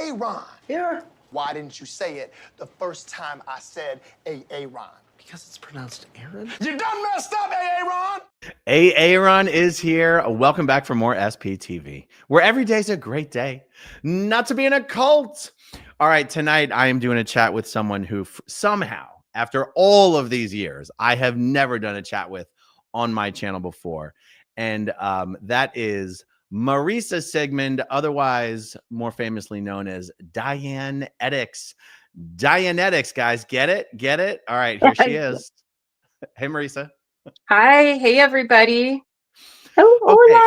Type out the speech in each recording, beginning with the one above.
Aaron. Yeah. Why didn't you say it the first time I said Aaron? Because it's pronounced Aaron. You done messed up, Aaron. Aaron is here. Welcome back for more SPTV, where every day's a great day not to be in a cult. All right, tonight I am doing a chat with someone who somehow, after all of these years, I have never done a chat with on my channel before. And that is Marisa Sigmond, otherwise more famously known as Dianne Etex. Dianne Etex, guys, get it? Get it? All right, here she is. Hey, Marisa. Hi. Hey, everybody. Okay.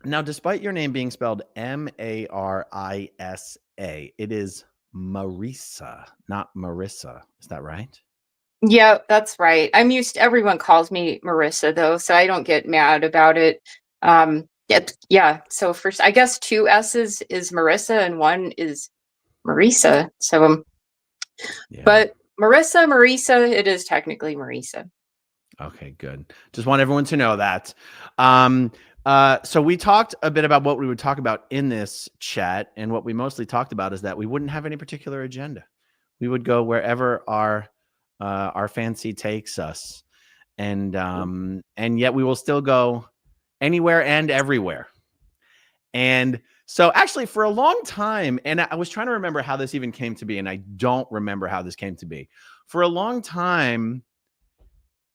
Now, despite your name being spelled Marisa, it is Marisa, not Marissa. Is that right? Yeah, that's right. I'm used to, everyone calls me Marisa though, so I don't get mad about it. Yeah. So first, I guess 2 S's is Marisa and 1 is Marisa. So, Yeah. but Marisa, it is technically Marisa. Okay, good. Just want everyone to know that. So we talked a bit about what we would talk about in this chat, and what we mostly talked about is that we wouldn't have any particular agenda. We would go wherever our fancy takes us, and yet we will still go anywhere and everywhere. And so actually for a long time, and I was trying to remember how this even came to be, and I don't remember how this came to be. For a long time,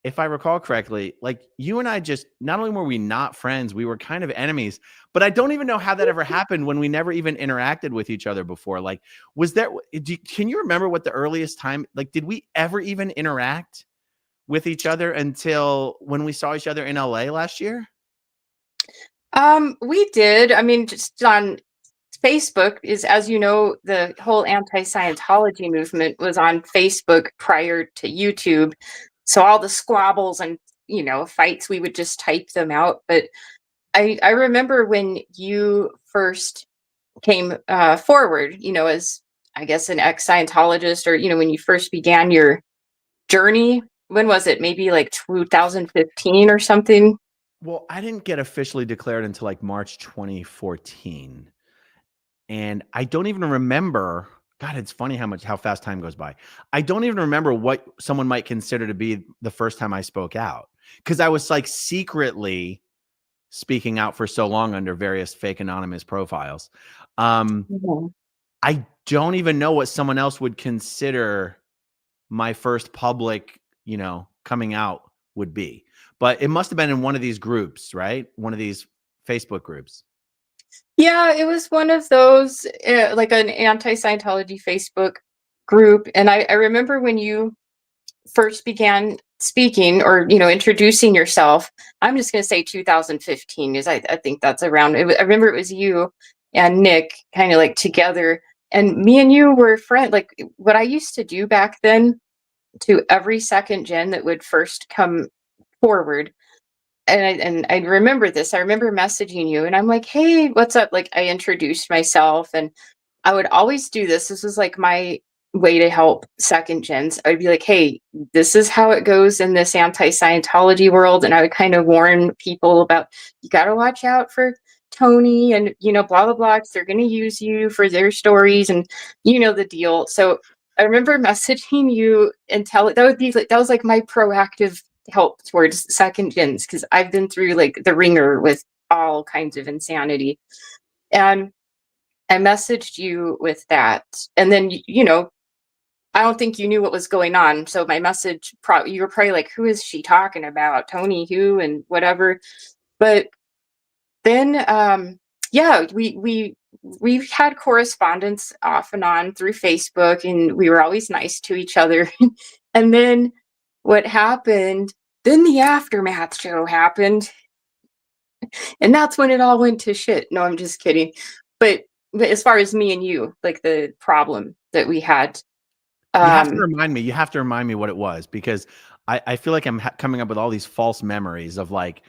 if I recall correctly, like you and I just, not only were we not friends, we were kind of enemies, but I don't even know how that ever happened when we never even interacted with each other before. Like, was there, can you remember what the earliest time, like, did we ever even interact with each other until when we saw each other in LA last year? We did. I mean, just on Facebook is, as you know, the whole anti-Scientology movement was on Facebook prior to YouTube. So all the squabbles and, fights, we would just type them out. But I remember when you first came forward, as, I guess, an ex-Scientologist, or, when you first began your journey. When was it? Maybe like 2015 or something? Well, I didn't get officially declared until like March 2014. And I don't even remember. God, it's funny how fast time goes by. I don't even remember what someone might consider to be the first time I spoke out, because I was like secretly speaking out for so long under various fake anonymous profiles. I don't even know what someone else would consider my first public, coming out would be, but it must have been in one of these groups, right? One of these Facebook groups. Yeah, it was one of those, like an anti-Scientology Facebook group. And I remember when you first began speaking or, introducing yourself, I'm just going to say 2015, because I think that's around. I remember it was you and Nick kind of like together, and me and you were friends. Like what I used to do back then to every second gen that would first come forward. And I remember this. I remember messaging you and I'm like, hey, what's up? Like I introduced myself, and I would always do this. This was like my way to help second gens. I'd be like, hey, this is how it goes in this anti-Scientology world. And I would kind of warn people about, you got to watch out for Tony and, blah, blah, blah, because they're going to use you for their stories and the deal. So I remember messaging you and that was like my proactive help towards second gens, because I've been through like the ringer with all kinds of insanity. And I messaged you with that. And then, I don't think you knew what was going on. So my message, you were probably like, who is she talking about? Tony who and whatever. But then, yeah, we've had correspondence off and on through Facebook, and we were always nice to each other. And then what happened, then the Aftermath show happened. And that's when it all went to shit. No, I'm just kidding. But as far as me and you, like the problem that we had. You have to remind me what it was, because I feel like I'm coming up with all these false memories of like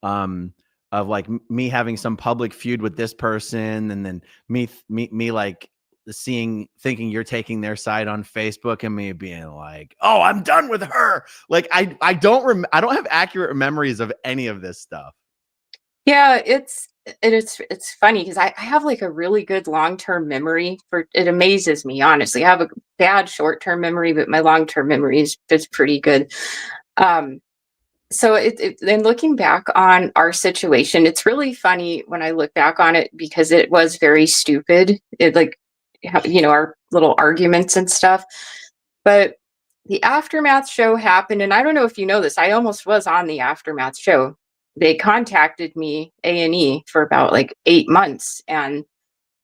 me having some public feud with this person, and then me like thinking you're taking their side on Facebook, and me being like, oh, I'm done with her. Like I don't have accurate memories of any of this stuff. Yeah, it's funny because I have like a really good long-term memory for it amazes me, honestly. I have a bad short-term memory, but my long-term memory is pretty good. Um, so and looking back on our situation, it's really funny when I look back on it because it was very stupid. It like our little arguments and stuff. But the Aftermath show happened, and I don't know if you know this, I almost was on the Aftermath show. They contacted me, A&E, for about like 8 months and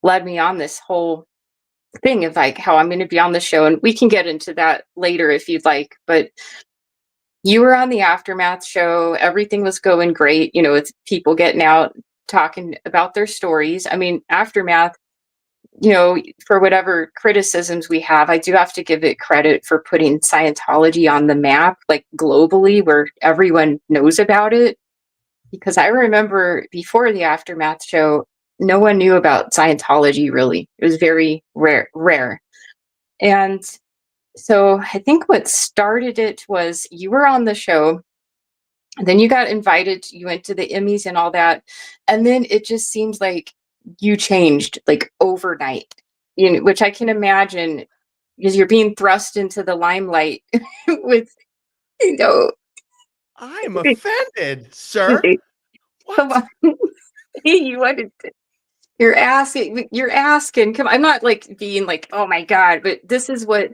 led me on this whole thing of like how I'm going to be on the show. And we can get into that later if you'd like. But you were on the Aftermath show. Everything was going great, with people getting out, talking about their stories. I mean, Aftermath, for whatever criticisms we have, I do have to give it credit for putting Scientology on the map, like globally, where everyone knows about it. Because I remember before the Aftermath show, no one knew about Scientology really. It was very rare. And so I think what started it was you were on the show, and then you got invited, you went to the Emmys and all that. And then it just seems like you changed like overnight, which I can imagine because you're being thrust into the limelight with, you know, I'm offended, sir. come What? on. You wanted to, you're asking, come, I'm not like being like, oh my God, but this is what,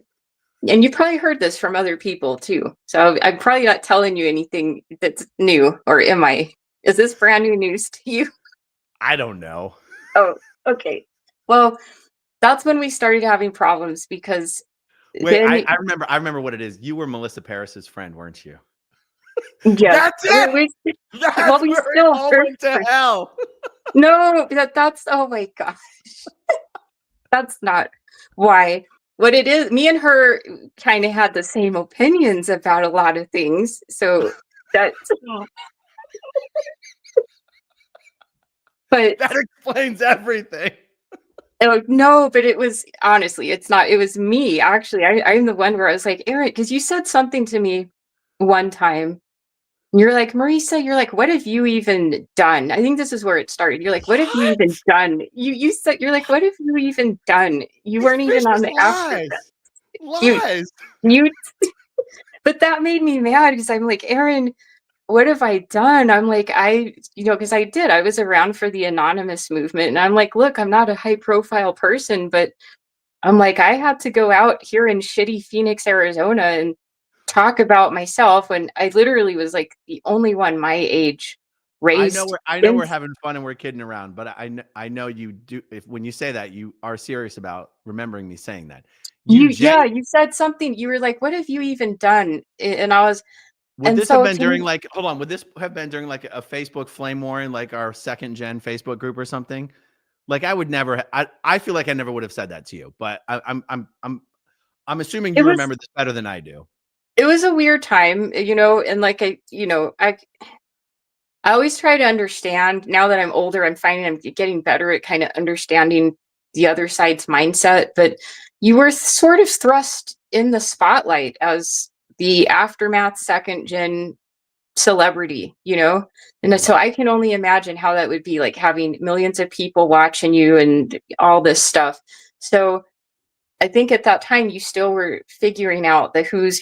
and you probably heard this from other people too. So I'm probably not telling you anything that's new, or am I? Is this brand new news to you? I don't know. Oh, okay. Well, that's when we started having problems because Wait, then I remember what it is. You were Melissa Paris's friend, weren't you? yeah, That's it. That's well, we where still it all went to hell. no, that's oh my gosh. That's not why. What it is, me and her kind of had the same opinions about a lot of things. So that's but That explains everything. no, but it was honestly, it's not, it was me actually. I'm the one where I was like, Aaron, because you said something to me one time. You're like, Marisa, you're like, what have you even done? I think this is where it started. You're like, what have you even done? You said, you're like, what have you even done? You weren't even on the after. Lies. You but that made me mad because I'm like, Aaron, what have I done? I'm like, because I was around for the anonymous movement. And I'm like, look, I'm not a high profile person, but I'm like, I had to go out here in shitty Phoenix, Arizona and talk about myself when I literally was like the only one my age raised. I know we're having fun and we're kidding around, but I know you do. If when you say that, you are serious about remembering me saying that. You said something. You were like, what have you even done? And I was, would this have been during like, hold on, would this have been during like a Facebook flame war in like our 2nd gen Facebook group or something? Like I would never, I feel like I never would have said that to you, but I'm assuming you remember this better than I do. It was a weird time, and like I always try to understand. Now that I'm older, I'm finding I'm getting better at kind of understanding the other side's mindset. But you were sort of thrust in the spotlight as the Aftermath 2nd gen celebrity, and so I can only imagine how that would be like having millions of people watching you and all this stuff. So I think at that time you still were figuring out the who's.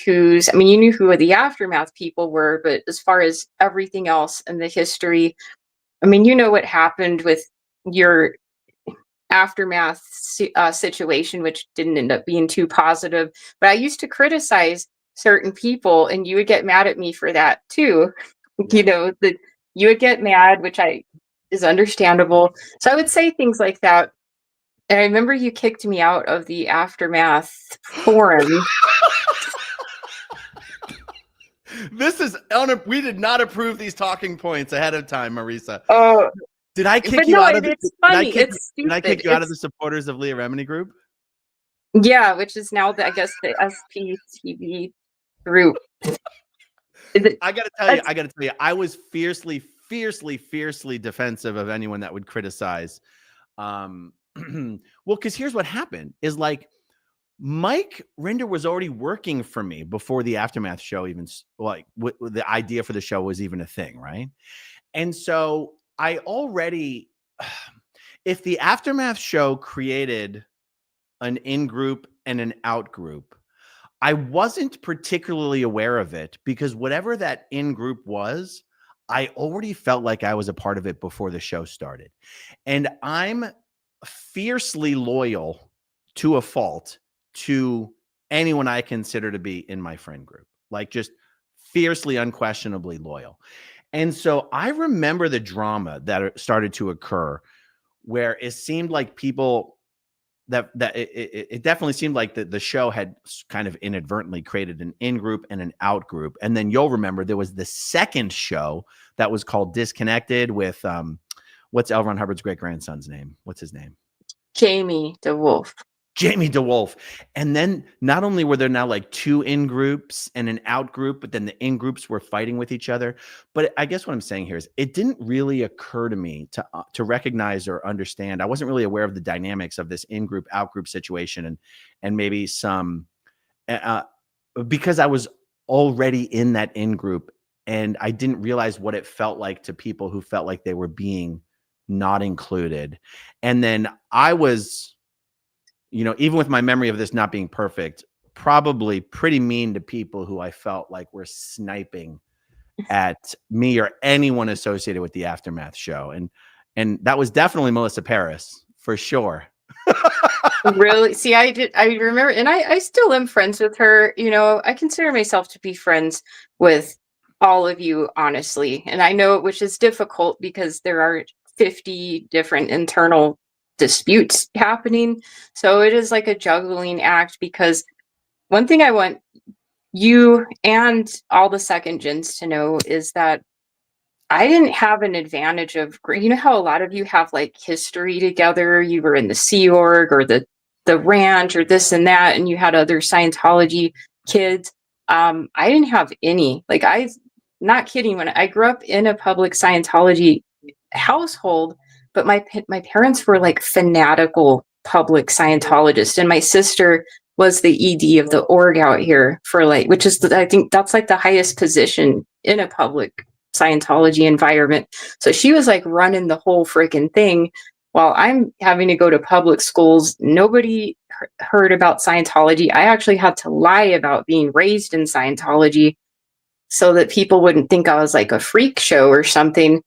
I mean, you knew who the Aftermath people were, but as far as everything else and the history, I mean, you know what happened with your Aftermath situation, which didn't end up being too positive. But I used to criticize certain people, and you would get mad at me for that too. Yeah. That you would get mad, which is understandable. So I would say things like that. And I remember you kicked me out of the Aftermath forum. We did not approve these talking points ahead of time, Marisa. Oh, did I kick you out of it's funny. It's stupid. Did I kick you out of the supporters of Leah Remini group? Yeah, which is now I guess the SPTV group. I gotta tell you, I was fiercely defensive of anyone that would criticize. Well, because here's what happened is like Mike Rinder was already working for me before the Aftermath show even, like the idea for the show was even a thing, right? And so I already, if the Aftermath show created an in-group and an out-group, I wasn't particularly aware of it because whatever that in-group was, I already felt like I was a part of it before the show started. And I'm fiercely loyal to a fault to anyone I consider to be in my friend group, like just fiercely, unquestionably loyal. And so I remember the drama that started to occur where it seemed like people it definitely seemed like the show had kind of inadvertently created an in-group and an out-group. And then you'll remember there was the second show that was called Disconnected with what's L. Ron Hubbard's great-grandson's name? What's his name? Jamie DeWolf. Jamie DeWolf. And then not only were there now like two in groups and an out group, but then the in groups were fighting with each other. But I guess what I'm saying here is it didn't really occur to me to recognize or understand. I wasn't really aware of the dynamics of this in group, out group situation and maybe some because I was already in that in group and I didn't realize what it felt like to people who felt like they were being not included. And then I was, even with my memory of this not being perfect, probably pretty mean to people who I felt like were sniping at me or anyone associated with the Aftermath show. And that was definitely Melissa Paris for sure. Really? See, I remember, and I still am friends with her. I consider myself to be friends with all of you, honestly. And I know, which is difficult because there are 50 different internal disputes happening. So it is like a juggling act, because one thing I want you and all the second gens to know is that I didn't have an advantage of, how a lot of you have like history together. You were in the Sea Org or the ranch or this and that, and you had other Scientology kids. I didn't have any. Like, I'm not kidding. When I grew up in a public Scientology household, but my parents were like fanatical public Scientologists, and my sister was the ED of the org out here for which is I think that's like the highest position in a public Scientology environment. So she was like running the whole freaking thing while I'm having to go to public schools. Nobody heard about Scientology. I actually had to lie about being raised in Scientology so that people wouldn't think I was like a freak show or something.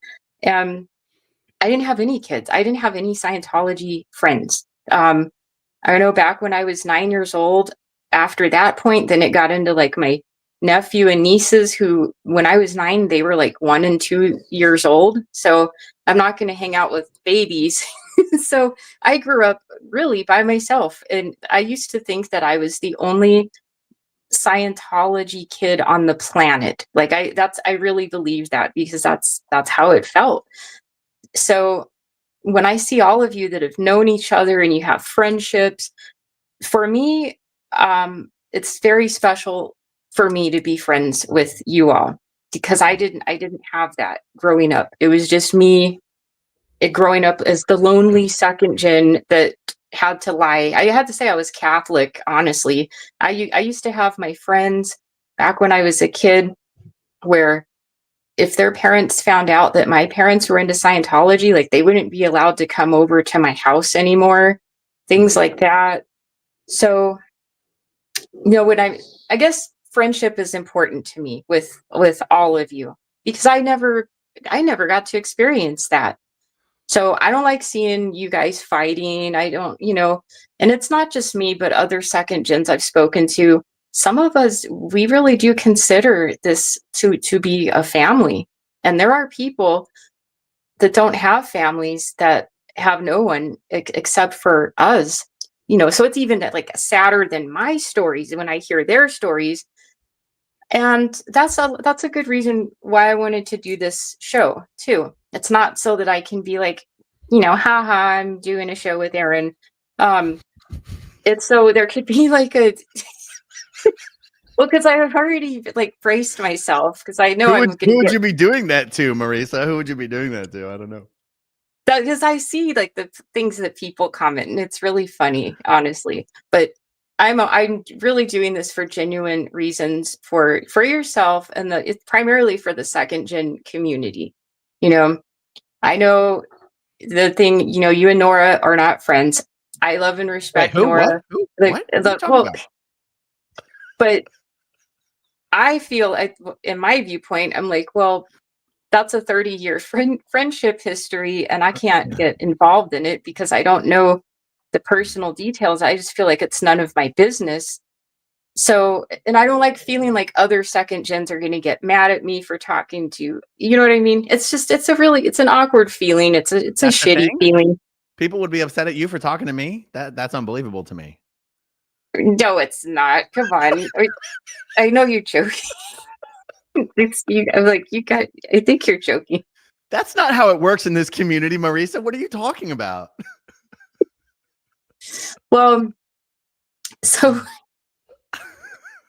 I didn't have any kids. I didn't have any Scientology friends. I know back when I was 9 years old, after that point, then it got into like my nephew and nieces who, when I was 9, they were like 1 and 2 years old. So I'm not going to hang out with babies. So I grew up really by myself. And I used to think that I was the only Scientology kid on the planet. Like I really believe that, because that's how it felt. So when I see all of you that have known each other and you have friendships, for me, it's very special for me to be friends with you all, because I didn't have that growing up. It was just me growing up as the lonely second gen that had to lie. I had to say I was Catholic, honestly. I used to have my friends back when I was a kid where if their parents found out that my parents were into Scientology, like they wouldn't be allowed to come over to my house anymore, things like that. So, when I guess friendship is important to me with all of you, because I never got to experience that. So I don't like seeing you guys fighting. I don't, and it's not just me, but other second gens I've spoken to. Some of us, we really do consider this to be a family. And there are people that don't have families, that have no one except for us. So it's even like sadder than my stories when I hear their stories. And that's a good reason why I wanted to do this show too. It's not so that I can be like, haha, I'm doing a show with Aaron. It's so there could be like a well, because I've already like braced myself, because I know who would you be doing that to, Marisa? Who would you be doing that to? I don't know. Because I see like the things that people comment, and it's really funny, honestly. But I'm really doing this for genuine reasons for yourself, and it's primarily for the second gen community. I know the thing, you and Nora are not friends. I love and Wait, respect who? Nora. What? Who? What are you talking Well, about? but I feel, in my viewpoint, I'm like, well, that's a 30-year friendship history, and I can't get involved in it because I don't know the personal details. I just feel like it's none of my business. So, and I don't like feeling like other second gens are going to get mad at me for talking to, you know what I mean? It's just, it's an awkward feeling. It's a That's the shitty thing? feeling. People would be upset at you for talking to me. That's unbelievable to me. No, it's not. Come on. I know you're joking. I'm like, I think you're joking. That's not how it works in this community, Marisa. What are you talking about? Well, so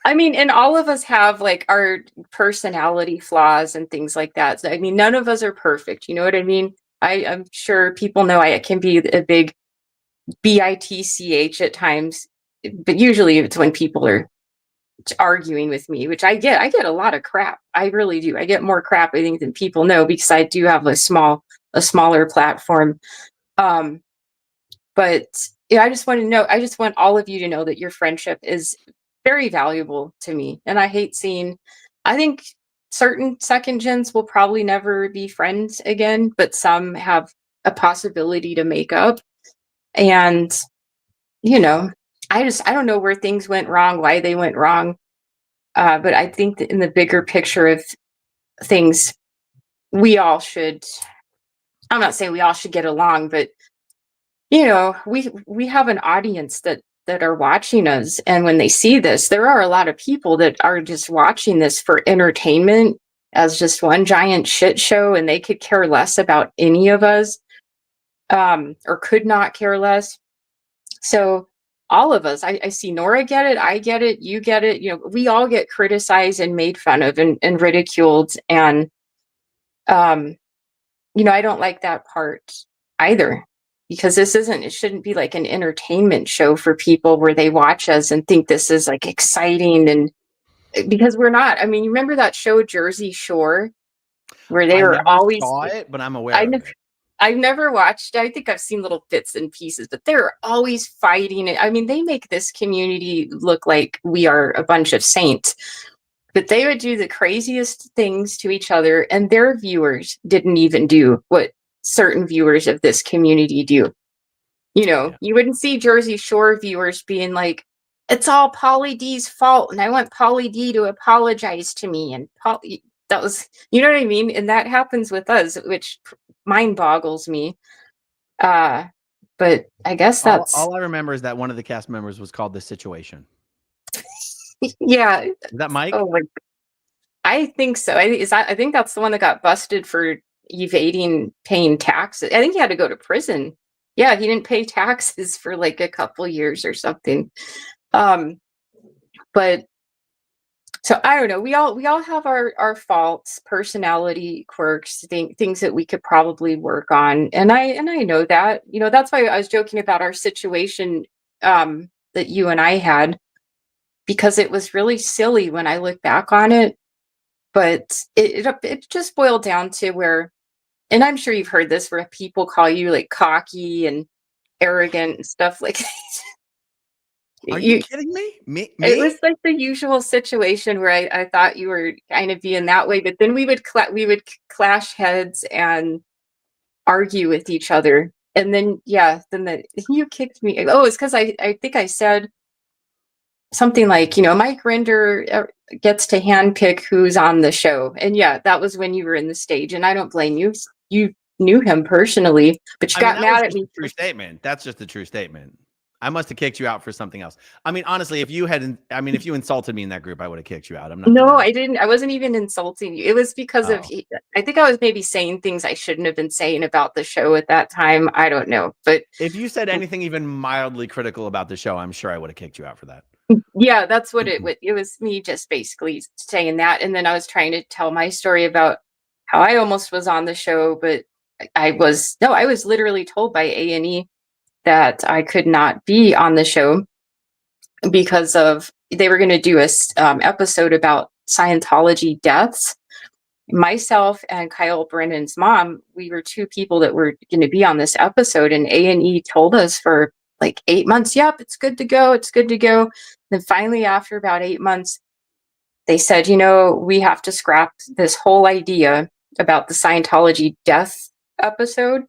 I mean, and all of us have like our personality flaws and things like that. So, I mean, none of us are perfect. You know what I mean? I'm sure people know I can be a big bitch at times, but usually it's when people are arguing with me, which I get. I get a lot of crap. I really do. I get more crap, I think, than people know because I do have a smaller platform. But yeah, I just want all of you to know that your friendship is very valuable to me. And I think certain second gens will probably never be friends again, but some have a possibility to make up. And, I don't know where things went wrong, why they went wrong. But I think that in the bigger picture of things, I'm not saying we all should get along, but we have an audience that are watching us, and when they see this, there are a lot of people that are just watching this for entertainment as just one giant shit show, and they could care less about any of us, or could not care less. So all of us, I see Nora get it, I get it, you get it, we all get criticized and made fun of and ridiculed, and I don't like that part either. Because it shouldn't be like an entertainment show for people where they watch us and think this is like exciting, and because we're not. I mean, you remember that show Jersey Shore where they I were never always saw it, but I'm aware of it. I've never watched it. I think I've seen little bits and pieces, but they're always fighting it. I mean, they make this community look like we are a bunch of saints, but they would do the craziest things to each other, and their viewers didn't even do what certain viewers of this community do. You wouldn't see Jersey Shore viewers being like, it's all Pauly D's fault, and I want Pauly D to apologize to me. And that was, you know what I mean? And that happens with us, which mind boggles me. But I guess that's all I remember is that one of the cast members was called The Situation. yeah. Is that Mike? Oh, like, I think so. I think that's the one that got busted for evading paying taxes. I think he had to go to prison. Yeah, he didn't pay taxes for like a couple years or something. But so I don't know. We all have our faults, personality quirks, things that we could probably work on. And I know that. That's why I was joking about our situation that you and I had, because it was really silly when I look back on it. But it just boiled down to where, and I'm sure you've heard this, where people call you like cocky and arrogant and stuff like that. Are you kidding me? Me? It was like the usual situation where I thought you were kind of being that way, but then we would clash heads and argue with each other. And then, you kicked me. Oh, it's because I think I said something like, Mike Rinder gets to handpick who's on the show. And yeah, that was when you were in the stage. And I don't blame you. You knew him personally, but you got mad at me. True statement. That's just a true statement. I must have kicked you out for something else. I mean, honestly, if you insulted me in that group, I would have kicked you out. I didn't. I wasn't even insulting you. It was because of, I think I was maybe saying things I shouldn't have been saying about the show at that time. I don't know. But if you said anything even mildly critical about the show, I'm sure I would have kicked you out for that. Yeah, that's what it was me just basically saying that. And then I was trying to tell my story about how I almost was on the show, but I was literally told by A&E that I could not be on the show because they were going to do a episode about Scientology deaths. myself and Kyle Brennan's mom, we were two people that were going to be on this episode, and A&E told us for like 8 months, yep, it's good to go. It's good to go. Then finally, after about 8 months, they said, we have to scrap this whole idea about the Scientology death episode.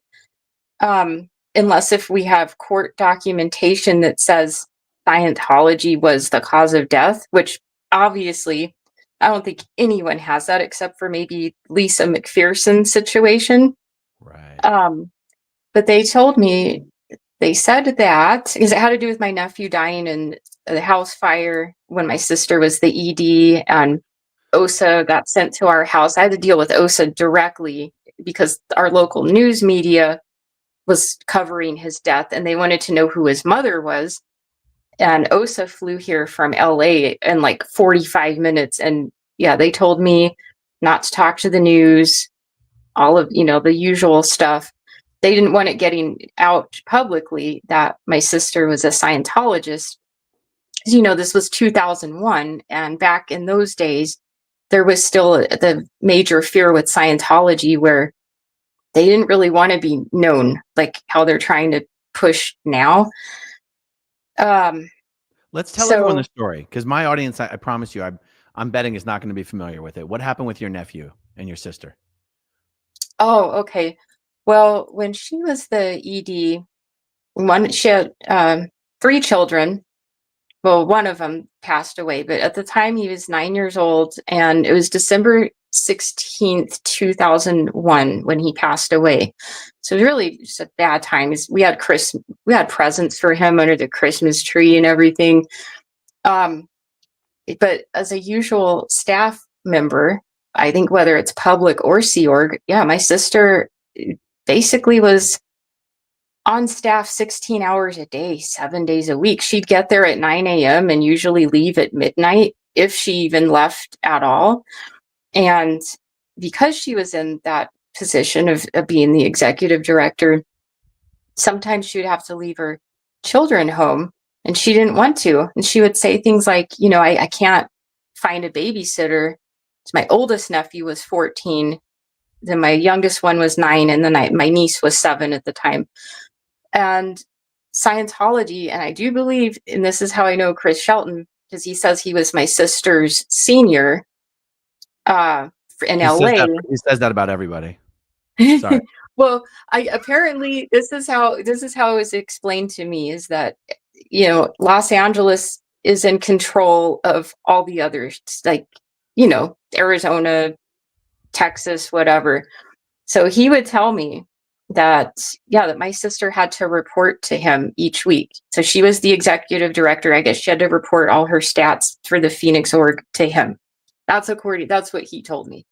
Unless if we have court documentation that says Scientology was the cause of death, which obviously I don't think anyone has that except for maybe Lisa McPherson's situation. Right. But they told me, they said that because it had to do with my nephew dying in the house fire when my sister was the ED, and OSA got sent to our house. I had to deal with OSA directly because our local news media was covering his death, and they wanted to know who his mother was. And OSA flew here from LA in like 45 minutes. And yeah, they told me not to talk to the news, all of, the usual stuff. They didn't want it getting out publicly that my sister was a Scientologist. This was 2001. And back in those days, there was still the major fear with Scientology where they didn't really want to be known like how they're trying to push now. Let's tell everyone the story, because my audience, I promise you, I'm betting is not going to be familiar with it. What happened with your nephew and your sister? Oh, okay. Well, when she was the ED, she had 3 children. Well, one of them passed away, but at the time he was 9 years old, and it was December 16th, 2001 when he passed away. So it was really just a bad time. We had presents for him under the Christmas tree and everything. But as a usual staff member, I think whether it's public or Sea Org, yeah, my sister basically was on staff 16 hours a day, 7 days a week. She'd get there at 9 a.m. and usually leave at midnight if she even left at all. And because she was in that position of being the executive director, sometimes she would have to leave her children home, and she didn't want to. And she would say things like, I can't find a babysitter. So my oldest nephew was 14. Then my youngest one was 9. And then my niece was 7 at the time. And Scientology, and I do believe, and this is how I know Chris Shelton, because he says he was my sister's senior in LA. He says that about everybody. Sorry. Well, apparently this is how it was explained to me, is that Los Angeles is in control of all the others, like Arizona, Texas, whatever. So he would tell me that my sister had to report to him each week. So she was the executive director. I guess she had to report all her stats for the Phoenix org to him. That's what he told me.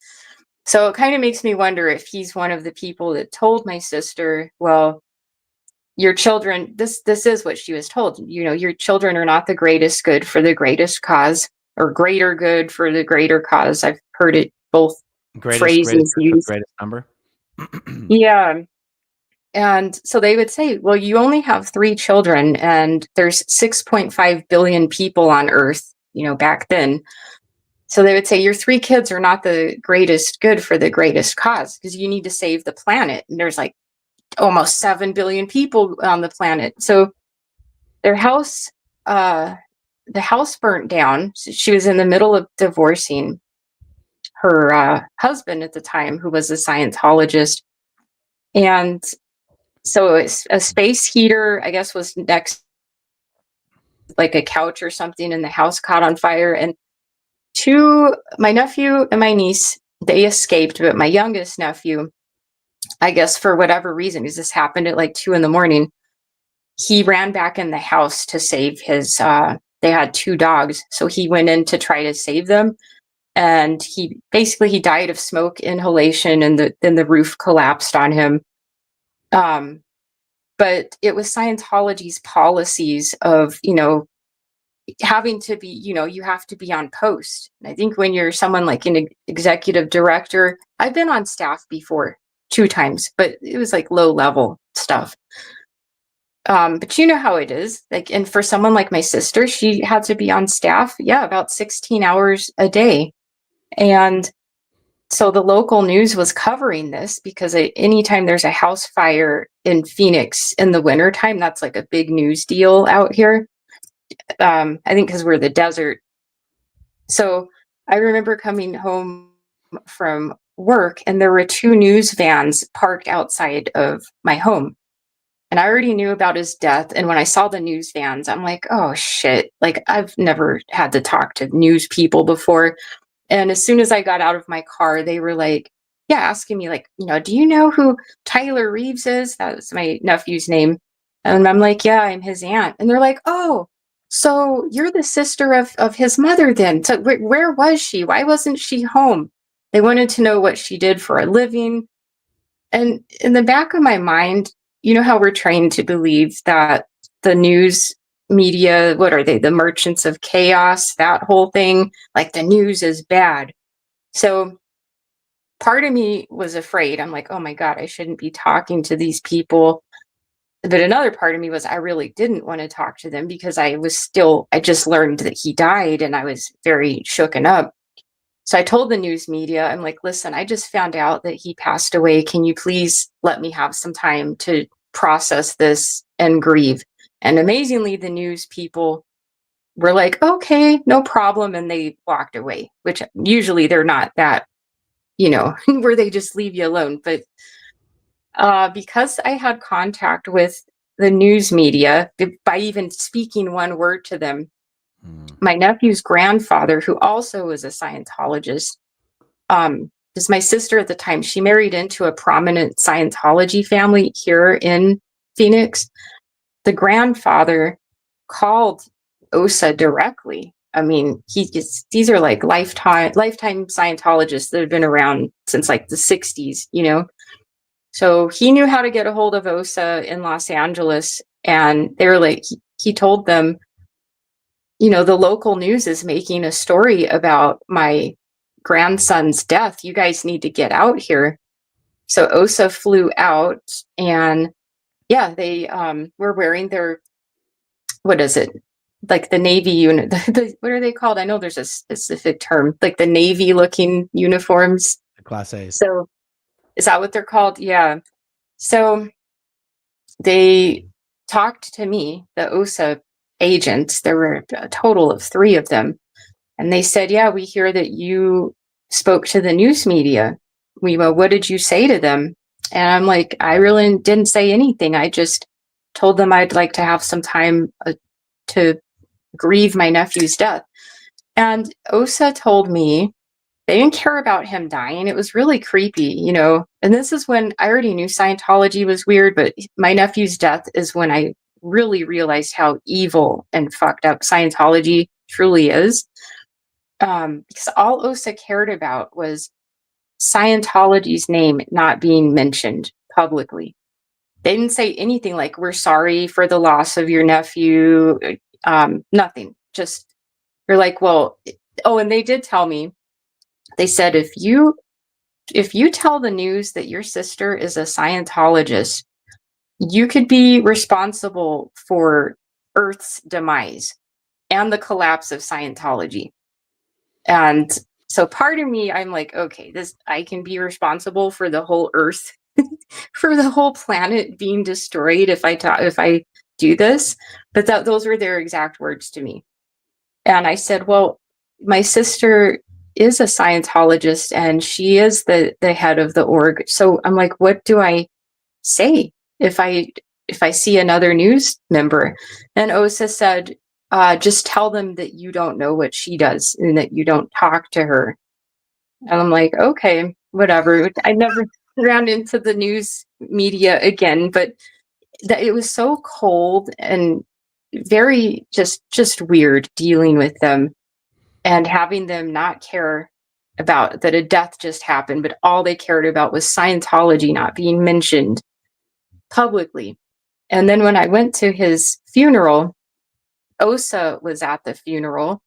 So it kind of makes me wonder if he's one of the people that told my sister, well, your children, this is what she was told. Your children are not the greatest good for the greatest cause, or greater good for the greater cause. I've heard it both phrases used. Greatest number. Yeah. And so they would say, well, you only have 3 children, and there's 6.5 billion people on Earth, back then. So they would say your 3 kids are not the greatest good for the greatest cause, because you need to save the planet. And there's like almost 7 billion people on the planet. So their house, the house burnt down. She was in the middle of divorcing her husband at the time, who was a Scientologist. And so a space heater, I guess, was next, like a couch or something, and the house caught on fire. And my nephew and my niece, they escaped, but my youngest nephew, I guess for whatever reason, because this happened at like 2 a.m, he ran back in the house to save his, they had 2 dogs. So he went in to try to save them. And he died of smoke inhalation, and then the roof collapsed on him. But it was Scientology's policies of, having to be, you have to be on post. And I think when you're someone like an executive director, I've been on staff before 2 times, but it was like low level stuff. But you know how it is. Like, and for someone like my sister, she had to be on staff, about 16 hours a day. And so the local news was covering this because anytime there's a house fire in Phoenix in the wintertime, that's like a big news deal out here. I think because we're the desert. So I remember coming home from work and there were 2 news vans parked outside of my home. And I already knew about his death. And when I saw the news vans, I'm like, oh shit. Like, I've never had to talk to news people before. And as soon as I got out of my car, they were like, yeah, asking me, like, do you know who Tyler Reeves is? That was my nephew's name. And I'm like, yeah, I'm his aunt. And they're like, oh, so you're the sister of his mother then. So where was she? Why wasn't she home? They wanted to know what she did for a living. And in the back of my mind, you know how we're trained to believe that the news media, what are they, the merchants of chaos, that whole thing, like the news is bad. So part of me was afraid. I'm like, oh my God, I shouldn't be talking to these people. But another part of me was, I really didn't want to talk to them because I just learned that he died and I was very shooken up. So I told the news media, I'm like, listen, I just found out that he passed away. Can you please let me have some time to process this and grieve? And amazingly, the news people were like, okay, no problem. And they walked away, which usually they're not that, where they just leave you alone. But because I had contact with the news media by even speaking one word to them, my nephew's grandfather, who also was a Scientologist, is my sister at the time. She married into a prominent Scientology family here in Phoenix. The grandfather called OSA directly. I mean, these are like lifetime Scientologists that have been around since like the 60s, So he knew how to get a hold of OSA in Los Angeles. And they were like, he told them, the local news is making a story about my grandson's death. You guys need to get out here. So OSA flew out and yeah, they were wearing their, what is it? Like the Navy unit, what are they called? I know there's a specific term, like the Navy looking uniforms. The Class A's. So is that what they're called? Yeah. So they talked to me, the OSA agents. There were a total of 3 of them. And they said, yeah, we hear that you spoke to the news media. What did you say to them? And I'm like, I really didn't say anything. I just told them I'd like to have some time to grieve my nephew's death. And OSA told me they didn't care about him dying. It was really creepy, And this is when I already knew Scientology was weird, but my nephew's death is when I really realized how evil and fucked up Scientology truly is. Because all OSA cared about was Scientology's name not being mentioned publicly. They didn't say anything like, we're sorry for the loss of your nephew. Nothing. Just, you're like, well, and they did tell me, they said, if you tell the news that your sister is a Scientologist, you could be responsible for Earth's demise and the collapse of Scientology. And so part of me, I'm like, okay, I can be responsible for the whole Earth, for the whole planet being destroyed if I do this. But those were their exact words to me. And I said, well, my sister is a Scientologist and she is the head of the org. So I'm like, what do I say if I see another news member? And OSA said, just tell them that you don't know what she does and that you don't talk to her. And I'm like, okay, whatever. I never ran into the news media again, but it was so cold and very just weird dealing with them and having them not care about that a death just happened, but all they cared about was Scientology not being mentioned publicly. And then when I went to his funeral, OSA was at the funeral,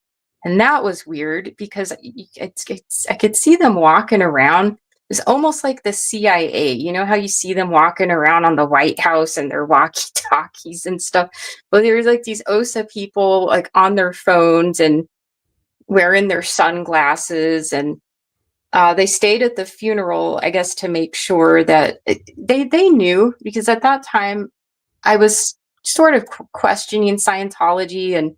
and that was weird because I could see them walking around. It's almost like the CIA. You know how you see them walking around on the White House and their walkie-talkies and stuff? Well, there was like these OSA people like on their phones and wearing their sunglasses, and They stayed at the funeral, I guess, to make sure that they knew, because at that time I was sort of questioning Scientology, and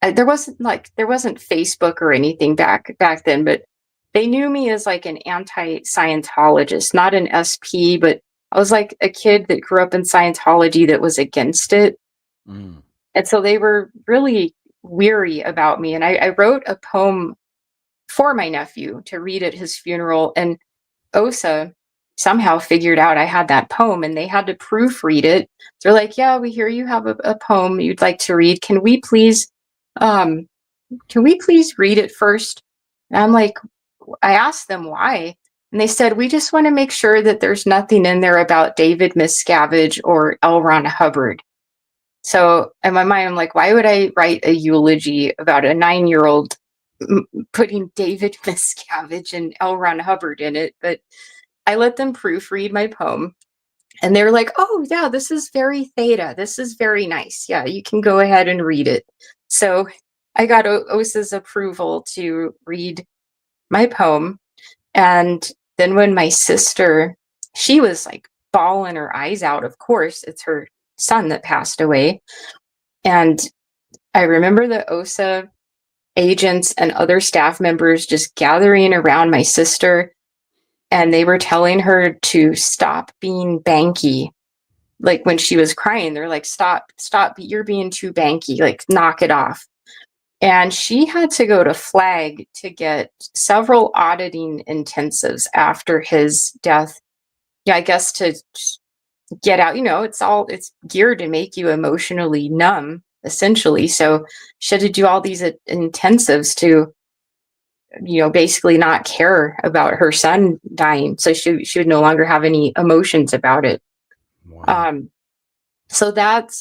there wasn't Facebook or anything back then, but they knew me as like an anti-Scientologist, not an SP, but I was like a kid that grew up in Scientology that was against it. Mm. And so they were really weary about me. And I wrote a poem for my nephew to read at his funeral. And OSA somehow figured out I had that poem, and they had to proofread it. They're like, yeah, we hear you have a poem you'd like to read. Can we please read it first? And I'm like, I asked them why. And they said, we just want to make sure that there's nothing in there about David Miscavige or L. Ron Hubbard. So in my mind, I'm like, why would I write a eulogy about a 9-year-old putting David Miscavige and L. Ron Hubbard in it? But I let them proofread my poem. And they were like, oh, yeah, this is very theta. This is very nice. Yeah, you can go ahead and read it. So I got OSA's approval to read my poem. And then when my sister, she was like bawling her eyes out, of course, it's her son that passed away. And I remember the OSA agents and other staff members just gathering around my sister, and they were telling her to stop being banky. Like when she was crying, they're like, stop, you're being too banky, like knock it off. And she had to go to Flag to get several auditing intensives after his death. Yeah, I guess to get out, it's geared to make you emotionally numb, essentially. So she had to do all these intensives to, basically not care about her son dying. So she would no longer have any emotions about it. Wow. So that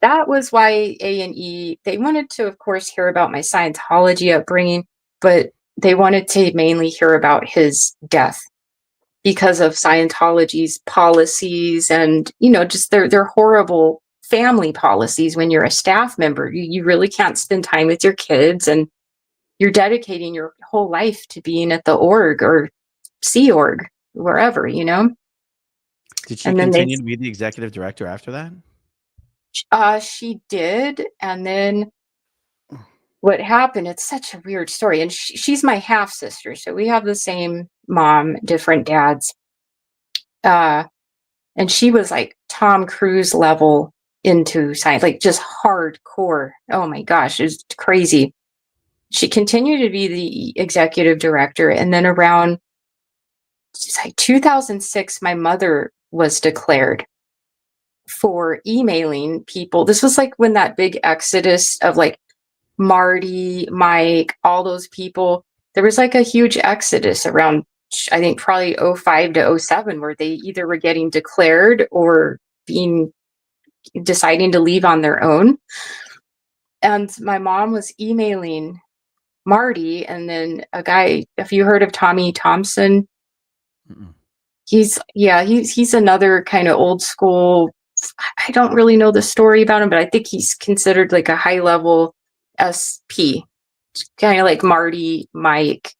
was why A&E, they wanted to, of course, hear about my Scientology upbringing, but they wanted to mainly hear about his death because of Scientology's policies and, just their horrible family policies. When you're a staff member, you really can't spend time with your kids, and you're dedicating your whole life to being at the org or Sea Org, wherever, Did she And then continue to be the executive director after that? She did. And then what happened, it's such a weird story. And she's my half sister. So we have the same mom, different dads. And she was like Tom Cruise level into science, like just hardcore. Oh my gosh, it was crazy. She continued to be the executive director. And then around, it's like 2006, my mother was declared for emailing people. This was like when that big exodus of like Marty, Mike, all those people, there was like a huge exodus around, I think probably 05 to 07, where they either were getting declared or deciding to leave on their own. And my mom was emailing Marty, and then a guy, have you heard of Tommy Thompson? Mm-mm. He's another kind of old school. I don't really know the story about him, but I think he's considered like a high level SP, kind of like Marty, Mike,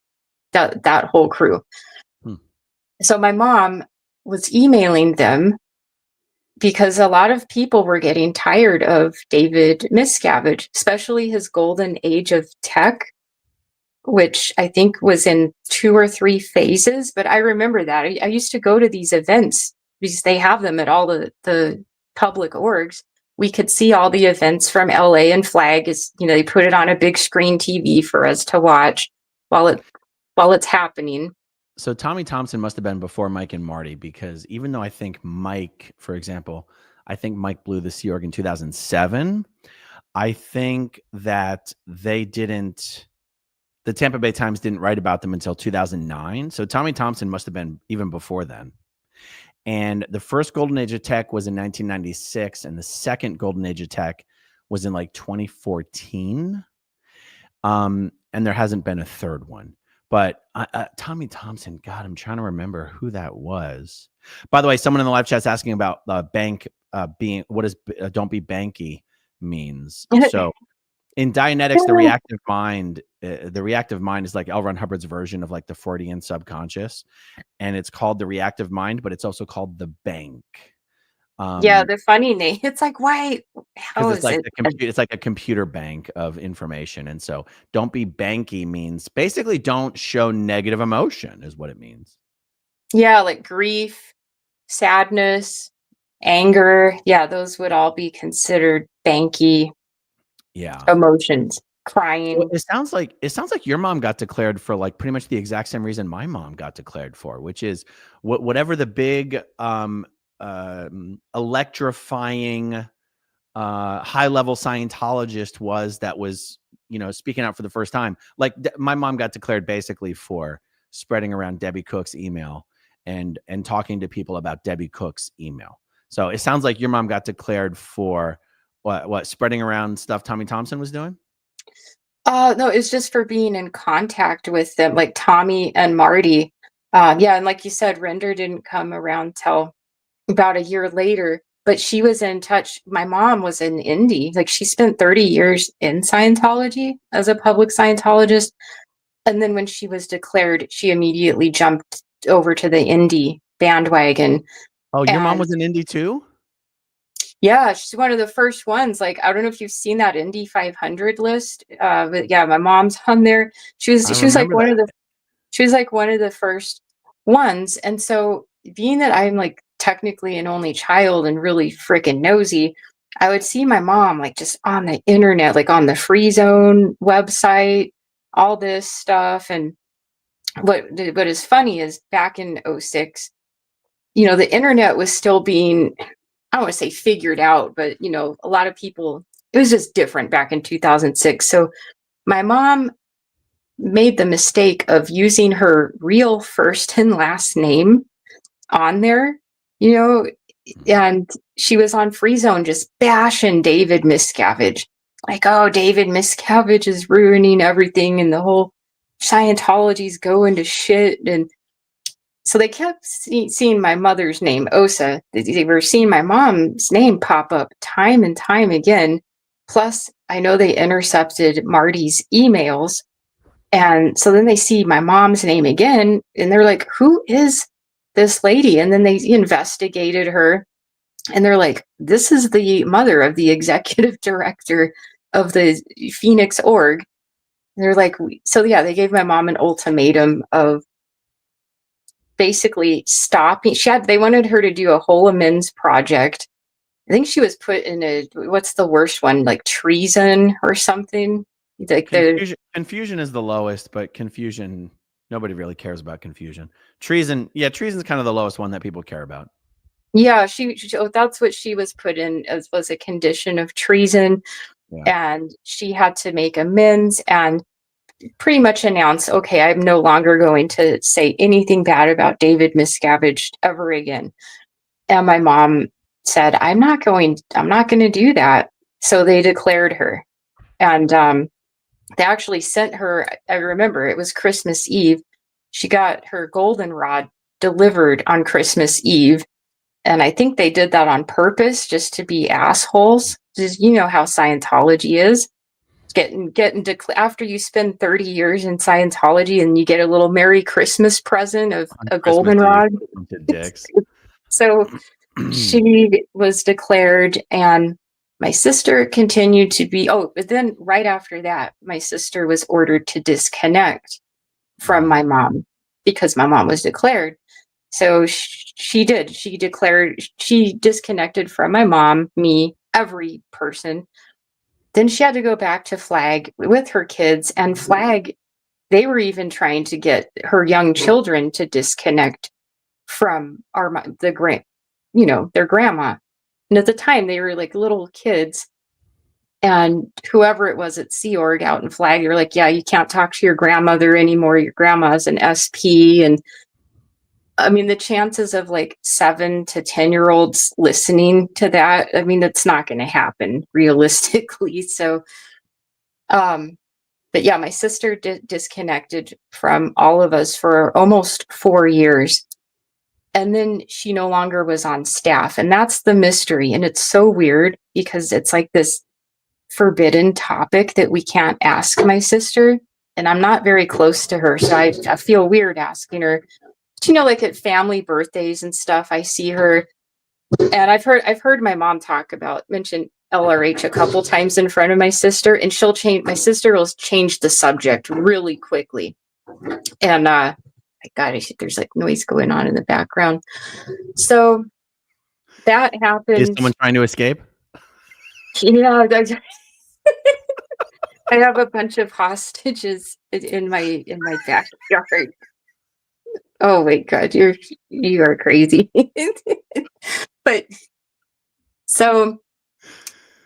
that whole crew. So my mom was emailing them because a lot of people were getting tired of David Miscavige, especially his golden age of tech, which I think was in 2 or 3 phases. But I remember that. I used to go to these events because they have them at all the public orgs. We could see all the events from LA, and Flag is, they put it on a big screen TV for us to watch while it's happening. So Tommy Thompson must have been before Mike and Marty, because even though I think Mike, for example, blew the Sea Org in 2007, I think that the Tampa Bay Times didn't write about them until 2009. So Tommy Thompson must have been even before then. And the first golden age of tech was in 1996, and the second golden age of tech was in like 2014. And there hasn't been a third one. But Tommy Thompson, God, I'm trying to remember who that was. By the way, someone in the live chat's asking about bank being, what does don't be banky means. So In Dianetics, the reactive mind is like L. Ron Hubbard's version of like the Freudian subconscious, and it's called the reactive mind, but it's also called the bank. Yeah, the funny name. It's like, why? How Because it's is like it? it's like a computer bank of information, and so don't be banky means basically don't show negative emotion is what it means. Yeah, like grief, sadness, anger. Yeah, those would all be considered banky Yeah. emotions. So Crying. it sounds like your mom got declared for like pretty much the exact same reason my mom got declared for, which is whatever the big electrifying high level Scientologist was that was, speaking out for the first time. Like my mom got declared basically for spreading around Debbie Cook's email and talking to people about Debbie Cook's email. So it sounds like your mom got declared for what spreading around stuff Tommy Thompson was doing. No, it's just for being in contact with them, like Tommy and Marty. Yeah, and like you said, Render didn't come around till about a year later, but she was in touch. My mom was in Indy. Like she spent 30 years in Scientology as a public Scientologist. And then when she was declared, she immediately jumped over to the Indy bandwagon. Oh, your mom And was in Indy too? yeah, she's one of the first ones. Like, I don't know if you've seen that Indy 500 list. But yeah, my mom's on there. She I was like remember one that. of the she was like one of the first ones. And so being that I'm like technically an only child and really freaking nosy, I would see my mom like just on the internet, like on the Free Zone website, all this stuff. And what is funny is back in '06, the internet was still being, I don't want to say figured out, but a lot of people, it was just different back in 2006. So my mom made the mistake of using her real first and last name on there, you know, and she was on Free Zone just bashing David Miscavige. Like, oh, David Miscavige is ruining everything and the whole Scientology's going to shit. And so they kept seeing my mother's name, Osa. They were seeing my mom's name pop up time and time again. Plus, I know they intercepted Marty's emails. And so then they see my mom's name again, and they're like, who is this lady? And then they investigated her, and they're like, this is the mother of the executive director of the Phoenix org. And they're like, so yeah, they gave my mom an ultimatum of basically stopping. They wanted her to do a whole amends project. I think she was put in what's the worst one, like treason or something. Like Confusion is the lowest, but confusion, nobody really cares about confusion. Treason is kind of the lowest one that people care about. Yeah, that's what she was put in as was a condition of treason. Yeah. And she had to make amends and pretty much announce, okay, I'm no longer going to say anything bad about David Miscavige ever again. And my mom said, I'm not going to do that. So they declared her. And they actually sent her, I remember it was Christmas Eve. She got her goldenrod delivered on Christmas Eve. And I think they did that on purpose just to be assholes. Just, you know how Scientology is. After you spend 30 years in Scientology and you get a little Merry Christmas present of a goldenrod. So she was declared, and my sister continued to be, but then right after that, my sister was ordered to disconnect from my mom because my mom was declared. So she disconnected from my mom, me, every person. Then she had to go back to Flag with her kids, and Flag, they were even trying to get her young children to disconnect from their grandma. And at the time they were like little kids, and whoever it was at Sea Org out in Flag, you're like, yeah, you can't talk to your grandmother anymore. Your grandma's an SP. And I mean, the chances of like 7 to 10-year-olds listening to that, I mean, that's not going to happen realistically. So, but yeah, my sister disconnected from all of us for almost 4 years. And then she no longer was on staff. And that's the mystery. And it's so weird because it's like this forbidden topic that we can't ask my sister. And I'm not very close to her, so I feel weird asking her. But, you know, like at family birthdays and stuff, I see her, and I've heard my mom mention LRH a couple times in front of my sister, and my sister will change the subject really quickly. And God, there's like noise going on in the background. So that happened. Is someone trying to escape? Yeah, I have a bunch of hostages in my backyard. Oh my God, you are crazy. But so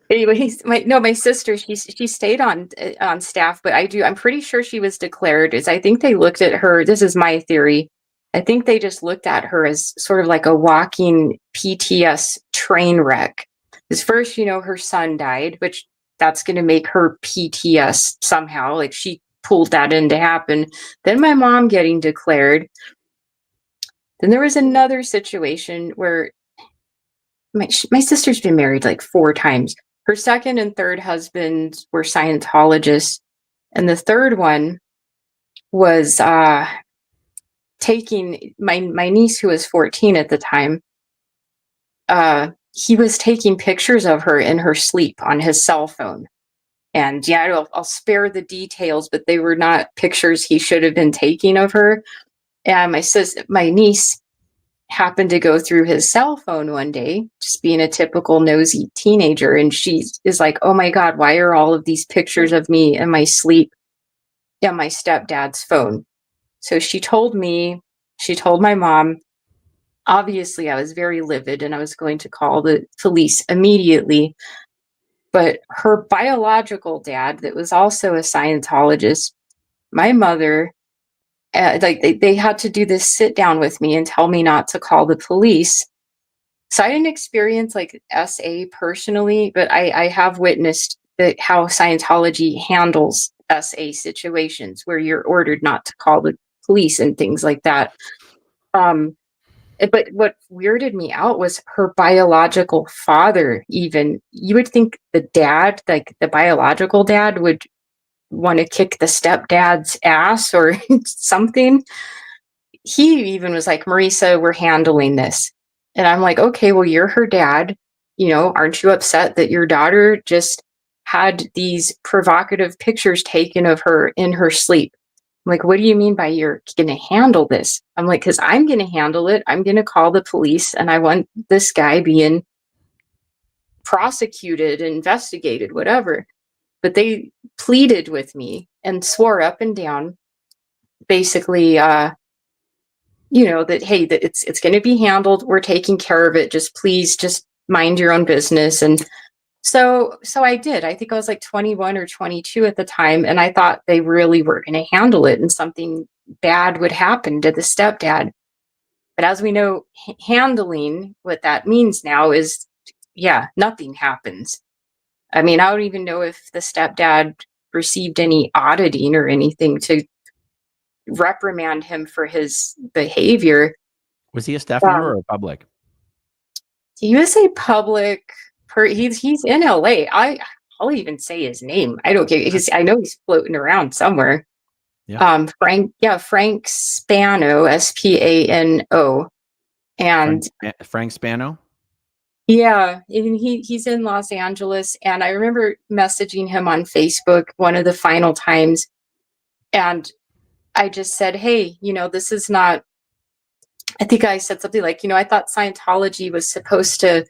anyways, my sister, she stayed on staff, but I'm pretty sure she was declared, I think they looked at her, this is my theory, I think they just looked at her as sort of like a walking PTS train wreck. Because first, you know, her son died, which that's going to make her PTS somehow, like she pulled that in to happen. Then my mom getting declared. Then there was another situation where my sister's been married like 4 times. Her second and third husbands were Scientologists. And the third one was taking my niece, who was 14 at the time. He was taking pictures of her in her sleep on his cell phone. And yeah, I'll spare the details, but they were not pictures he should have been taking of her. And my niece happened to go through his cell phone one day, just being a typical nosy teenager. And she is like, oh my God, why are all of these pictures of me in my sleep on my stepdad's phone? So she told my mom. Obviously, I was very livid and I was going to call the police immediately. But her biological dad, that was also a Scientologist, my mother, they had to do this sit down with me and tell me not to call the police. So I didn't experience like SA personally, but I have witnessed how Scientology handles SA situations where you're ordered not to call the police and things like that. But what weirded me out was her biological father. Even you would think the dad, like the biological dad, would want to kick the stepdad's ass or something. He even was like, Marisa, we're handling this. And I'm like, okay, well, you're her dad. You know, aren't you upset that your daughter just had these provocative pictures taken of her in her sleep? I'm like, what do you mean by you're going to handle this? I'm like, because I'm going to handle it. I'm going to call the police, and I want this guy being prosecuted, investigated, whatever. But they pleaded with me and swore up and down, basically, that, hey, that it's going to be handled. We're taking care of it. Please mind your own business. And so I did. I think I was like 21 or 22 at the time, and I thought they really were going to handle it and something bad would happen to the stepdad. But as we know, handling, what that means now is, nothing happens. I mean, I don't even know if the stepdad received any auditing or anything to reprimand him for his behavior. Was he a staff member or public? He was a public. He's in LA. I'll even say his name. I don't care. I know he's floating around somewhere. Yeah. Frank Spano, Spano, and Frank Spano. Yeah, and he's in Los Angeles, and I remember messaging him on Facebook one of the final times, and I just said, hey, this is not. I think I said something like, I thought Scientology was supposed to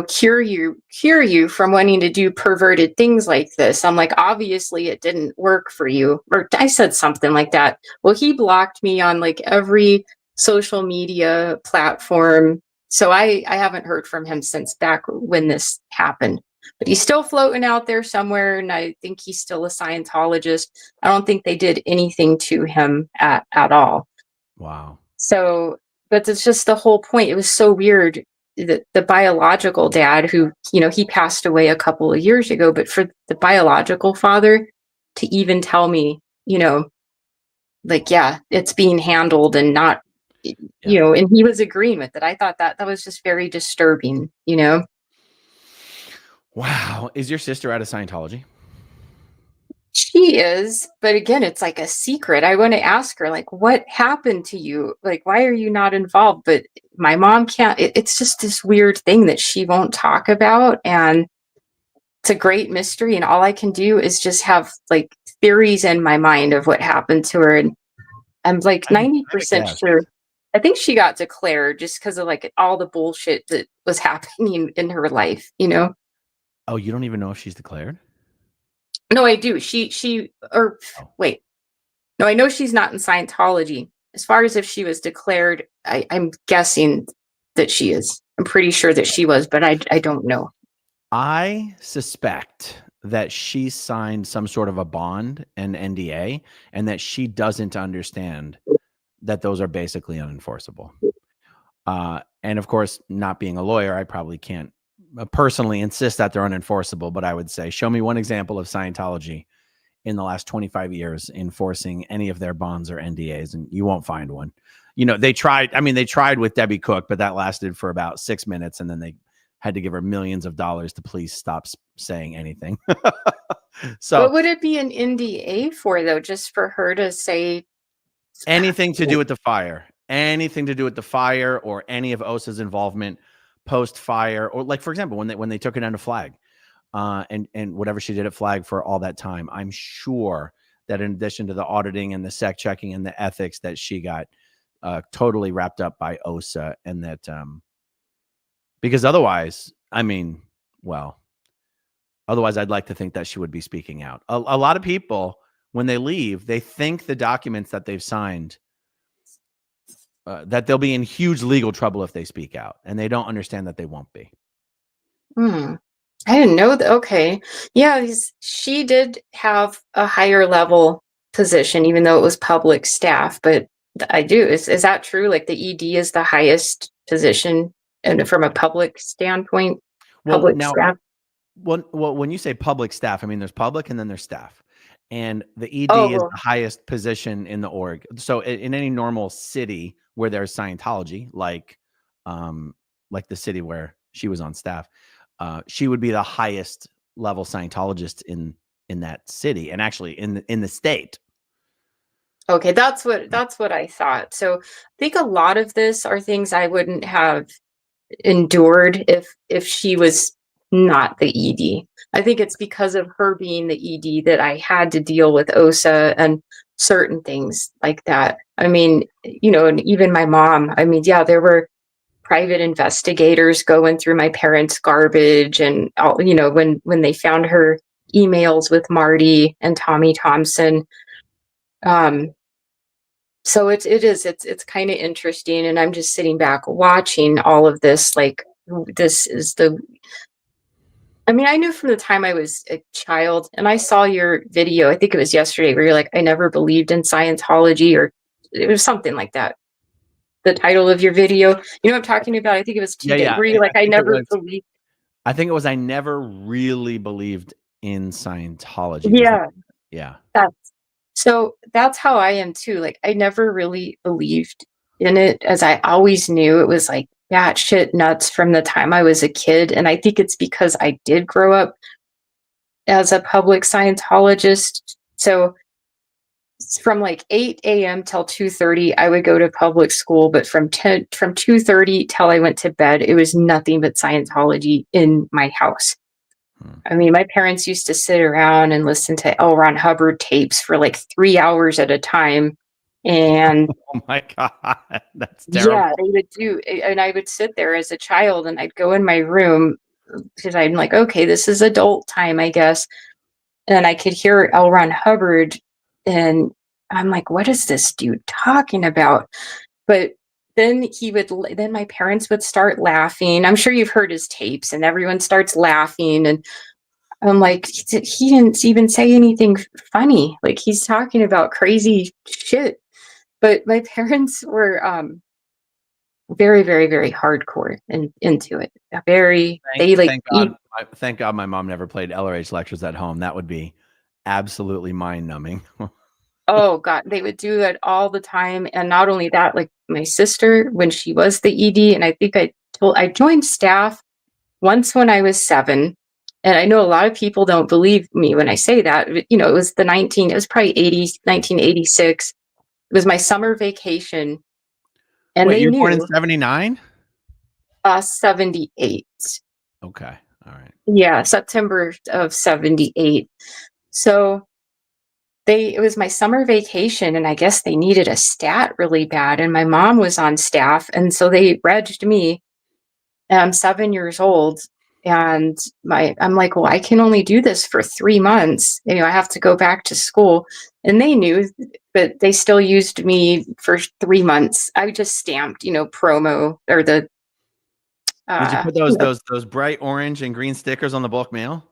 cure you from wanting to do perverted things like this. I'm like, obviously it didn't work for you. Or I said something like that. Well, he blocked me on like every social media platform. So I haven't heard from him since back when this happened. But he's still floating out there somewhere, and I think he's still a Scientologist. I don't think they did anything to him at all. Wow. So, but it's just the whole point. It was so weird. The biological dad, who, he passed away a couple of years ago, but for the biological father to even tell me, it's being handled and not, and he was agreeing with it. I thought that was just very disturbing, Wow. Is your sister out of Scientology? She is, but again, it's like a secret. I want to ask her, like, what happened to you? Like, why are you not involved? But my mom can't. It's just this weird thing that she won't talk about. And it's a great mystery. And all I can do is just have like theories in my mind of what happened to her. And I'm like I would 90% guess. sure. I think she got declared just because of like all the bullshit that was happening in her life, you know? Oh, you don't even know if she's declared? No, I do. Or Oh. wait. No, I know she's not in Scientology. As far as if she was declared, I'm guessing that she is. I'm pretty sure that she was, but I don't know. I suspect that she signed some sort of a bond, an NDA, and that she doesn't understand that those are basically unenforceable. And of course, not being a lawyer, I probably can't personally insist that they're unenforceable, but I would say, show me one example of Scientology in the last 25 years enforcing any of their bonds or NDAs, and you won't find one. You know, they tried with Debbie Cook, but that lasted for about 6 minutes, and then they had to give her millions of dollars to please stop saying anything. So What would it be an NDA for, though? Just for her to say anything to do with the fire, or any of Osa's involvement post fire, or like, for example, when they took it down to Flag, and whatever she did at Flag for all that time, I'm sure that in addition to the auditing and the sec checking and the ethics, that she got totally wrapped up by Osa, and that because otherwise, otherwise I'd like to think that she would be speaking out. A lot of people, when they leave, they think the documents that they've signed, that they'll be in huge legal trouble if they speak out, and they don't understand that they won't be. I didn't know that. Okay. Yeah, she did have a higher level position, even though it was public staff. But I do. Is that true? Like the ED is the highest position, and from a public standpoint, public staff. Well, when you say public staff, I mean there's public and then there's staff, and the ED is Oh, the highest position in the org. So in any normal city where there's Scientology, like the city where she was on staff, she would be the highest level Scientologist in that city, and actually in the state. okay. That's what I thought. So I think a lot of this are things I wouldn't have endured if she was not the ED. I think it's because of her being the ED that I had to deal with OSA and certain things like that. I mean, you know, and even my mom, I mean, yeah, there were private investigators going through my parents' garbage, and all, you know, when they found her emails with Marty and Tommy Thompson. So it's kind of interesting, and I'm just sitting back watching all of this. Like, this is I mean, I knew from the time I was a child, and I saw your video, I think it was yesterday, where you're like, I never believed in Scientology, or it was something like that. The title of your video, you know what I'm talking about? I think it was today, where you're like, I never believed. I think it was, I never really believed in Scientology. Yeah. Yeah. That's how I am too. Like, I never really believed in it, as I always knew it was like batshit nuts from the time I was a kid. And I think it's because I did grow up as a public Scientologist. So from like 8 a.m. till 2:30, I would go to public school, but from 2:30 till I went to bed, it was nothing but Scientology in my house. I mean, my parents used to sit around and listen to L. Ron Hubbard tapes for like 3 hours at a time. And oh my God, that's terrible. Yeah, they would do. And I would sit there as a child, and I'd go in my room because I'm like, okay, this is adult time, I guess. And I could hear L. Ron Hubbard, and I'm like, what is this dude talking about? But then then my parents would start laughing. I'm sure you've heard his tapes, and everyone starts laughing. And I'm like, he didn't even say anything funny. Like, he's talking about crazy shit. But my parents were very, very, very hardcore and into it. Thank God my mom never played LRH lectures at home. That would be absolutely mind numbing. Oh God, they would do it all the time. And not only that, like my sister, when she was the ED, and I think I joined staff once when I was 7. And I know a lot of people don't believe me when I say that. It was it was probably 1986. It was my summer vacation. And Wait, they you were born in knew 79? 78. Okay. All right. Yeah, September of 78. So it was my summer vacation, and I guess they needed a stat really bad. And my mom was on staff. And so they regged me. And I'm 7 years old. And I'm like, well, I can only do this for 3 months. I have to go back to school. And they knew, but they still used me for 3 months. I just stamped, promo or the. Did you put those bright orange and green stickers on the bulk mail?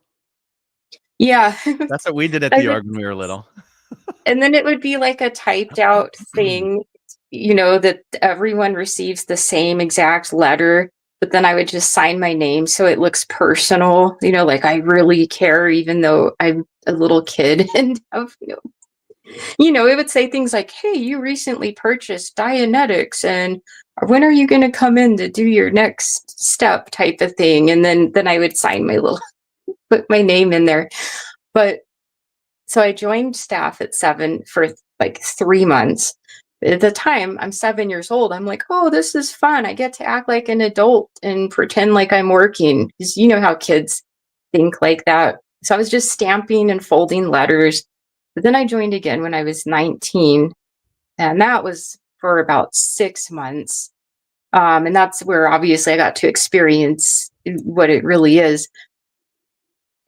Yeah. That's what we did at the org when we were little. And then it would be like a typed out thing, that everyone receives the same exact letter. But then I would just sign my name so it looks personal, like I really care, even though I'm a little kid. And it would say things like, hey, you recently purchased Dianetics, and when are you going to come in to do your next step type of thing? And then I would sign put my name in there. But so I joined staff at 7 for like 3 months. At the time, I'm 7 years old. I'm like, oh, this is fun. I get to act like an adult and pretend like I'm working. Because you know how kids think like that. So I was just stamping and folding letters. But then I joined again when I was 19. And that was for about 6 months. And that's where obviously I got to experience what it really is.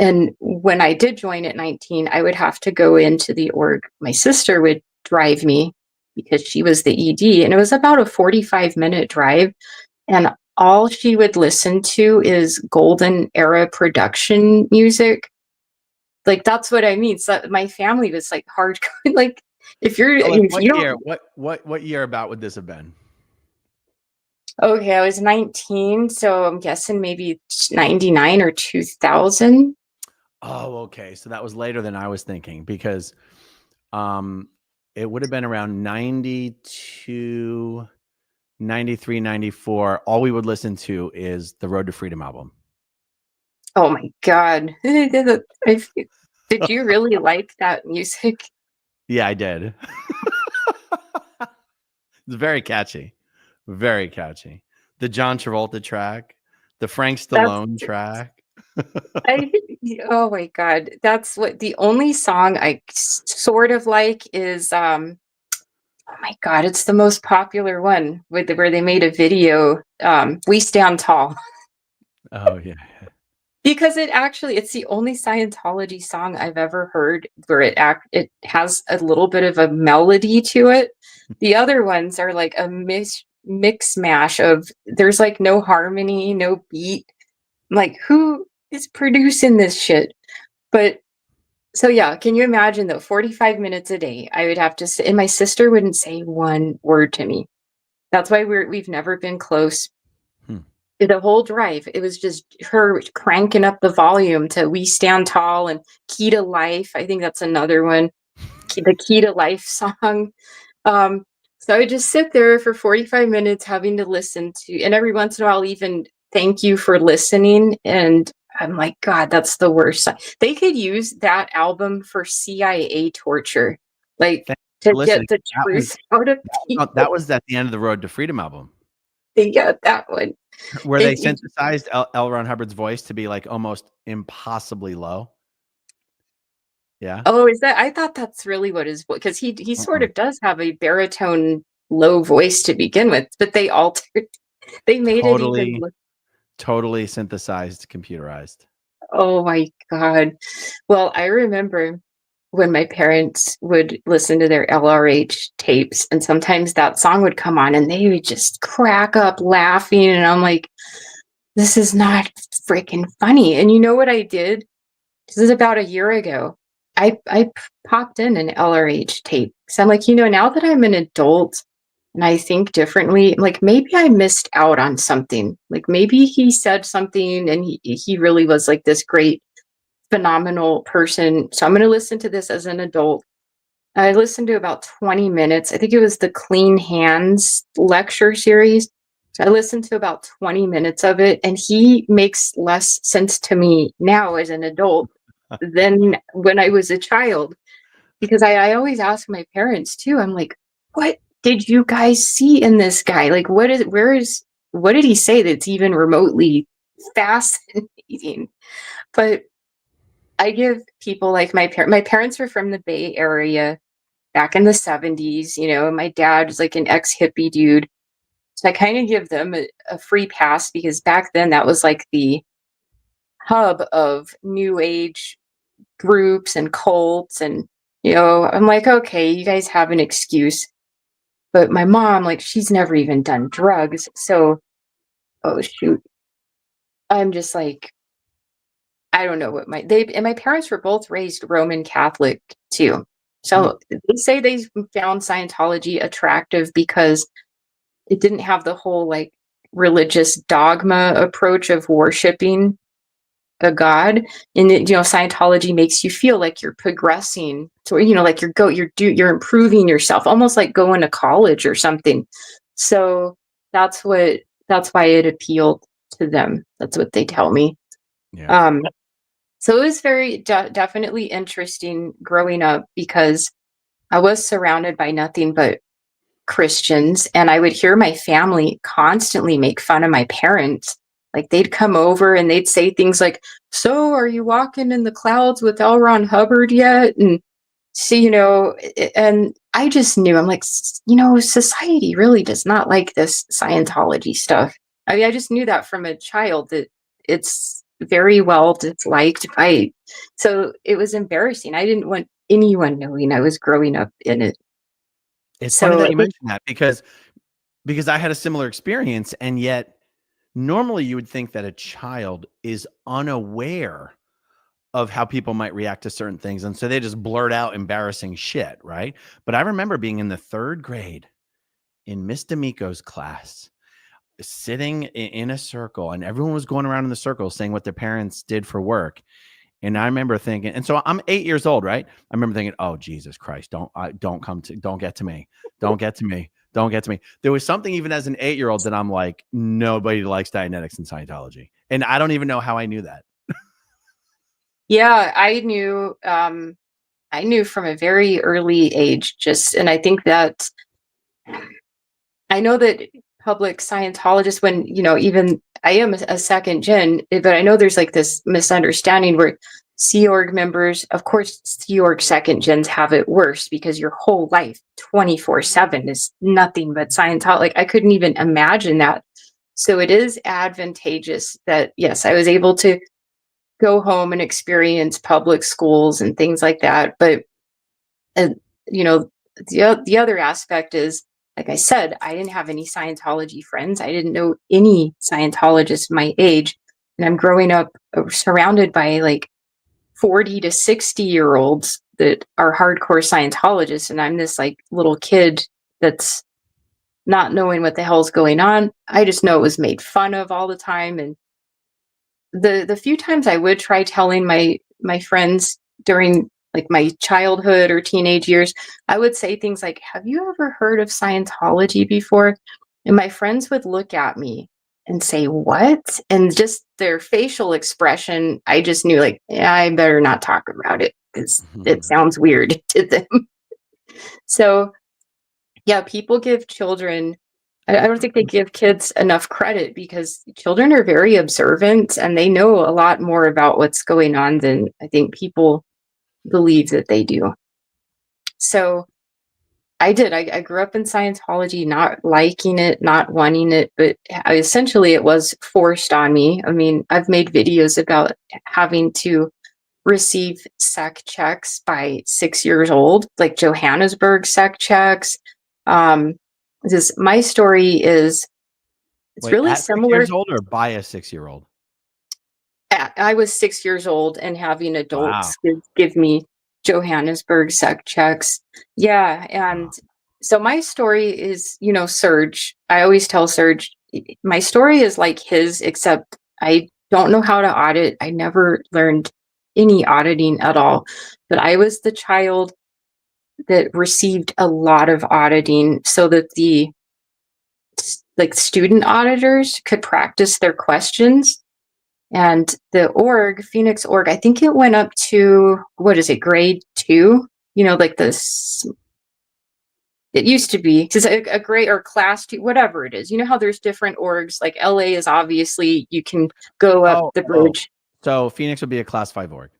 And when I did join at 19, I would have to go into the org. My sister would drive me because she was the ED, and it was about a 45-minute drive. And all she would listen to is golden era production music. Like, that's what I mean. So my family was like hardcore. Like, if what year about would this have been? Okay, I was 19, so I'm guessing maybe 99 or 2000. Oh, okay. So that was later than I was thinking, because it would have been around 92, 93, 94. All we would listen to is the Road to Freedom album. Oh my God. Did you really like that music? Yeah, I did. It's very catchy. Very catchy. The John Travolta track, the Frank Stallone track. Oh my God. That's what the only song I sort of like is oh my God, it's the most popular one where they made a video, We Stand Tall. Oh yeah. Because it's the only Scientology song I've ever heard where it has a little bit of a melody to it. The other ones are like a mix mash of, there's like no harmony, no beat. I'm like, who is producing this shit? But so yeah, can you imagine though, 45 minutes a day, I would have to sit, and my sister wouldn't say one word to me. That's why we've never been close. The whole drive, it was just her cranking up the volume to We Stand Tall and Key to Life. I think that's another one, the Key to Life song. So I would just sit there for 45 minutes having to listen to, and every once in a while even thank you for listening. And I'm like, God, that's the worst. They could use that album for CIA torture, like to get the truth out of people. That was at the end of the Road to Freedom album. Yeah, that one. Where they synthesized L. Ron Hubbard's voice to be like almost impossibly low. Yeah. Oh, is that? I thought that's really what his, because he sort of does have a baritone low voice to begin with, but they altered, they made it even look totally synthesized, computerized. Oh my God. Well, I remember when my parents would listen to their LRH tapes, and sometimes that song would come on and they would just crack up laughing. And I'm like, this is not freaking funny. And you know what I did? This is about a year ago. I popped in an LRH tape. So I'm like, now that I'm an adult and I think differently, like maybe I missed out on something. Like maybe he said something and he really was like this great, phenomenal person. So I'm going to listen to this as an adult. I listened to about 20 minutes. I think it was the Clean Hands lecture series. I listened to about 20 minutes of it, and he makes less sense to me now as an adult than when I was a child. Because I always ask my parents too. I'm like, what did you guys see in this guy? Like, what did he say that's even remotely fascinating? But I give people like my parents were from the Bay Area back in the 70s, and my dad was like an ex-hippie dude. So I kind of give them a free pass because back then that was like the hub of new age groups and cults. And, I'm like, okay, you guys have an excuse. But my mom, like, she's never even done drugs. So, oh, shoot. I'm just like, I don't know what my parents were both raised Roman Catholic too. So they say they found Scientology attractive because it didn't have the whole like religious dogma approach of worshiping a god. And Scientology makes you feel like you're progressing. So like you're improving yourself, almost like going to college or something. So that's why it appealed to them. That's what they tell me. Yeah. So it was very definitely interesting growing up because I was surrounded by nothing but Christians, and I would hear my family constantly make fun of my parents. Like they'd come over and they'd say things like, "So, are you walking in the clouds with L. Ron Hubbard yet?" And see, and I just knew, I'm like, society really does not like this Scientology stuff. I mean, I just knew that from a child that it's very well disliked by. So it was embarrassing. I didn't want anyone knowing I was growing up in it. It's So funny that you mentioned that because I had a similar experience, and yet normally you would think that a child is unaware of how people might react to certain things, and so they just blurt out embarrassing shit, right? But I remember being in the 3rd grade in Miss D'Amico's class, sitting in a circle, and everyone was going around in the circle saying what their parents did for work. And I remember thinking, and so I'm 8 years old, right? I remember thinking, oh, Jesus Christ, don't get to me. Don't get to me. Don't get to me. There was something even as an 8-year-old that I'm like, nobody likes Dianetics and Scientology. And I don't even know how I knew that. yeah, I knew from a very early age, and I think that I know that public Scientologists, when, even I am a 2nd gen, but I know there's like this misunderstanding where Sea Org members, of course, Sea Org 2nd gens have it worse because your whole life 24/7 is nothing but Scientology. Like I couldn't even imagine that. So it is advantageous that, yes, I was able to go home and experience public schools and things like that. But, the other aspect is, like I said, I didn't have any Scientology friends. I didn't know any Scientologists my age. And I'm growing up surrounded by like 40 to 60-year-olds that are hardcore Scientologists. And I'm this like little kid that's not knowing what the hell's going on. I just know it was made fun of all the time. And the few times I would try telling my friends during like my childhood or teenage years, I would say things like, "Have you ever heard of Scientology before?" And my friends would look at me and say, "What?" And just their facial expression, I just knew like, yeah, I better not talk about it because it sounds weird to them. So yeah, people give children, I don't think they give kids enough credit because children are very observant and they know a lot more about what's going on than I think people believe that they do. So I did. I grew up in Scientology, not liking it, not wanting it, but essentially it was forced on me. I mean, I've made videos about having to receive sec checks by 6 years old, like Johannesburg sec checks. My story is, it's Wait, really at 6 similar. years old or by a 6-year-old? I was 6 years old and having Wow. adults give me Johannesburg sec checks. Yeah. And so my story is, Serge. I always tell Serge, my story is like his, except I don't know how to audit. I never learned any auditing at all. But I was the child that received a lot of auditing so that the like student auditors could practice their questions. And the org, Phoenix org, I think it went up to, what is it, grade 2? You know, like this, it used to be, because a grade or class 2, whatever it is. You know how there's different orgs, like LA is obviously, you can go up the bridge. So Phoenix would be a class 5 org.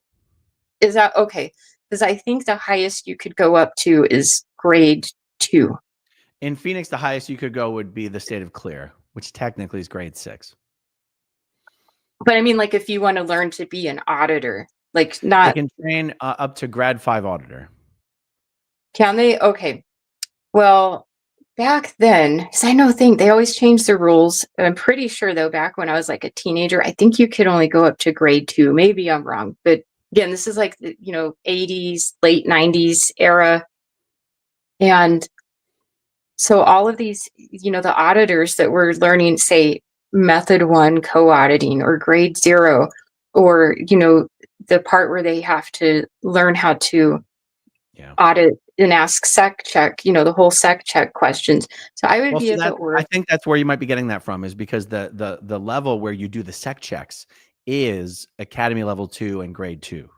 Is that okay? Because I think the highest you could go up to is grade 2. In Phoenix, the highest you could go would be the state of clear, which technically is grade 6. But I mean, like, if you want to learn to be an auditor, like, not. They can train up to grad 5 auditor. Can they? Okay. Well, back then, because I know they always change the rules. And I'm pretty sure, though, back when I was like a teenager, I think you could only go up to grade 2. Maybe I'm wrong. But again, this is like the, 80s, late 90s era. And so all of these, the auditors that were learning, say, method 1 co-auditing or grade 0, or, the part where they have to learn how to audit and ask sec check, the whole sec check questions. So I would be at the org. I think that's where you might be getting that from, is because the level where you do the sec checks is academy level 2 and grade 2.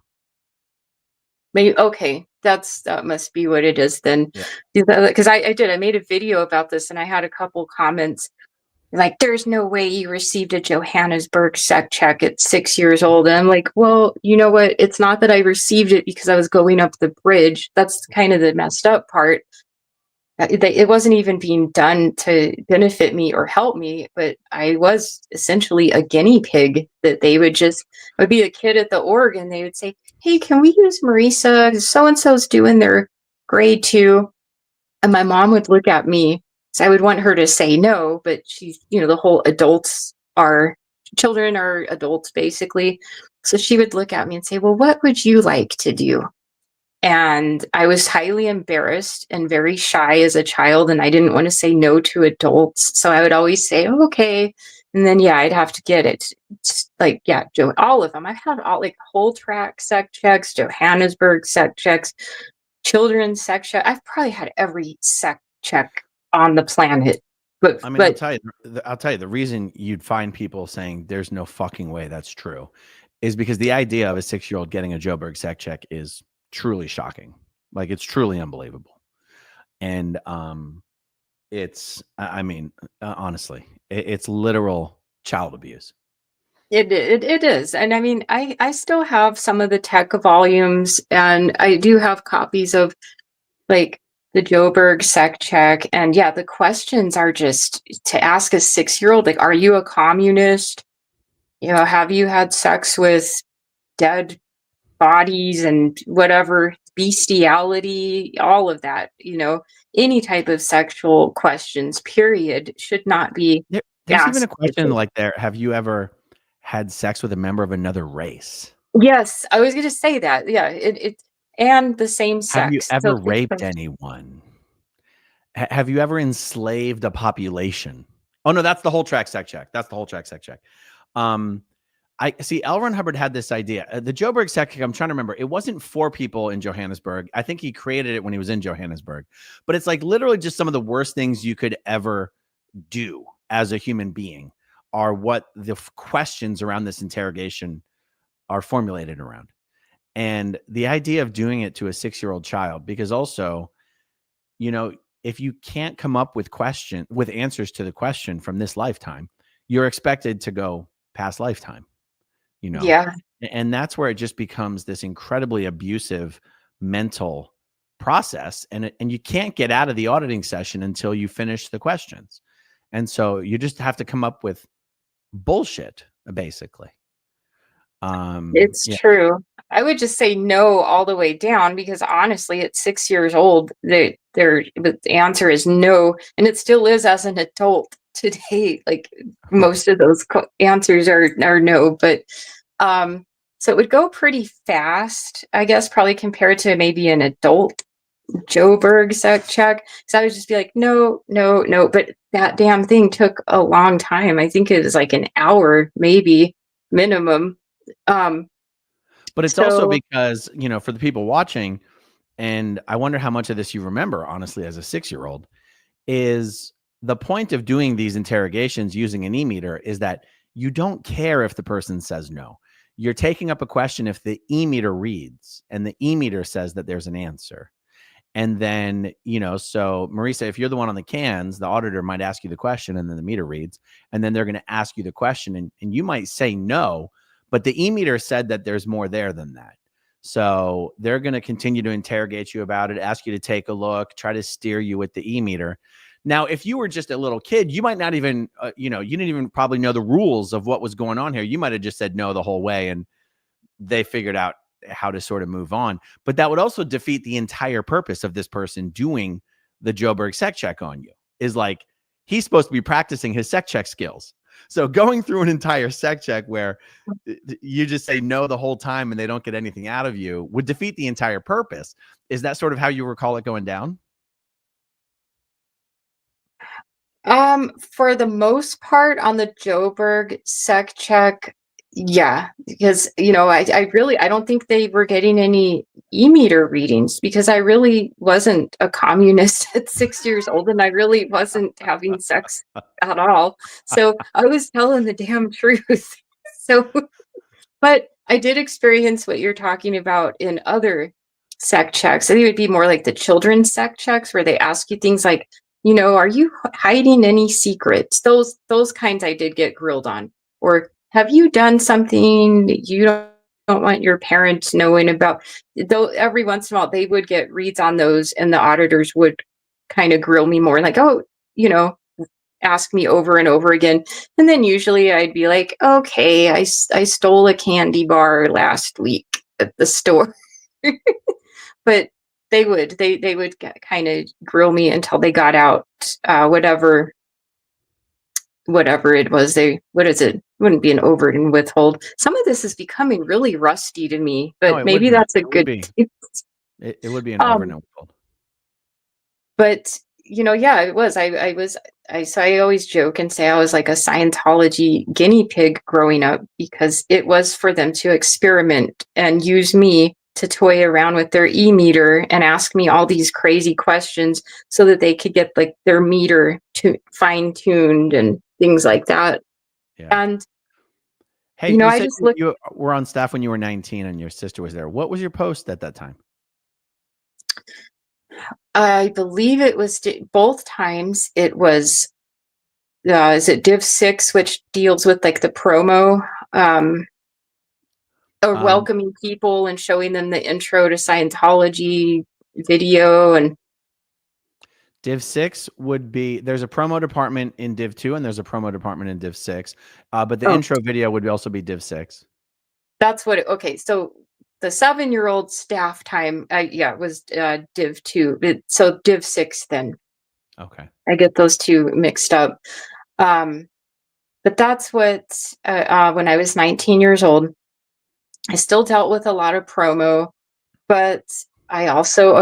Maybe, okay, that must be what it is then. Because I made a video about this, and I had a couple comments like, there's no way you received a Johannesburg sec check at 6 years old. And I'm like, well, you know what? It's not that I received it because I was going up the bridge. That's kind of the messed up part. It wasn't even being done to benefit me or help me, but I was essentially a guinea pig that they would be a kid at the org, and they would say, hey, can we use Marisa? So-and-so's doing their grade 2. And my mom would look at me. So I would want her to say no, but she's, the whole children are adults, basically. So she would look at me and say, well, what would you like to do? And I was highly embarrassed and very shy as a child, and I didn't want to say no to adults. So I would always say, oh, okay. And then, I'd have to get it. It's like, all of them. I've had all, like, whole track sec checks, Johannesburg sec checks, children's sec check. I've probably had every sec check on the planet. But I'll tell you, the reason you'd find people saying there's no fucking way that's true is because the idea of a 6-year-old getting a Joburg sec check is truly shocking. Like, it's truly unbelievable. And honestly, it's literal child abuse. It is. And I mean, I still have some of the tech volumes, and I do have copies of, like, the Joburg sec check. And the questions are just to ask a 6-year-old, like, are you a communist? Have you had sex with dead bodies and whatever, bestiality, all of that, any type of sexual questions, period, should not be There's asked. even a question like there. Have you ever had sex with a member of another race? Yes, I was going to say that. Yeah, it and the same sex. Have you ever raped anyone? Have you ever enslaved a population? Oh no, that's the whole track sec check. That's the whole track sec check. I see. L. Ron Hubbard had this idea. The Joburg sec check, I'm trying to remember. It wasn't for people in Johannesburg. I think he created it when he was in Johannesburg. But it's like literally just some of the worst things you could ever do as a human being are what the questions around this interrogation are formulated around. And the idea of doing it to a 6-year-old child, because also, if you can't come up with answers to the question from this lifetime, you're expected to go past lifetime, and that's where it just becomes this incredibly abusive mental process. And you can't get out of the auditing session until you finish the questions. And so you just have to come up with bullshit, basically. It's true. I would just say no all the way down, because honestly, at 6 years old, the answer is no, and it still is as an adult today. Like, most of those answers are no, but so it would go pretty fast, I guess, probably compared to maybe an adult Joburg sec check. So I would just be like, no. But that damn thing took a long time. I think it was like an hour, maybe minimum. But it's also because, for the people watching, and I wonder how much of this you remember, honestly, as a 6-year-old, is the point of doing these interrogations using an e-meter is that you don't care if the person says no. You're taking up a question if the e-meter reads and the e-meter says that there's an answer. And then, so Marisa, if you're the one on the cans, the auditor might ask you the question and then the meter reads, and then they're going to ask you the question and you might say no, but the e-meter said that there's more there than that. So they're going to continue to interrogate you about it, ask you to take a look, try to steer you with the e-meter. Now, if you were just a little kid, you might not even, you didn't even probably know the rules of what was going on here. You might have just said no the whole way and they figured out how to sort of move on. But that would also defeat the entire purpose of this person doing the Joburg sec check on you. Is like, he's supposed to be practicing his sec check skills. So going through an entire sec check where you just say no the whole time and they don't get anything out of you would defeat the entire purpose. Is that sort of how you recall it going down? For the most part on the Joburg sec check, yeah, because I don't think they were getting any e-meter readings because I really wasn't a communist at 6 years old and I really wasn't having sex at all. So I was telling the damn truth. So, but I did experience what you're talking about in other sec checks. I think it would be more like the children's sec checks where they ask you things like, are you hiding any secrets? Those kinds I did get grilled on. Or have you done something you don't want your parents knowing about? Though every once in a while they would get reads on those and the auditors would kind of grill me more like, ask me over and over again. And then usually I'd be like, okay, I stole a candy bar last week at the store. But they would kind of grill me until they got out whatever it was. What is it? Wouldn't be an overt and withhold. Some of this is becoming really rusty to me, but maybe that's a good. It would be an overt and withhold. But yeah, it was. I always joke and say I was like a Scientology guinea pig growing up because it was for them to experiment and use me to toy around with their e-meter and ask me all these crazy questions so that they could get like their meter to fine-tuned and things like that. Yeah. And hey, I just looked. You were on staff when you were 19 and your sister was there. What was your post at that time? I believe it was both times. It was is it Div 6, which deals with like the promo or welcoming people and showing them the intro to Scientology video. And Div 6 would be, there's a promo department in Div 2 and there's a promo department in Div 6. But the intro video would also be Div 6. That's what okay. So the 7-year-old staff time, it was Div 2. So Div 6 then. Okay. I get those two mixed up. But that's what, when I was 19 years old, I still dealt with a lot of promo, but I also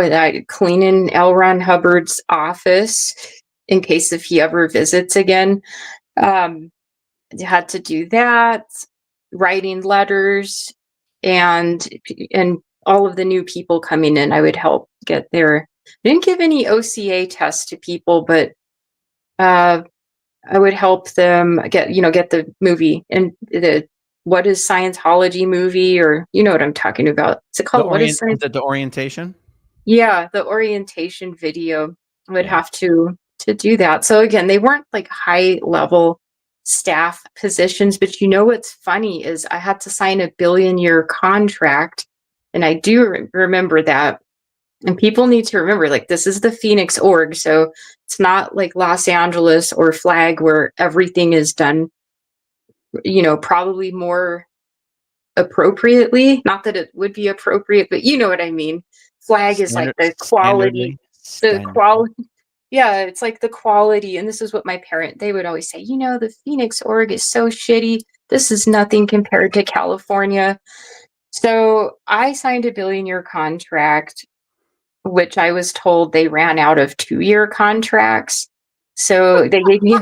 cleaning L. Ron Hubbard's office in case if he ever visits again. Had to do that, writing letters, and all of the new people coming in, I would help get there. I didn't give any OCA tests to people, but I would help them get the movie and the what is Scientology movie, or what I'm talking about. Is it called the orientation? Yeah, the orientation video. I would have to do that. So again, they weren't like high level staff positions, but what's funny is I had to sign a 1 billion-year contract, and I do remember that. And people need to remember, like, this is the Phoenix org, so it's not like Los Angeles or Flag where everything is done, probably more appropriately. Not that it would be appropriate, but you know what I mean. Flag is like the quality, yeah, it's like the quality. And this is what they would always say, the Phoenix org is so shitty. This is nothing compared to California. So I signed a 1 billion-year contract, which I was told they ran out of 2-year contracts. So they gave me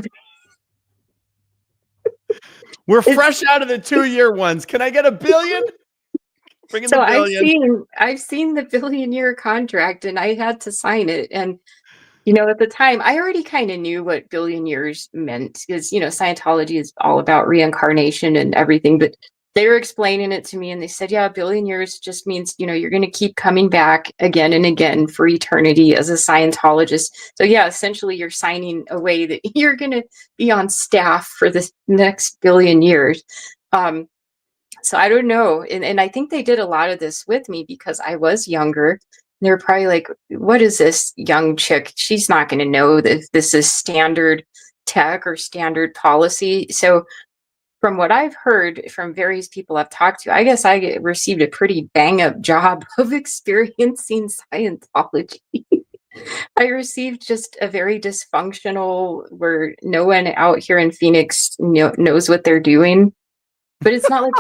We're fresh out of the 2-year ones. Can I get 1 billion? Bring in the billion. I've seen the 1 billion-year contract and I had to sign it. And You know, at the time, I already kind of knew what billion years meant because, you know, Scientology is all about reincarnation and everything. But they were explaining it to me and they said, yeah, a billion years just means, you know, you're going to keep coming back again and again for eternity as a Scientologist. So, yeah, essentially, you're signing away that you're going to be on staff for the next billion years. So I don't know. And I think they did a lot of this with me because I was younger. They were probably like, what is this young chick? She's not going to know that this is standard tech or standard policy. So from what I've heard from various people I've talked to, I guess I received a pretty bang up job of experiencing Scientology. I received just a very dysfunctional where no one out here in Phoenix knows what they're doing. But it's not like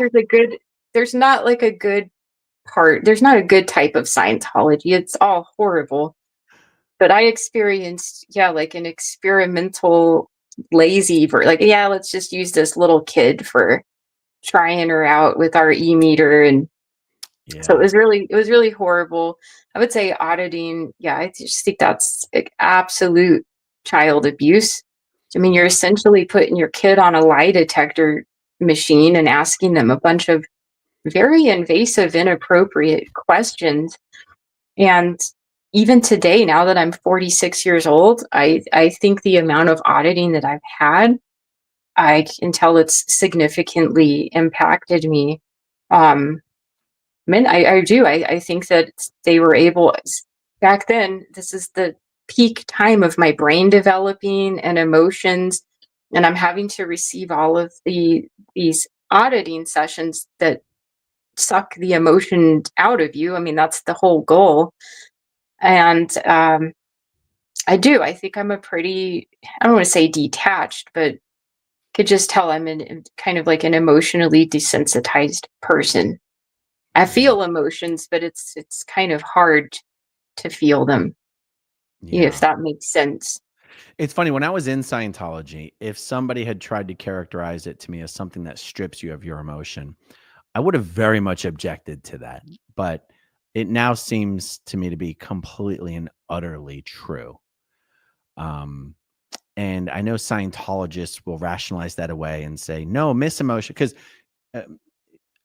there's not like a good part. There's not a good type of Scientology. It's all horrible. But I experienced, yeah, like an experimental lazy like, yeah, let's just use this little kid for trying her out with our e-meter. And so it was really horrible. I would say auditing, yeah, I just think that's like absolute child abuse. I mean, you're essentially putting your kid on a lie detector machine and asking them a bunch of very invasive, inappropriate questions. And even today, now that I'm 46 years old, I think the amount of auditing that I've had, I can tell it's significantly impacted me. I do. I think that they were able, back then, this is the peak time of my brain developing and emotions. And I'm having to receive all of these auditing sessions that suck the emotion out of you. I mean, that's the whole goal. And I think I'm a pretty, I don't want to say detached, but could just tell I'm kind of like an emotionally desensitized person. I feel emotions, but it's kind of hard to feel them, if that makes sense. It's funny, when I was in Scientology, if somebody had tried to characterize it to me as something that strips you of your emotion, I would have very much objected to that. But it now seems to me to be completely and utterly true. And I know Scientologists will rationalize that away and say, no, miss emotion. Because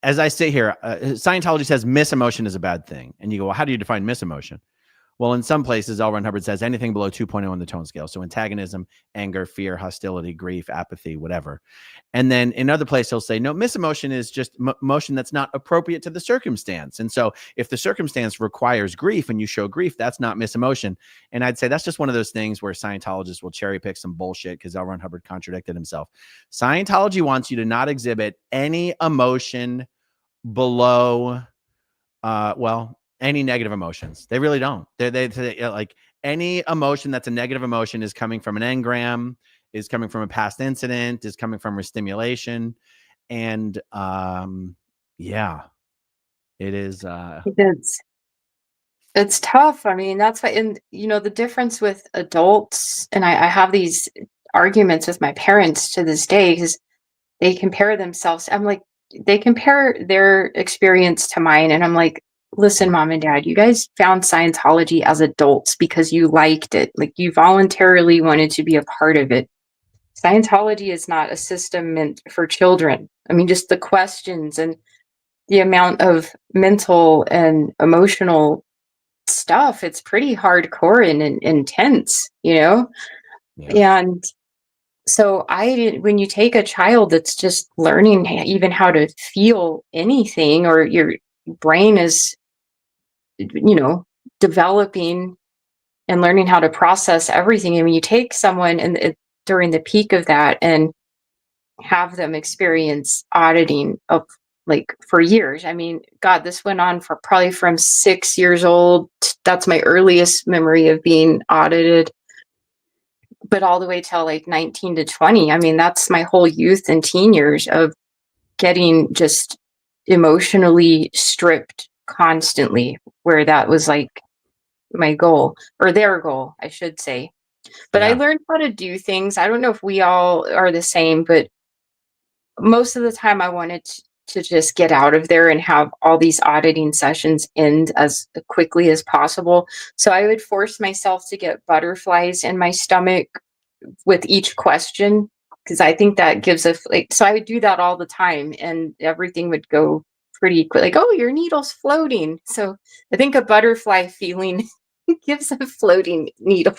as I sit here, Scientology says miss emotion is a bad thing. And you go, well, how do you define miss emotion? Well, in some places, L. Ron Hubbard says anything below 2.0 on the tone scale. So antagonism, anger, fear, hostility, grief, apathy, whatever. And then in other places, he'll say, no, misemotion is just emotion that's not appropriate to the circumstance. And so if the circumstance requires grief and you show grief, that's not misemotion. And I'd say that's just one of those things where Scientologists will cherry pick some bullshit because L. Ron Hubbard contradicted himself. Scientology wants you to not exhibit any emotion below, any negative emotions. They really don't. They like any emotion that's a negative emotion is coming from an engram, is coming from a past incident, is coming from stimulation. And it is. It's tough. I mean, that's why, and the difference with adults, and I have these arguments with my parents to this day because they compare themselves. I'm like, they compare their experience to mine, and I'm like, listen, mom and dad, you guys found Scientology as adults because you liked it. Like you voluntarily wanted to be a part of it. Scientology is not a system meant for children. I mean, just the questions and the amount of mental and emotional stuff, it's pretty hardcore and intense, Yeah. And so when you take a child that's just learning even how to feel anything, or your brain is developing and learning how to process everything. And when you take someone during the peak of that and have them experience auditing of like for years. I mean, God, this went on for probably from 6 years old. That's my earliest memory of being audited. But all the way till like 19 to 20. I mean, that's my whole youth and teen years of getting just emotionally stripped constantly, where that was like my goal, or their goal, I should say. But I learned how to do things. I don't know if we all are the same, but most of the time I wanted to just get out of there and have all these auditing sessions end as quickly as possible. So I would force myself to get butterflies in my stomach with each question, because I think that gives a, like, so I would do that all the time and everything would go pretty quick. Like, oh, your needle's floating. So I think a butterfly feeling gives a floating needle.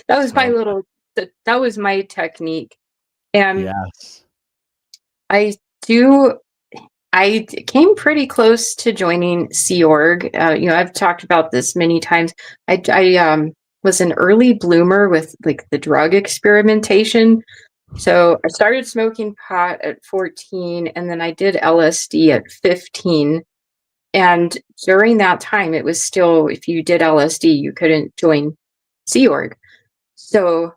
That was my little, that was my technique. And Yes. I came pretty close to joining Sea Org. I've talked about this many times. I was an early bloomer with like the drug experimentation. So I started smoking pot at 14, and then I did LSD at 15. And during that time, it was still, if you did LSD, you couldn't join Sea Org. So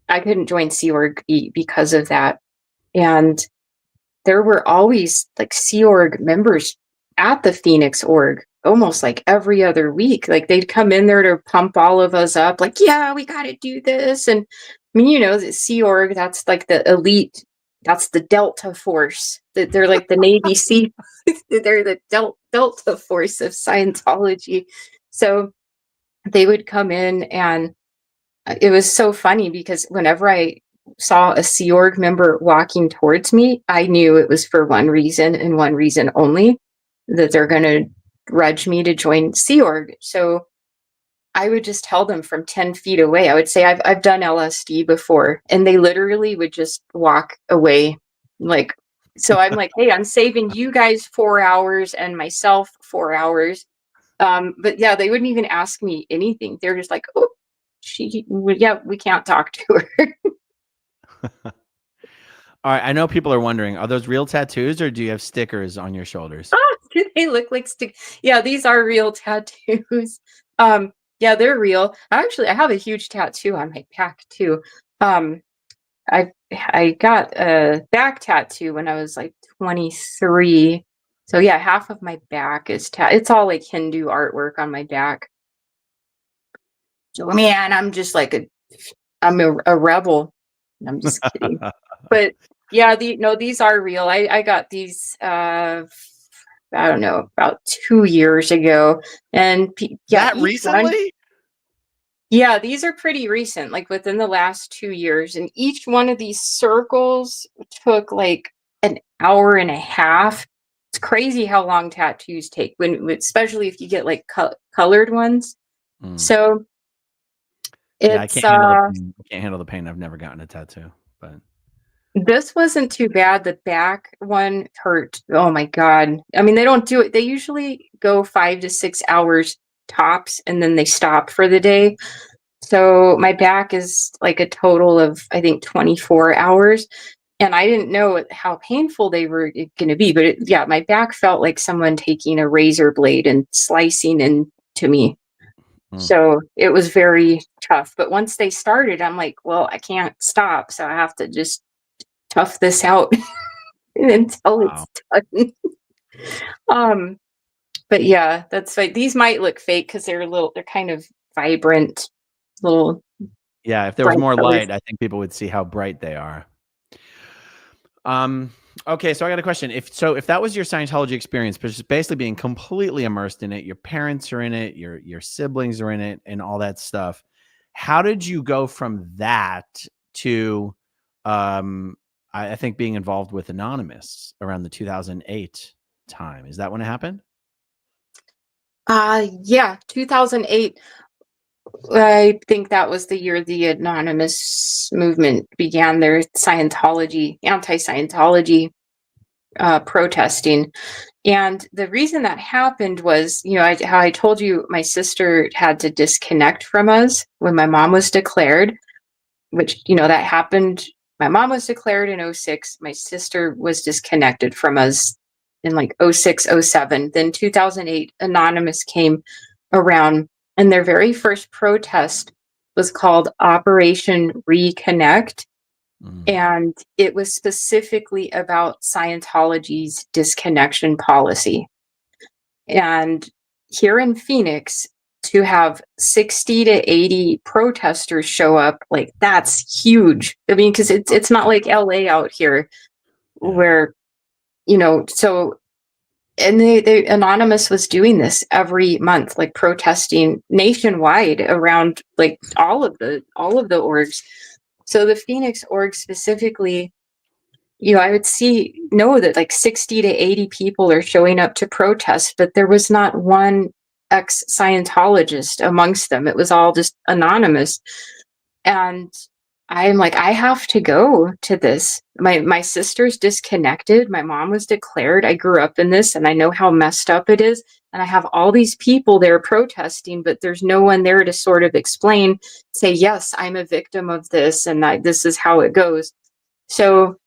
I couldn't join Sea Org because of that. And there were always like Sea Org members at the Phoenix org, almost like every other week. Like they'd come in there to pump all of us up, like, yeah, we got to do this. And I mean, the Sea Org, that's like the elite, that's the Delta Force. They're like the Navy SEAL. They're the Delta Force of Scientology. So they would come in, and it was so funny because whenever I saw a Sea Org member walking towards me, I knew it was for one reason and one reason only, that they're going to grudge me to join Sea Org. So I would just tell them from 10 feet away. I would say, I've done LSD before, and they literally would just walk away. Like, so I'm like, hey, I'm saving you guys 4 hours and myself 4 hours. But yeah, they wouldn't even ask me anything. They're just like, oh, we can't talk to her. All right. I know people are wondering, are those real tattoos or do you have stickers on your shoulders? Do they look like Yeah, these are real tattoos. Yeah, they're real. Actually, I have a huge tattoo on my back too. I got a back tattoo when I was like 23. So yeah, half of my back is it's all like Hindu artwork on my back. So man, I'm just like I'm a rebel. I'm just kidding. But yeah, these are real. I got these I don't know, about 2 years ago. And That recently? Yeah, these are pretty recent, like within the last 2 years. And each one of these circles took like an hour and a half. It's crazy how long tattoos take, especially if you get like colored ones. So yeah, it's I can't handle the pain. I've never gotten a tattoo, but this wasn't too bad. The back one hurt. Oh my God. I mean, they don't do it. They usually go 5 to 6 hours tops, and then they stop for the day. So my back is like a total of, I think, 24 hours. And I didn't know how painful they were going to be. But yeah, my back felt like someone taking a razor blade and slicing into me. So it was very tough. But once they started, I'm like, well, I can't stop. So I have to just tough this out until it's done. But yeah, that's like, these might look fake because they're kind of vibrant little. Yeah, if there was more light, I think people would see how bright they are. Okay, so I got a question. If that was your Scientology experience, but just basically being completely immersed in it, your parents are in it, your siblings are in it, and all that stuff, how did you go from that to I think being involved with Anonymous around the 2008 time? Is that when it happened? Yeah, 2008. I think that was the year the Anonymous movement began their anti-Scientology protesting. And the reason that happened was, how I told you my sister had to disconnect from us when my mom was declared, which, that happened. My mom was declared in 2006. My sister was disconnected from us in like 2006, 2007. Then 2008, Anonymous came around, and their very first protest was called Operation Reconnect. And it was specifically about Scientology's disconnection policy. And here in Phoenix, to have 60 to 80 protesters show up, like, that's huge. I mean, because it's not like LA out here where So, and they Anonymous was doing this every month, like protesting nationwide around like all of the orgs. So the Phoenix org specifically, I would know that like 60 to 80 people are showing up to protest, but there was not one ex-Scientologist amongst them. It was all just anonymous. And I'm like, I have to go to this. My sister's disconnected. My mom was declared. I grew up in this and I know how messed up it is. And I have all these people there protesting, but there's no one there to sort of say, yes, I'm a victim of this and this is how it goes. So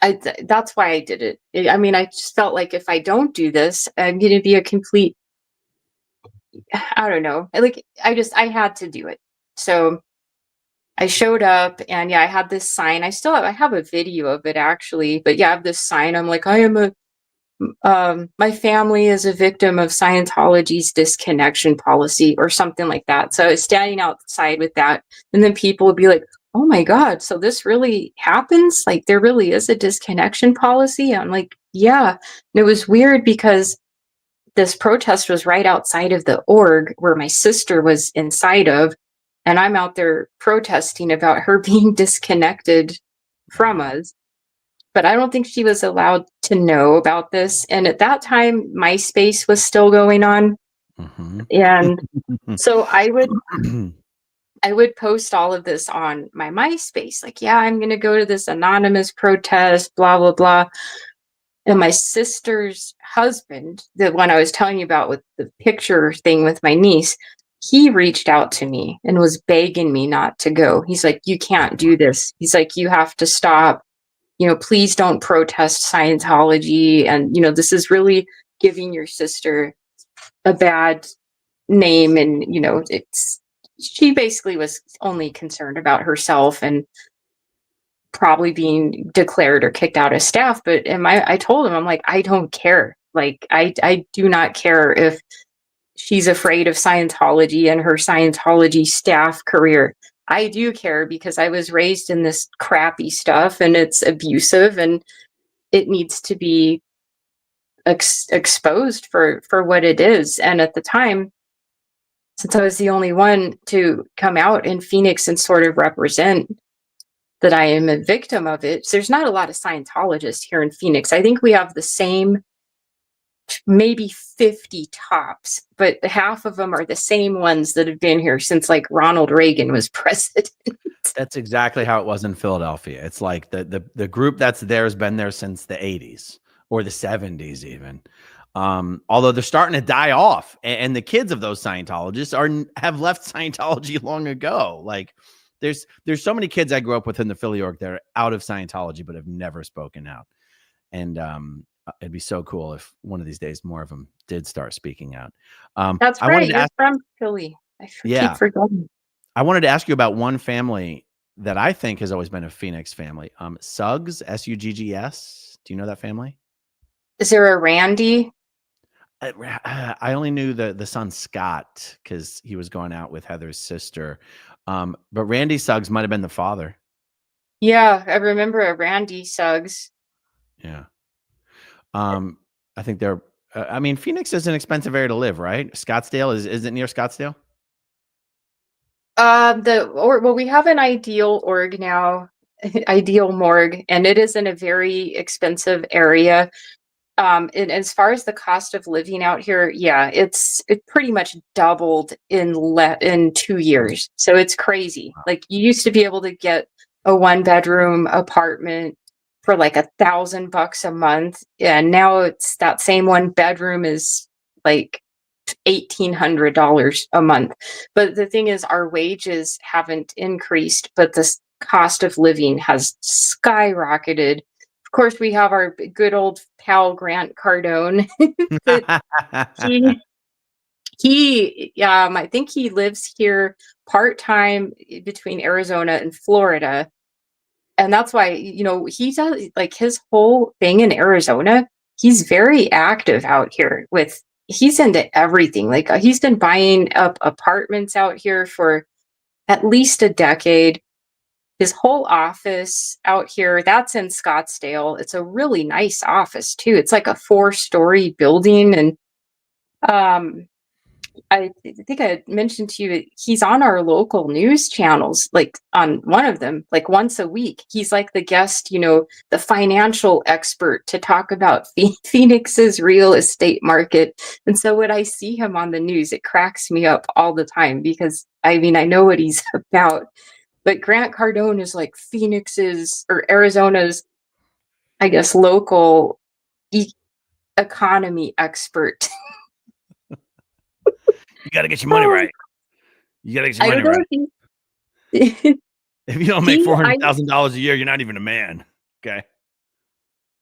that's why I did it. I mean, I just felt like if I don't do this, I'm going to be a complete, I don't know. I had to do it. So I showed up and I had this sign. I have a video of it actually, but I have this sign. I'm like, my family is a victim of Scientology's disconnection policy or something like that. So I was standing outside with that. And then people would be like, oh my God, so this really happens? Like there really is a disconnection policy? I'm like, yeah. And it was weird because this protest was right outside of the org where my sister was inside of. And I'm out there protesting about her being disconnected from us. But I don't think she was allowed to know about this. And at that time, MySpace was still going on. Mm-hmm. And so I would post all of this on my MySpace. Like, I'm going to go to this anonymous protest, blah, blah, blah. And my sister's husband, the one I was telling you about with the picture thing with my niece, he reached out to me and was begging me not to go. He's like, you can't do this. He's like, you have to stop. Please don't protest Scientology. And, this is really giving your sister a bad name. And, she basically was only concerned about herself and probably being declared or kicked out of staff. But I told him, I'm like, I don't care. Like, I do not care if she's afraid of Scientology and her Scientology staff career. I do care because I was raised in this crappy stuff and it's abusive and it needs to be exposed for what it is. And at the time, since I was the only one to come out in Phoenix and sort of represent that I am a victim of it, so there's not a lot of Scientologists here in Phoenix. I think we have the same, maybe 50 tops, but half of them are the same ones that have been here since like Ronald Reagan was president. That's exactly how it was in Philadelphia. It's like the group that's there has been there since the 80s or the 70s even. Although they're starting to die off, and the kids of those Scientologists have left Scientology long ago. Like there's so many kids I grew up with in the Philly org that are out of Scientology but have never spoken out. And it'd be so cool if one of these days more of them did start speaking out. That's right. You're from Philly. I keep forgetting. I wanted to ask you about one family that I think has always been a Phoenix family. Suggs, Suggs. Do you know that family? Is there a Randy? I only knew the son Scott because he was going out with Heather's sister. But Randy Suggs might have been the father. Yeah, I remember a Randy Suggs. Yeah. I think they're. Phoenix is an expensive area to live, right? Scottsdale is it near Scottsdale? We have an Ideal org now, Ideal morgue, and it is in a very expensive area. And as far as the cost of living out here, it pretty much doubled in 2 years. So it's crazy. Like you used to be able to get a 1-bedroom apartment for like $1,000 a month, and now it's that same 1-bedroom is like $1,800 a month. But the thing is, our wages haven't increased, but the cost of living has skyrocketed. Of course, we have our good old pal Grant Cardone. I think he lives here part-time between Arizona and Florida. And that's why, he does like his whole thing in Arizona. He's very active out here he's into everything. Like he's been buying up apartments out here for at least a decade. his whole office out here, that's in Scottsdale. It's a really nice office too. It's like a 4-story building. And I think I mentioned to you that he's on our local news channels, like on one of them, like once a week. He's like the guest, the financial expert to talk about Phoenix's real estate market. And so when I see him on the news, it cracks me up all the time because I know what he's about. But Grant Cardone is like Phoenix's or Arizona's, I guess, local economy expert. You got to get your money right. You got to get your money right. If you don't make $400,000 a year, you're not even a man. Okay.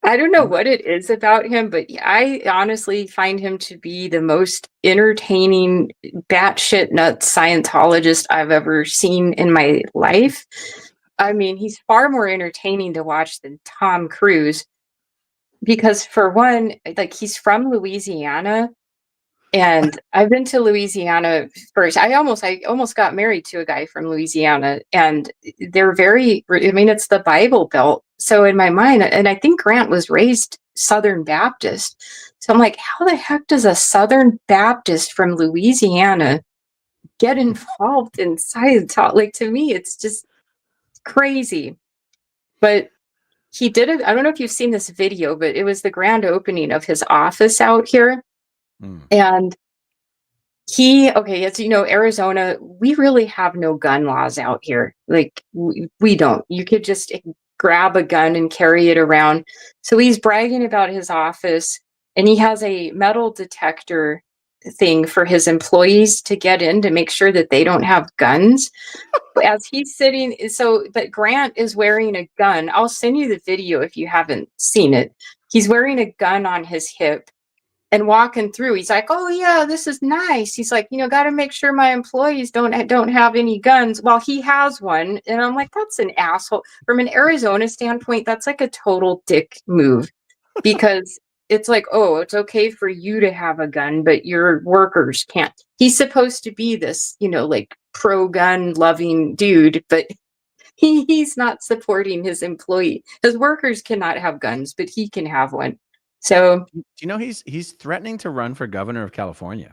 I don't know what it is about him, but I honestly find him to be the most entertaining, batshit nuts Scientologist I've ever seen in my life. I mean, he's far more entertaining to watch than Tom Cruise because, for one, like, he's from Louisiana, and I've been to Louisiana first. I almost got married to a guy from Louisiana, and they're it's the Bible Belt. So in my mind, and I think Grant was raised Southern Baptist. So I'm like, how the heck does a Southern Baptist from Louisiana get involved in Scientology? Like, to me, it's just crazy. But he did it. I don't know if you've seen this video, but it was the grand opening of his office out here. And as you know, Arizona, we really have no gun laws out here. Like, we don't. You could just grab a gun and carry it around. So he's bragging about his office, and he has a metal detector thing for his employees to get in to make sure that they don't have guns. As he's sitting, but Grant is wearing a gun. I'll send you the video if you haven't seen it. He's wearing a gun on his hip and walking through. He's like, oh yeah, this is nice. He's like, got to make sure my employees don't have any guns. Well, he has one. And I'm like, that's an asshole. From an Arizona standpoint, that's like a total dick move, because it's like, oh, it's okay for you to have a gun, but your workers can't. He's supposed to be this, like pro-gun loving dude, but he's not supporting his employee. His workers cannot have guns, but he can have one. So, do you know he's threatening to run for governor of California?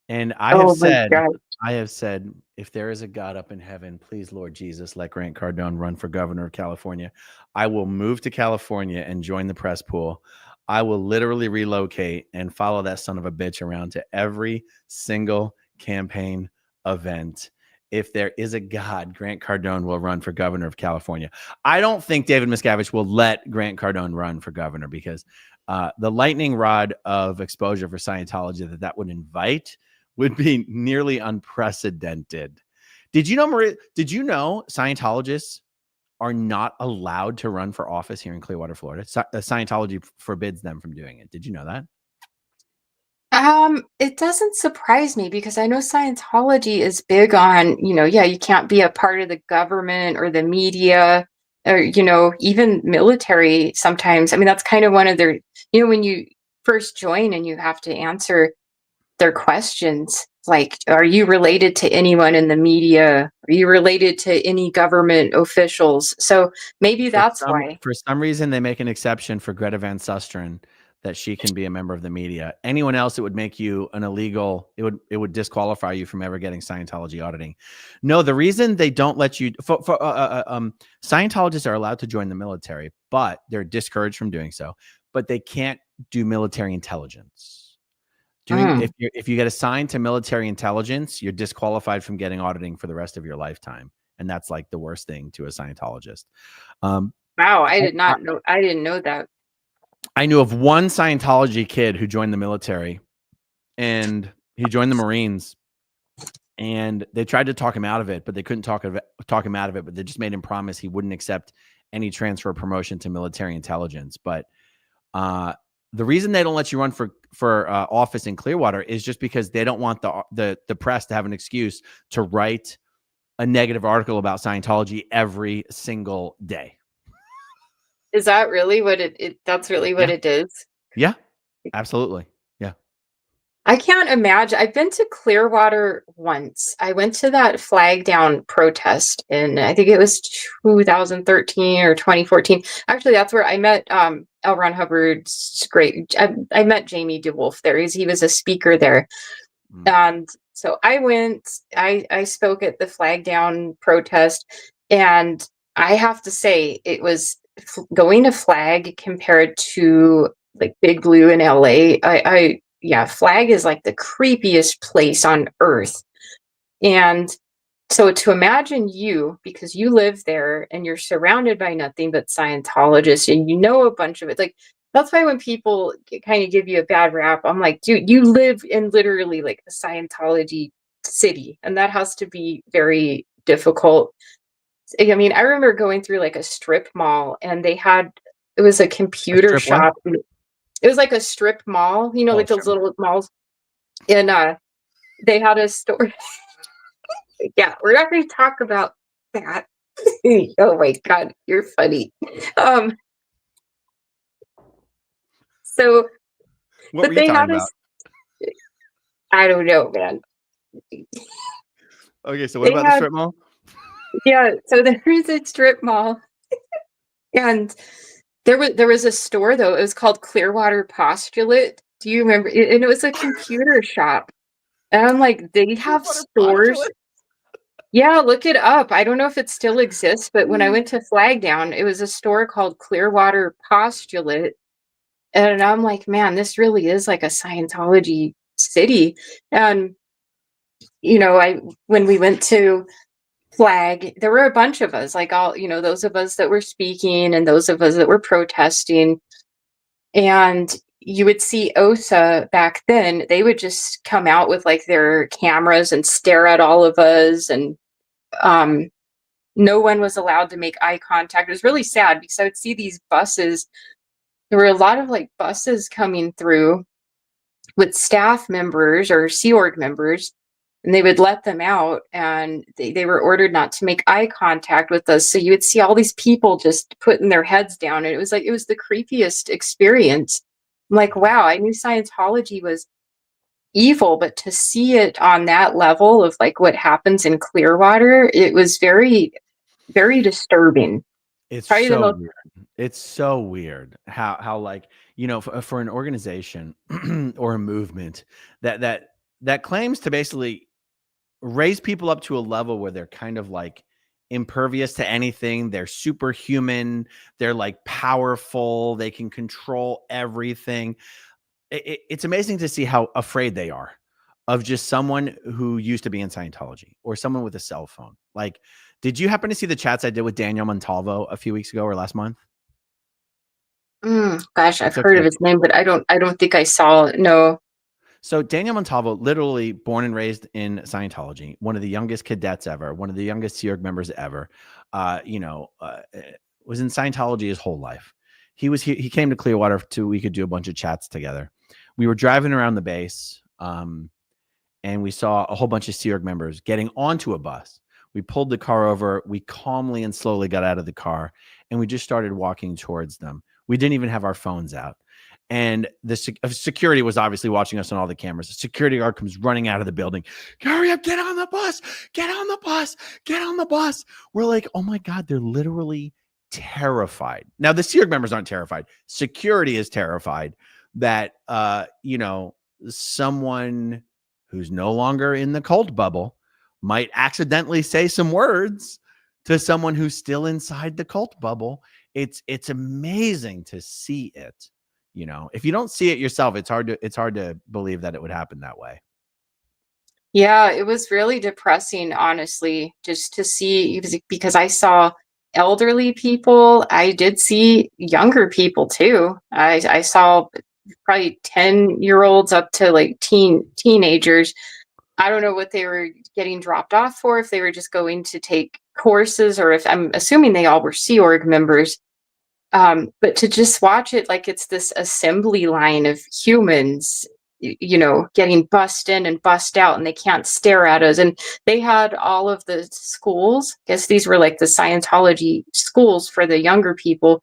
And I have said, if there is a God up in heaven, please, Lord Jesus, let Grant Cardone run for governor of California. I will move to California and join the press pool. I will literally relocate and follow that son of a bitch around to every single campaign event. If there is a God, Grant Cardone will run for governor of California. I don't think David Miscavige will let Grant Cardone run for governor, because the lightning rod of exposure for Scientology that would invite would be nearly unprecedented. Did you know, Maria? Did you know Scientologists are not allowed to run for office here in Clearwater, Florida? Scientology forbids them from doing it. Did you know that? It doesn't surprise me, because I know Scientology is big on, you can't be a part of the government or the media or, even military sometimes. I mean, that's kind of one of their, when you first join and you have to answer their questions, like, are you related to anyone in the media? Are you related to any government officials? So maybe that's why. For some reason, they make an exception for Greta Van Susteren, that she can be a member of the media. Anyone else, it would make you an illegal. It would disqualify you from ever getting Scientology auditing. No, the reason they don't let you Scientologists are allowed to join the military, but they're discouraged from doing so. But they can't do military intelligence. If you get assigned to military intelligence, you're disqualified from getting auditing for the rest of your lifetime, and that's like the worst thing to a Scientologist. Wow, I did not know. I didn't know that. I knew of one Scientology kid who joined the military, and he joined the Marines, and they tried to talk him out of it, but they couldn't talk him out of it. But they just made him promise he wouldn't accept any transfer or promotion to military intelligence. But the reason they don't let you run for office in Clearwater is just because they don't want the press to have an excuse to write a negative article about Scientology every single day. Is that really what that's really what it is? Yeah, absolutely. Yeah. I can't imagine. I've been to Clearwater once. I went to that flag down protest in, I think it was 2013 or 2014. Actually, that's where I met L. Ron Hubbard's great. I met Jamie DeWolf there. He was a speaker there. And so I went, I spoke at the flag down protest, and I have to say it was going to flag compared to like Big Blue in LA. Yeah, flag is like the creepiest place on earth. And so to imagine you, because you live there and you're surrounded by nothing but Scientologists and you know a bunch of it, like that's why when people kind of give you a bad rap, I'm like, dude, you live in literally like a Scientology city, and that has to be very difficult. I mean, I remember going through like a strip mall, and it was a computer shop. It was like a strip mall, you know, like those little malls. And they had a store. Yeah, we're not going to talk about that. Oh my God, you're funny. So, What were you talking about? I don't know, man. Okay, so what about the strip mall? Yeah, so there was a strip mall, and there was a store though. It was called Clearwater Postulate. Do you remember? And it was a computer shop. And I'm like, they have stores. Yeah, look it up. I don't know if it still exists, but when I went to Flagdown, it was a store called Clearwater Postulate. And I'm like, man, this really is like a Scientology city. And, you know, when we went to Flag, there were a bunch of us, like all, you know, those of us that were speaking and those of us that were protesting. And you would see OSA back then, they would just come out with like their cameras and stare at all of us. And no one was allowed to make eye contact. It was really sad because I would see these buses. There were a lot of like buses coming through with staff members or Sea Org members, and they would let them out, and they were ordered not to make eye contact with us. So you would see all these people just putting their heads down, and it was the creepiest experience. I'm like, wow, I knew Scientology was evil, but to see it on that level of like what happens in Clearwater, it was very, very disturbing. It's so weird. It's so weird how like, you know, for an organization or a movement that claims to basically raise people up to a level where they're kind of like impervious to anything. They're superhuman. They're like powerful. They can control everything. It's amazing to see how afraid they are of just someone who used to be in Scientology or someone with a cell phone. Like, did you happen to see the chats I did with Daniel Montalvo a few weeks ago or last month? Gosh, I've heard of his name, but I don't think I saw it. No. So Daniel Montalvo, literally born and raised in Scientology, one of the youngest cadets ever, one of the youngest Sea Org members ever, was in Scientology his whole life. He came to Clearwater so we could do a bunch of chats together. We were driving around the base, and we saw a whole bunch of Sea Org members getting onto a bus. We pulled the car over. We calmly and slowly got out of the car, and we just started walking towards them. We didn't even have our phones out. And the security was obviously watching us on all the cameras. The security guard comes running out of the building. Hurry up, get on the bus, get on the bus, get on the bus. We're like, oh my God, they're literally terrified. Now, the Sea Org members aren't terrified. Security is terrified that, someone who's no longer in the cult bubble might accidentally say some words to someone who's still inside the cult bubble. It's amazing to see it. You know, if you don't see it yourself, it's hard to believe that it would happen that way. Yeah, it was really depressing, honestly, just to see, because I saw elderly people. I did see younger people too. I saw probably 10-year-olds up to like teenagers. I don't know what they were getting dropped off for, if they were just going to take courses, or if, I'm assuming they all were Sea Org members. But to just watch it like it's this assembly line of humans, getting bussed in and bussed out, and they can't stare at us. And they had all of the schools. I guess these were like the Scientology schools for the younger people.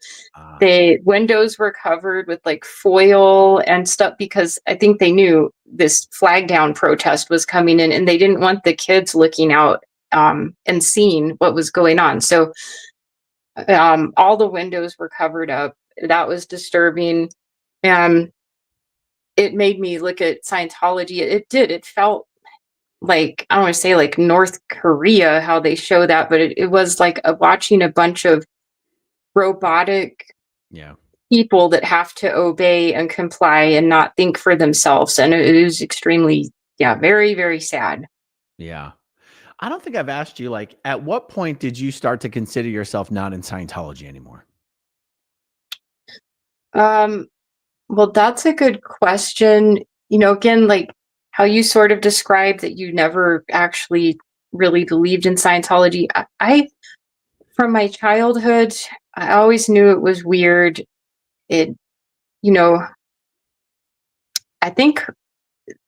The windows were covered with like foil and stuff, because I think they knew this flag down protest was coming in, and they didn't want the kids looking out and seeing what was going on. So all the windows were covered up. That was disturbing. It made me look at Scientology. It felt like, I don't want to say like North Korea, how they show that, but it was like watching a bunch of robotic people that have to obey and comply and not think for themselves. And it was extremely, very, very sad. Yeah. I don't think I've asked you, like, at what point did you start to consider yourself not in Scientology anymore? Well, that's a good question. Again, like how you sort of described that you never actually really believed in Scientology. I from my childhood, I always knew it was weird. I think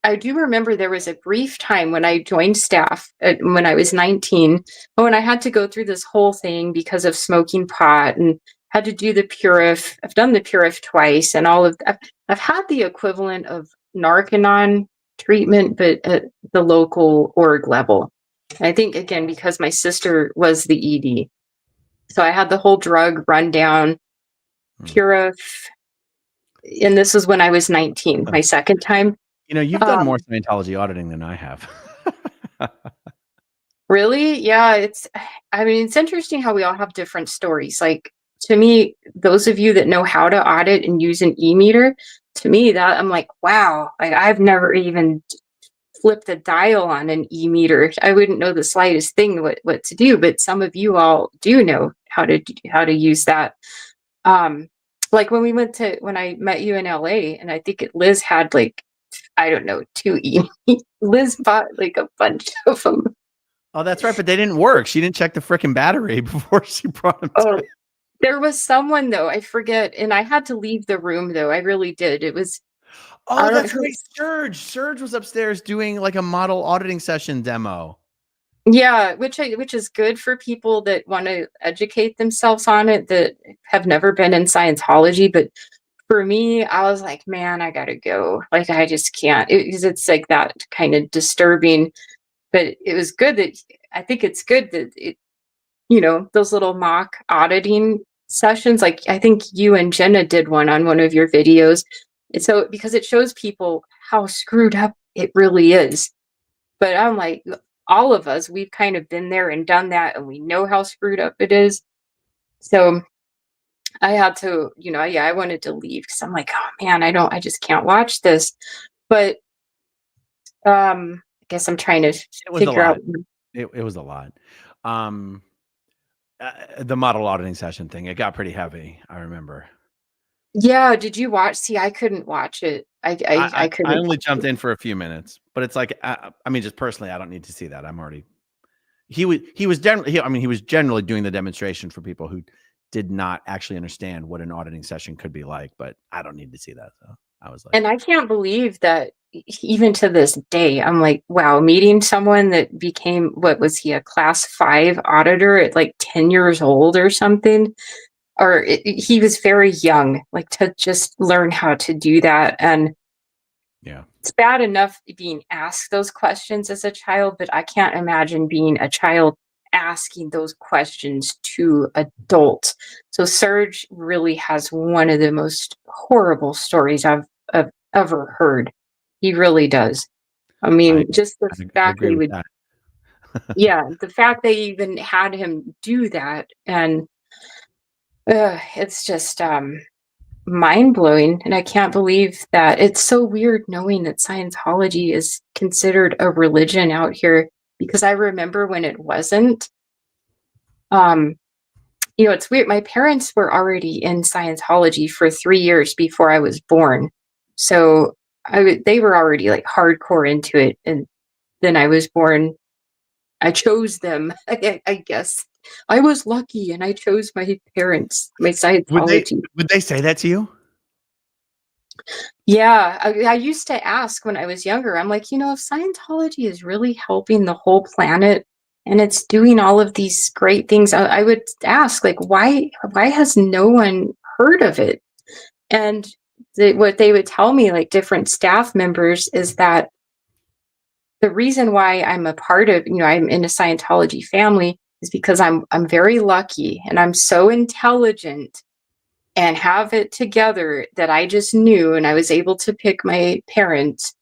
I do remember there was a brief time when I joined staff when I was 19, when I had to go through this whole thing because of smoking pot and had to do the Purif. I've done the Purif twice, and I've had the equivalent of Narcanon treatment, but at the local org level. And I think, again, because my sister was the ED. So I had the whole drug rundown, Purif, and this was when I was 19, my second time. You've done more Scientology auditing than I have. Really? Yeah, it's interesting how we all have different stories. Like, to me, those of you that know how to audit and use an e-meter, to me, that I'm like, wow, like I've never even flipped a dial on an e-meter. I wouldn't know the slightest thing what to do, but some of you all do know how to use that. Like when I met you in LA, and I think Liz had like, I don't know, 2 Liz bought like a bunch of them. Oh, that's right, but they didn't work. She didn't check the freaking battery before she brought them to me. There was someone, though, I forget, and I had to leave the room, though. I really did. It was... Oh, that's right. Serge was upstairs doing like a model auditing session demo. Yeah, which is good for people that want to educate themselves on it, that have never been in Scientology. But for me, I was like, man, I gotta go. Like, I just can't. It's like that kind of disturbing. But it was good that... I think it's good that those little mock auditing sessions, like I think you and Jenna did one on one of your videos. And so, because it shows people how screwed up it really is. But I'm like, all of us, we've kind of been there and done that, and we know how screwed up it is. So I had to, I wanted to leave because I'm like, oh man, I just can't watch this. But I guess I'm trying to figure out. It was a lot. The model auditing session thing, it got pretty heavy, I remember. Yeah, did you watch? See, I couldn't watch it. I couldn't. I only jumped in for a few minutes, but it's like, just personally, I don't need to see that. I'm already... He was generally doing the demonstration for people who did not actually understand what an auditing session could be like, but I don't need to see that. So I was like... And I can't believe that even to this day, I'm like, wow, meeting someone that became, what was he, a class 5 auditor at like 10 years old or something? Or he was very young, like to just learn how to do that. And yeah, it's bad enough being asked those questions as a child, but I can't imagine being a child asking those questions to adults. So Serge really has one of the most horrible stories I've ever heard. He really does. Just the fact that he would... yeah, the fact they even had him do that, and it's just mind-blowing. And I can't believe that. It's so weird knowing that Scientology is considered a religion out here, because I remember when it wasn't. It's weird. My parents were already in Scientology for 3 years before I was born. So they were already like hardcore into it. And then I was born. I chose them, I guess. I was lucky, and I chose my parents, my Scientology. Would they say that to you? Yeah, I used to ask when I was younger. I'm like, if Scientology is really helping the whole planet and it's doing all of these great things, I would ask, like, why has no one heard of it? And what they would tell me, like different staff members, is that the reason why I'm a part of, I'm in a Scientology family is because I'm very lucky and I'm so intelligent and have it together that I just knew, and I was able to pick my parents,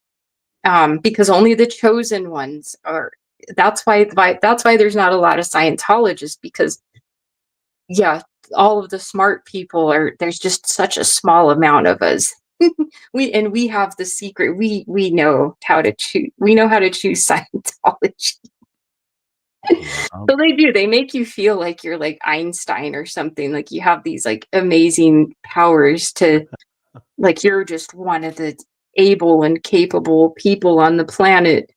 because only the chosen ones are. That's why there's not a lot of Scientologists, because yeah, all of the smart people there's just such a small amount of us. we have the secret. We know how to choose. We know how to choose Scientology. Wow. So they make you feel like you're like Einstein or something, like you have these like amazing powers to, like you're just one of the able and capable people on the planet.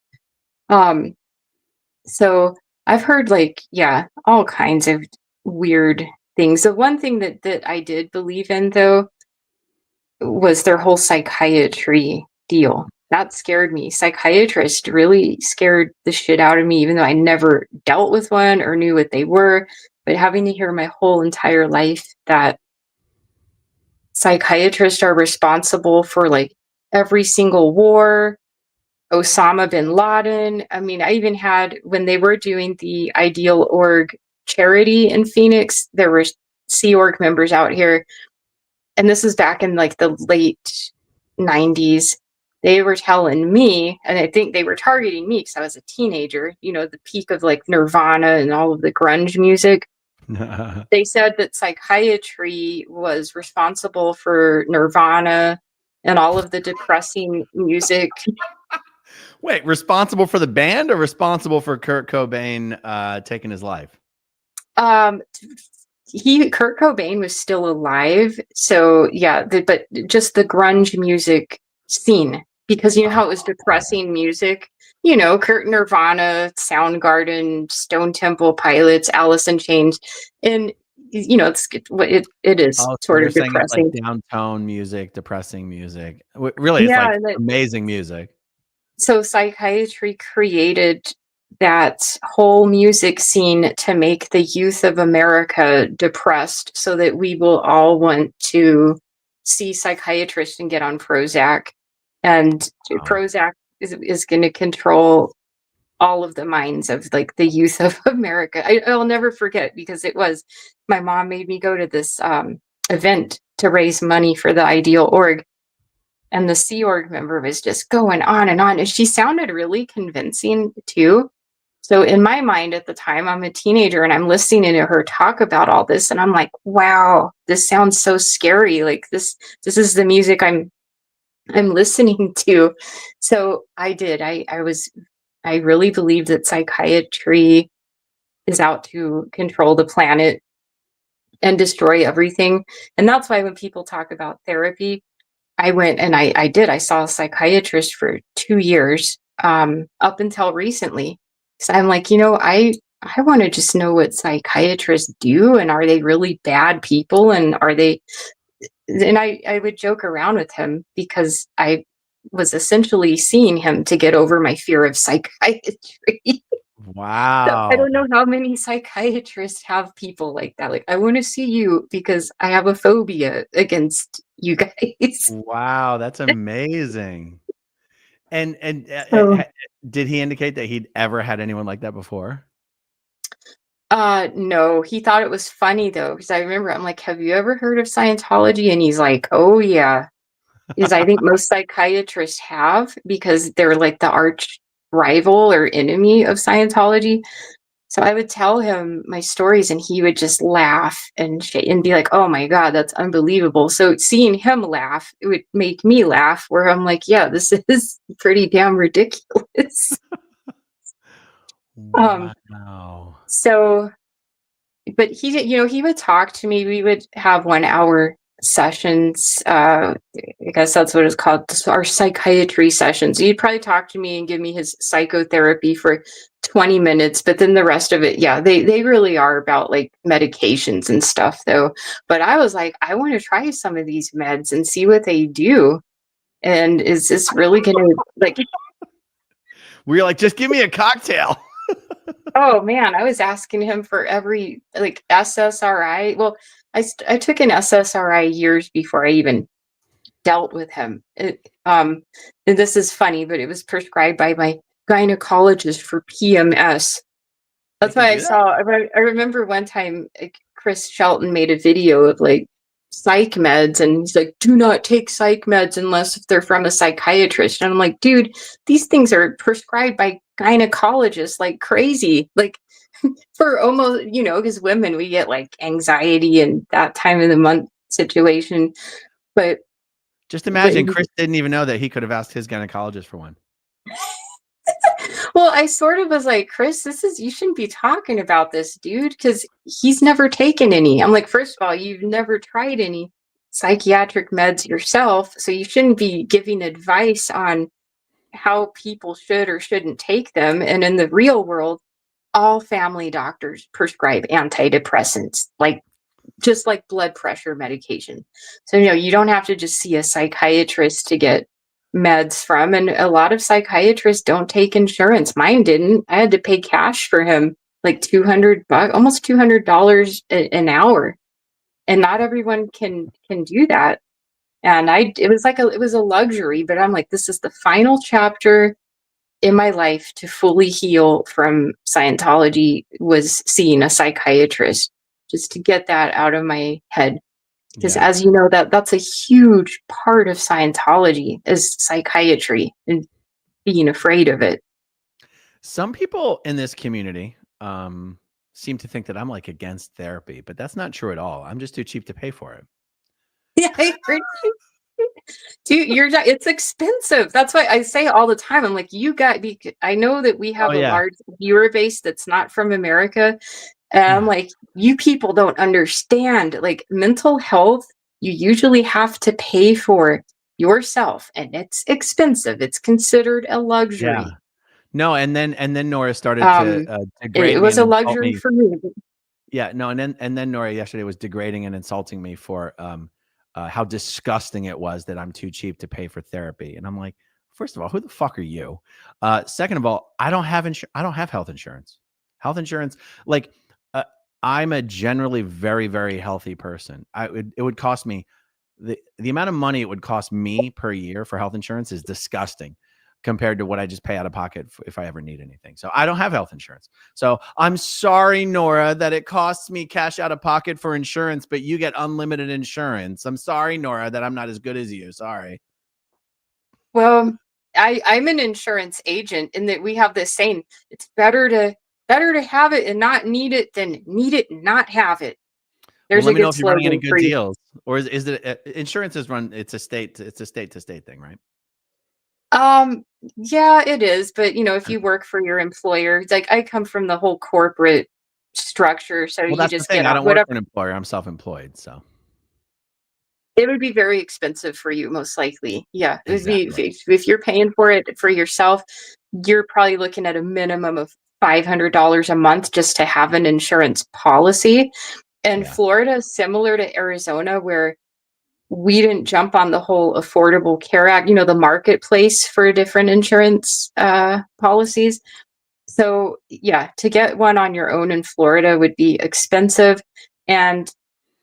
So I've heard like, yeah, all kinds of weird things. The one thing that I did believe in, though, was their whole psychiatry deal. That scared me. Psychiatrists really scared the shit out of me, even though I never dealt with one or knew what they were. But having to hear my whole entire life that psychiatrists are responsible for like every single war, Osama bin Laden. I mean, I even had, when they were doing the Ideal Org charity in Phoenix, there were Sea Org members out here. And this is back in like the late 90s. They were telling me, and I think they were targeting me because I was a teenager, the peak of like Nirvana and all of the grunge music. They said that psychiatry was responsible for Nirvana and all of the depressing music. Wait, responsible for the band or responsible for Kurt Cobain taking his life? Kurt Cobain was still alive, so yeah, but just the grunge music scene, because how it was depressing music. Kurt, Nirvana, Soundgarden, Stone Temple Pilots, Alice in Chains, and it is sort of depressing. It's like down-tone music, depressing music. Really, it's like amazing music. So psychiatry created that whole music scene to make the youth of America depressed, so that we will all want to see psychiatrists and get on Prozac. And Prozac is going to control all of the minds of like the youth of America. I'll never forget, because my mom made me go to this event to raise money for the Ideal Org. And the Sea Org member was just going on, and she sounded really convincing too. So in my mind at the time, I'm a teenager and I'm listening to her talk about all this, and I'm like, wow, this sounds so scary. Like this is the music I'm listening to. So I did. I really believed that psychiatry is out to control the planet and destroy everything. And that's why when people talk about therapy, I went and I saw a psychiatrist for 2 years, up until recently. So I'm like, I want to just know what psychiatrists do, and are they really bad people, and are they? And I would joke around with him, because I was essentially seeing him to get over my fear of psychiatry. Wow. I don't know how many psychiatrists have people like that. Like, I want to see you because I have a phobia against you guys. Wow, that's amazing. And did he indicate that he'd ever had anyone like that before? No, he thought it was funny though, because I remember I'm like, have you ever heard of Scientology? And he's like, oh yeah. Because I think most psychiatrists have, because they're like the arch rival or enemy of Scientology. So I would tell him my stories and he would just laugh and be like, oh my God, that's unbelievable. So seeing him laugh, it would make me laugh, where I'm like, yeah, this is pretty damn ridiculous. Wow. So, but he would talk to me. We would have 1 hour sessions. I guess that's what it's called. Our psychiatry sessions. He'd probably talk to me and give me his psychotherapy for 20 minutes, but then the rest of it, yeah, they really are about like medications and stuff though. But I was like, I want to try some of these meds and see what they do. And is this really going to like, we're like, just give me a cocktail. oh man, I was asking him for every like SSRI. Well, I took an SSRI years before I even dealt with him. And this is funny, but it was prescribed by my gynecologist for PMS. That's why I saw. I remember one time Chris Shelton made a video of like psych meds, and he's like, "Do not take psych meds unless if they're from a psychiatrist." And I'm like, dude, these things are prescribed by gynecologists like crazy. Like for almost, because women, we get like anxiety and that time of the month situation. But just imagine Chris didn't even know that he could have asked his gynecologist for one. Well, I sort of was like, Chris, you shouldn't be talking about this, dude, because he's never taken any. I'm like, first of all, you've never tried any psychiatric meds yourself, so you shouldn't be giving advice on how people should or shouldn't take them. And in the real world, all family doctors prescribe antidepressants, just like blood pressure medication. So, you don't have to just see a psychiatrist to get meds from. And a lot of psychiatrists don't take insurance. Mine didn't. I had to pay cash for him, like $200, almost $200 an hour. And not everyone can do that. And it was a luxury, but I'm like, this is the final chapter in my life to fully heal from Scientology, was seeing a psychiatrist, just to get that out of my head. Because as you know, that's a huge part of Scientology is psychiatry and being afraid of it. Some people in this community seem to think that I'm like against therapy, but that's not true at all. I'm just too cheap to pay for it. Yeah, I heard you. Dude, it's expensive. That's why I say all the time, I'm like, I know that we have a large viewer base that's not from America. And I'm like, you people don't understand, like mental health, you usually have to pay for yourself, and it's expensive. It's considered a luxury. Yeah. No, and then Nora started to degrade it me was and a luxury for me. Yeah, no, and then Nora yesterday was degrading and insulting me for how disgusting it was that I'm too cheap to pay for therapy. And I'm like, first of all, who the fuck are you? Second of all, I don't have health insurance. Health insurance, like I'm a generally very, very healthy person. It would cost me the amount of money it would cost me per year for health insurance is disgusting compared to what I just pay out of pocket if I ever need anything. So I don't have health insurance. So I'm sorry, Nora, that it costs me cash out of pocket for insurance, but you get unlimited insurance. I'm sorry, Nora, that I'm not as good as you. Sorry. Well, I'm an insurance agent, and that we have this saying, it's better to have it and not need it than need it and not have it. There's let me know if slogan you're running any good deals, or is it insurance is run? It's a state to state thing, right? Yeah, it is. But if you work for your employer, it's like I come from the whole corporate structure, so you That's just the thing. get I don't work for an employer. I'm self-employed, so it would be very expensive for you, most likely. Yeah, it would Exactly. be if you're paying for it for yourself, you're probably looking at a minimum of $500 a month just to have an insurance policy. And Florida is similar to Arizona, where we didn't jump on the whole Affordable Care Act, the marketplace for different insurance policies. So yeah, to get one on your own in Florida would be expensive. And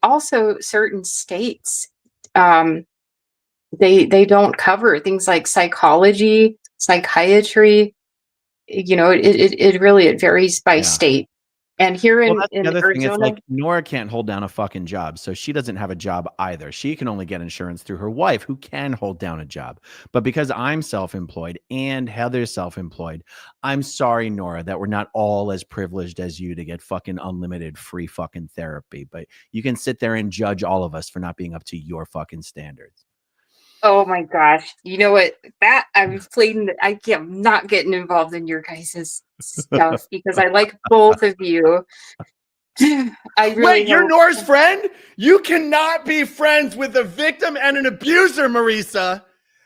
also certain states, they don't cover things like psychology, psychiatry. It varies by state. And here in Arizona, it's like Nora can't hold down a fucking job, so she doesn't have a job either. She can only get insurance through her wife, who can hold down a job. But because I'm self-employed and Heather's self-employed, I'm sorry, Nora, that we're not all as privileged as you to get fucking unlimited free fucking therapy. But you can sit there and judge all of us for not being up to your fucking standards. Oh my gosh. You know what? I'm not getting involved in your guys' stuff because I like both of you. Wait, you're Nora's friend? You cannot be friends with a victim and an abuser, Marisa.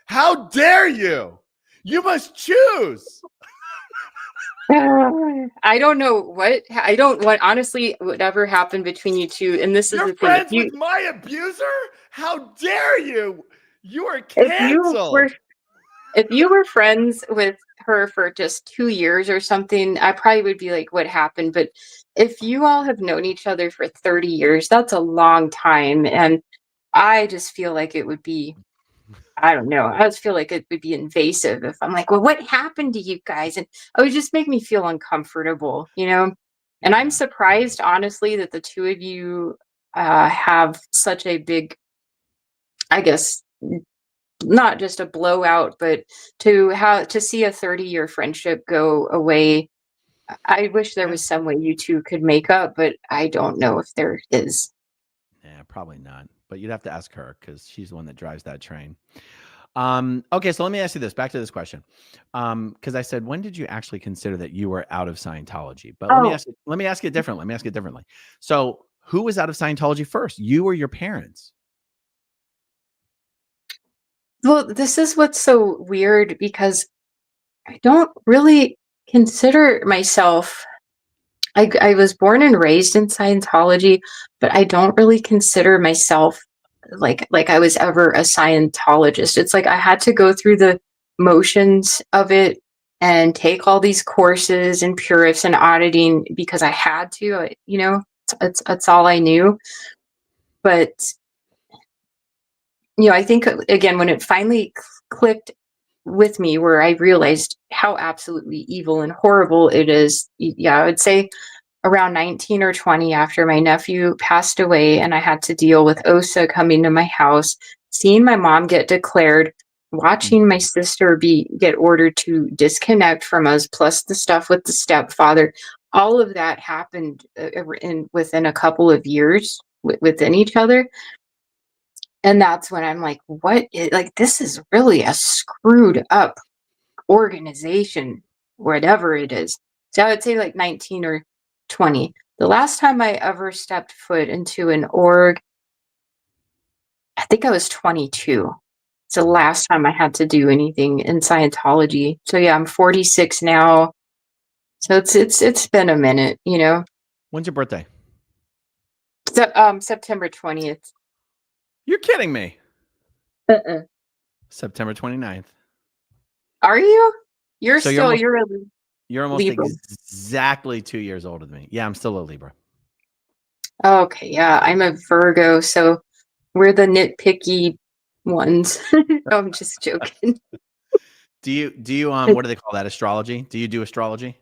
How dare you? You must choose. I don't know honestly, whatever happened between you two. And this is the thing. You're friends with my abuser? How dare you? You are canceled. If you were friends with her for just 2 years or something, I probably would be like, what happened? But if you all have known each other for 30 years, that's a long time. And I just feel like it would be I don't know. I just feel like it would be invasive if I'm like, well, what happened to you guys? And it would just make me feel uncomfortable, you know? And I'm surprised, honestly, that the two of you have such a big, I guess, not just a blowout, but to see a 30-year friendship go away. I wish there was some way you two could make up, but I don't know if there is. Yeah, probably not. But you'd have to ask her because she's the one that drives that train. Okay, so let me ask you this. Back to this question. Because I said, when did you actually consider that you were out of Scientology? But let me ask it differently. Let me ask it differently. So who was out of Scientology first? You or your parents? Well, this is what's so weird because I don't really consider myself. I was born and raised in Scientology, but I don't really consider myself like I was ever a Scientologist. It's like I had to go through the motions of it and take all these courses and purists and auditing because I had to. You know, it's all I knew. But you know, I think again when it finally clicked with me, where I realized how absolutely evil and horrible it is. Yeah, I would say around 19 or 20 after my nephew passed away and I had to deal with OSA coming to my house, seeing my mom get declared, watching my sister get ordered to disconnect from us, plus the stuff with the stepfather. All of that happened within a couple of years within each other. And that's when I'm like, like, this is really a screwed up organization, whatever it is. So I would say like 19 or 20. The last time I ever stepped foot into an org, I think I was 22. It's the last time I had to do anything in Scientology. So yeah, I'm 46 now. So it's been a minute, you know. When's your birthday? September 20th. You're kidding me. September 29th. Are you? You're almost Libra. Exactly 2 years older than me. Yeah, I'm still a Libra. Okay, yeah, I'm a Virgo, so we're the nitpicky ones. No, I'm just joking. Do you what do they call that? Astrology? Do you do astrology?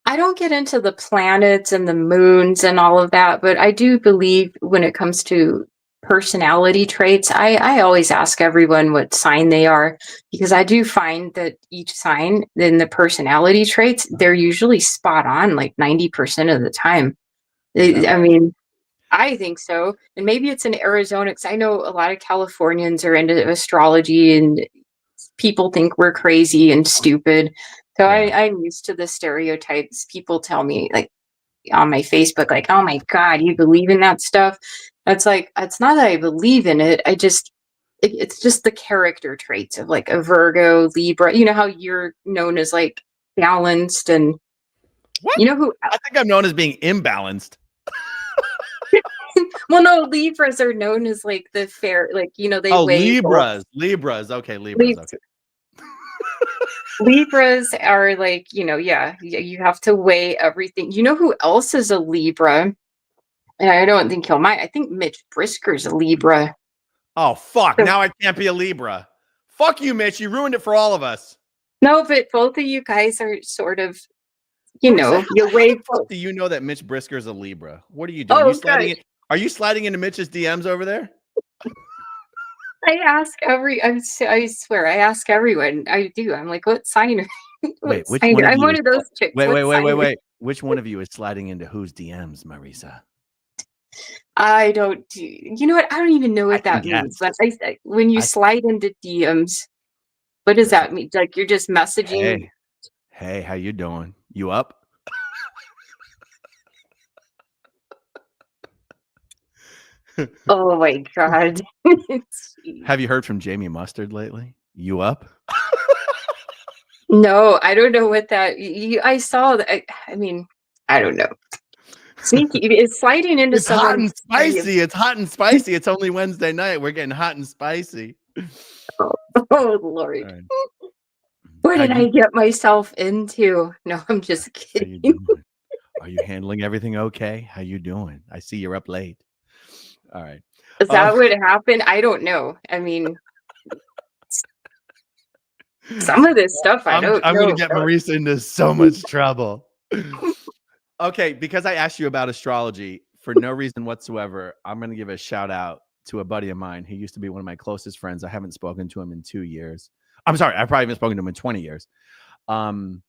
I don't get into the planets and the moons and all of that, but I do believe when it comes to personality traits, I always ask everyone what sign they are, because I do find that each sign in the personality traits, they're usually spot on like 90% of the time. I mean, I think so. And maybe it's in Arizona, because I know a lot of Californians are into astrology and people think we're crazy and stupid. So I'm used to the stereotypes. People tell me, like, on my Facebook, like, oh my God, you believe in that stuff? It's like, it's not that I believe in it. It's just the character traits of like a Virgo, Libra. You know how you're known as like balanced, and what? You know who? I think I'm known as being imbalanced. Well, no, Libras are known as like the fair, like, you know, they weigh Libras. Okay, Libras. Okay. Libras are like, you know, yeah, you have to weigh everything. You know who else is a Libra? And I don't think he'll mind. I think Mitch Brisker's a Libra. Oh, fuck. Now I can't be a Libra. Fuck you, Mitch. You ruined it for all of us. No, but both of you guys are sort of, you know, you weigh. Do you know that Mitch Brisker's a Libra? What are you doing? Are you sliding into Mitch's DMs over there? I swear, I ask everyone. I do. I'm like, what sign? Wait, which sign? one of I'm you one of those chicks. Wait. Which one of you is sliding into whose DMs, Marisa? I don't do. You know what? I don't even know what that means. But when you slide into DMs, what does that mean? Like you're just messaging. Hey, how you doing? You up? Oh my God. Have you heard from Jamie Mustard lately? You up? No, I don't know what that. I saw that. I mean, I don't know. Sneaky. It's sliding into someone. Hot and spicy. It's hot and spicy. It's only Wednesday night. We're getting hot and spicy. Oh Lord. Right. What did I get myself into? No, I'm just kidding. Are you handling everything okay? How you doing? I see you're up late. All right. Is that what happened? I don't know. I mean, Some of this stuff I don't I'm know gonna get about. Marisa into so much trouble. Okay, because I asked you about astrology for no reason whatsoever, I'm gonna give a shout out to a buddy of mine. He used to be one of my closest friends. I haven't spoken to him in 2 years. I'm sorry, I probably haven't spoken to him in 20 years. When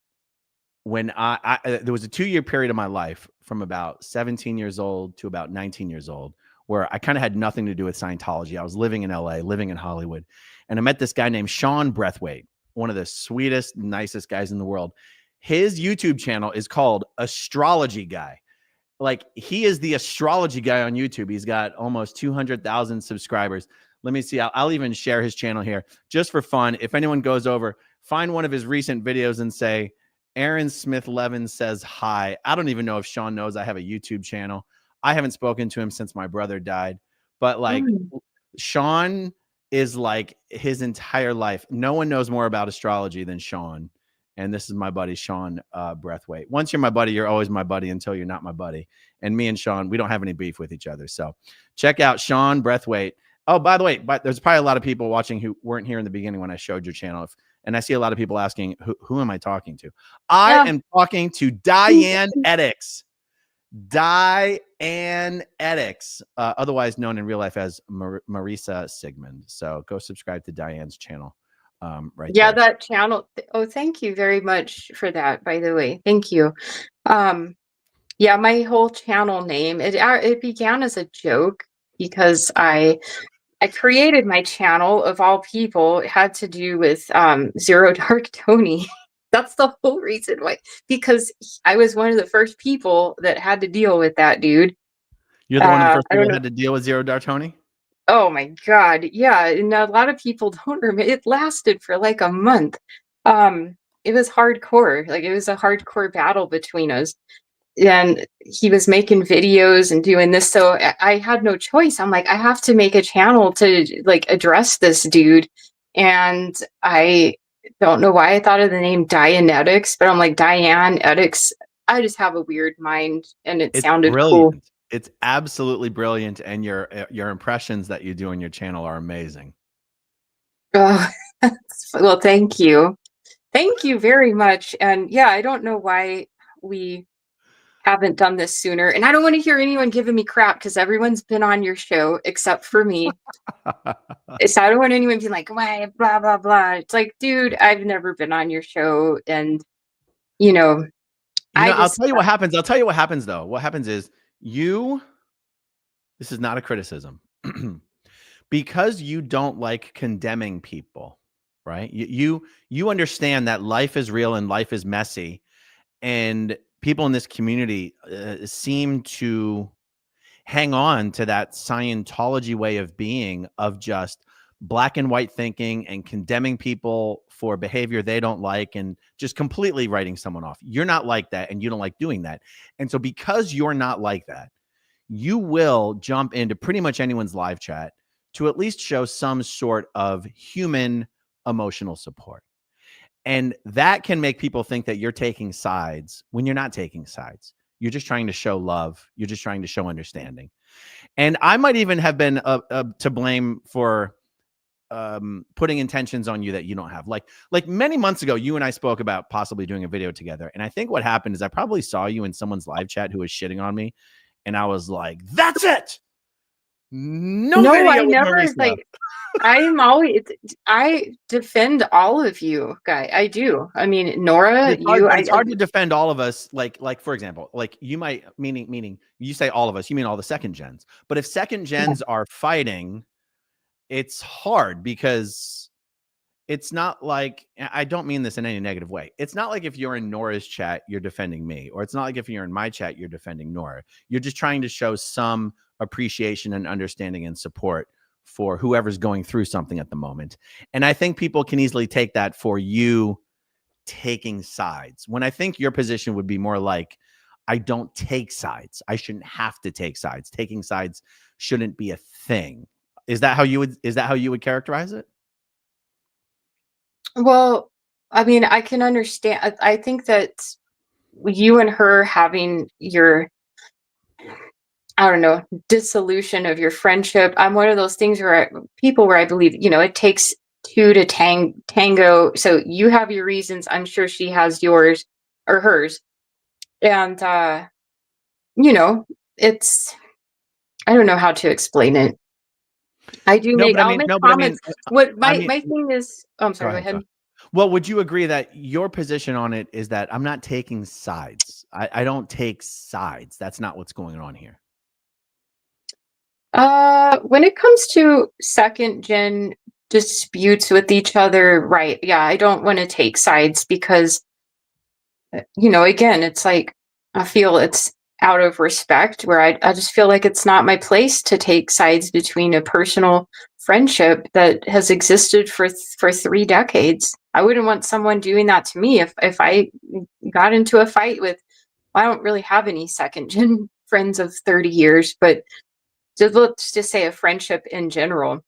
there was a 2-year period of my life from about 17 years old to about 19 years old where I kind of had nothing to do with Scientology. I was living in LA, living in Hollywood, and I met this guy named Sean Breathwaite, one of the sweetest, nicest guys in the world. His YouTube channel is called Astrology Guy. Like, he is the astrology guy on YouTube. He's got almost 200,000 subscribers. Let me see. I'll even share his channel here just for fun. If anyone goes over, find one of his recent videos and say, Asmithlevin says hi. I don't even know if Sean knows I have a YouTube channel. I haven't spoken to him since my brother died. But like, Sean is like his entire life. No one knows more about astrology than Sean. And this is my buddy, Sean Breathwaite. Once you're my buddy, you're always my buddy until you're not my buddy. And me and Sean, we don't have any beef with each other. So check out Sean Breathwaite. Oh, by the way, there's probably a lot of people watching who weren't here in the beginning when I showed your channel. And I see a lot of people asking, who am I talking to? I am talking to Dianne Etex. Dianne Etex, otherwise known in real life as Marisa Sigmond. So go subscribe to Diane's channel. Right. Yeah, there. that channel. Oh, thank you very much for that, by the way. Thank you. Yeah, my whole channel name, it began as a joke because I created my channel, of all people. It had to do with Zero Dark Tony. That's the whole reason why, because I was one of the first people that had to deal with that dude. You're the one of the first people that had to deal with Zero Dark Tony? Oh my God. Yeah. And a lot of people don't remember. It lasted for like a month. It was hardcore. Like, it was a hardcore battle between us. And he was making videos and doing this. So I had no choice. I'm like, I have to make a channel to like address this dude. And I don't know why I thought of the name Dianetics, but I'm like, Dianne Etex. I just have a weird mind, and it sounded brilliant. cool. It's absolutely brilliant, and your impressions that you do on your channel are amazing. Oh, well, thank you. Thank you very much. And yeah, I don't know why we haven't done this sooner. And I don't want to hear anyone giving me crap, because everyone's been on your show except for me. So I don't want anyone being like, why, blah, blah, blah. It's like, dude, I've never been on your show. And, I'll tell you what happens. I'll tell you what happens, though. What happens is this is not a criticism, because you don't like condemning people, right? You understand that life is real and life is messy, and people in this community seem to hang on to that Scientology way of being, of just black and white thinking and condemning people for behavior they don't like and just completely writing someone off. You're not like that, and you don't like doing that. And so because you're not like that, you will jump into pretty much anyone's live chat to at least show some sort of human emotional support. And that can make people think that you're taking sides when you're not taking sides. You're just trying to show love. You're just trying to show understanding. And I might even have been to blame for putting intentions on you that you don't have. Like many months ago, you and I spoke about possibly doing a video together. And I think what happened is I probably saw you in someone's live chat who was shitting on me. And I was like, that's it. No, video I with never Marisa. I defend all of you, guy. I do. I mean, Nora, it's hard to defend all of us. Like for example, like you might meaning you say all of us, you mean all the second gens. But if second gens are fighting, it's hard, because it's not like, I don't mean this in any negative way. It's not like if you're in Nora's chat, you're defending me, or it's not like if you're in my chat, you're defending Nora. You're just trying to show some appreciation and understanding and support for whoever's going through something at the moment. And I think people can easily take that for you taking sides, when I think your position would be more like, I don't take sides. I shouldn't have to take sides. Taking sides shouldn't be a thing. Is that how you would characterize it? Well, I mean, I can understand. I think that you and her having I don't know, dissolution of your friendship. I'm one of those things where I believe, it takes two to tango. So you have your reasons. I'm sure she has yours or hers. And, it's, I don't know how to explain it. I'll make comments. What my thing is, oh, I'm sorry, go ahead. Well, would you agree that your position on it is that I'm not taking sides? I don't take sides. That's not what's going on here. When it comes to second gen disputes with each other, right? Yeah, I don't want to take sides because, again, it's like I feel it's out of respect where I just feel like it's not my place to take sides between a personal friendship that has existed for 3 decades. I wouldn't want someone doing that to me if I got into a fight with, I don't really have any second gen friends of 30 years, but let's just say a friendship in general.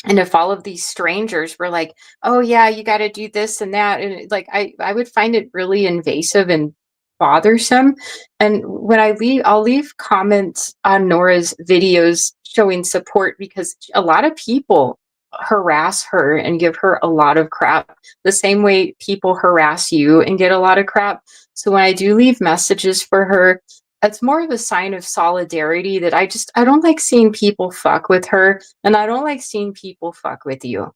And if all of these strangers were like, oh yeah, you got to do this and that, and like I would find it really invasive and bothersome. And when I'll leave comments on Nora's videos showing support because a lot of people harass her and give her a lot of crap the same way people harass you and get a lot of crap. So when I do leave messages for her, it's more of a sign of solidarity that I don't like seeing people fuck with her, and I don't like seeing people fuck with you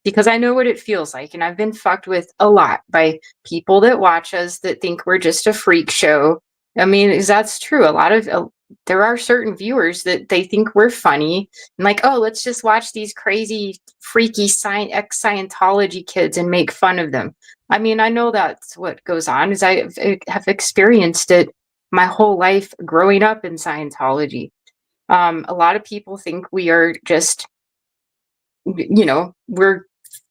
because I know what it feels like, and I've been fucked with a lot by people that watch us that think we're just a freak show. I mean, that's true. There are certain viewers that they think we're funny and like, oh, let's just watch these crazy, freaky ex-Scientology kids and make fun of them. I mean, I know that's what goes on, is I have experienced it my whole life growing up in Scientology. A lot of people think we are just, we're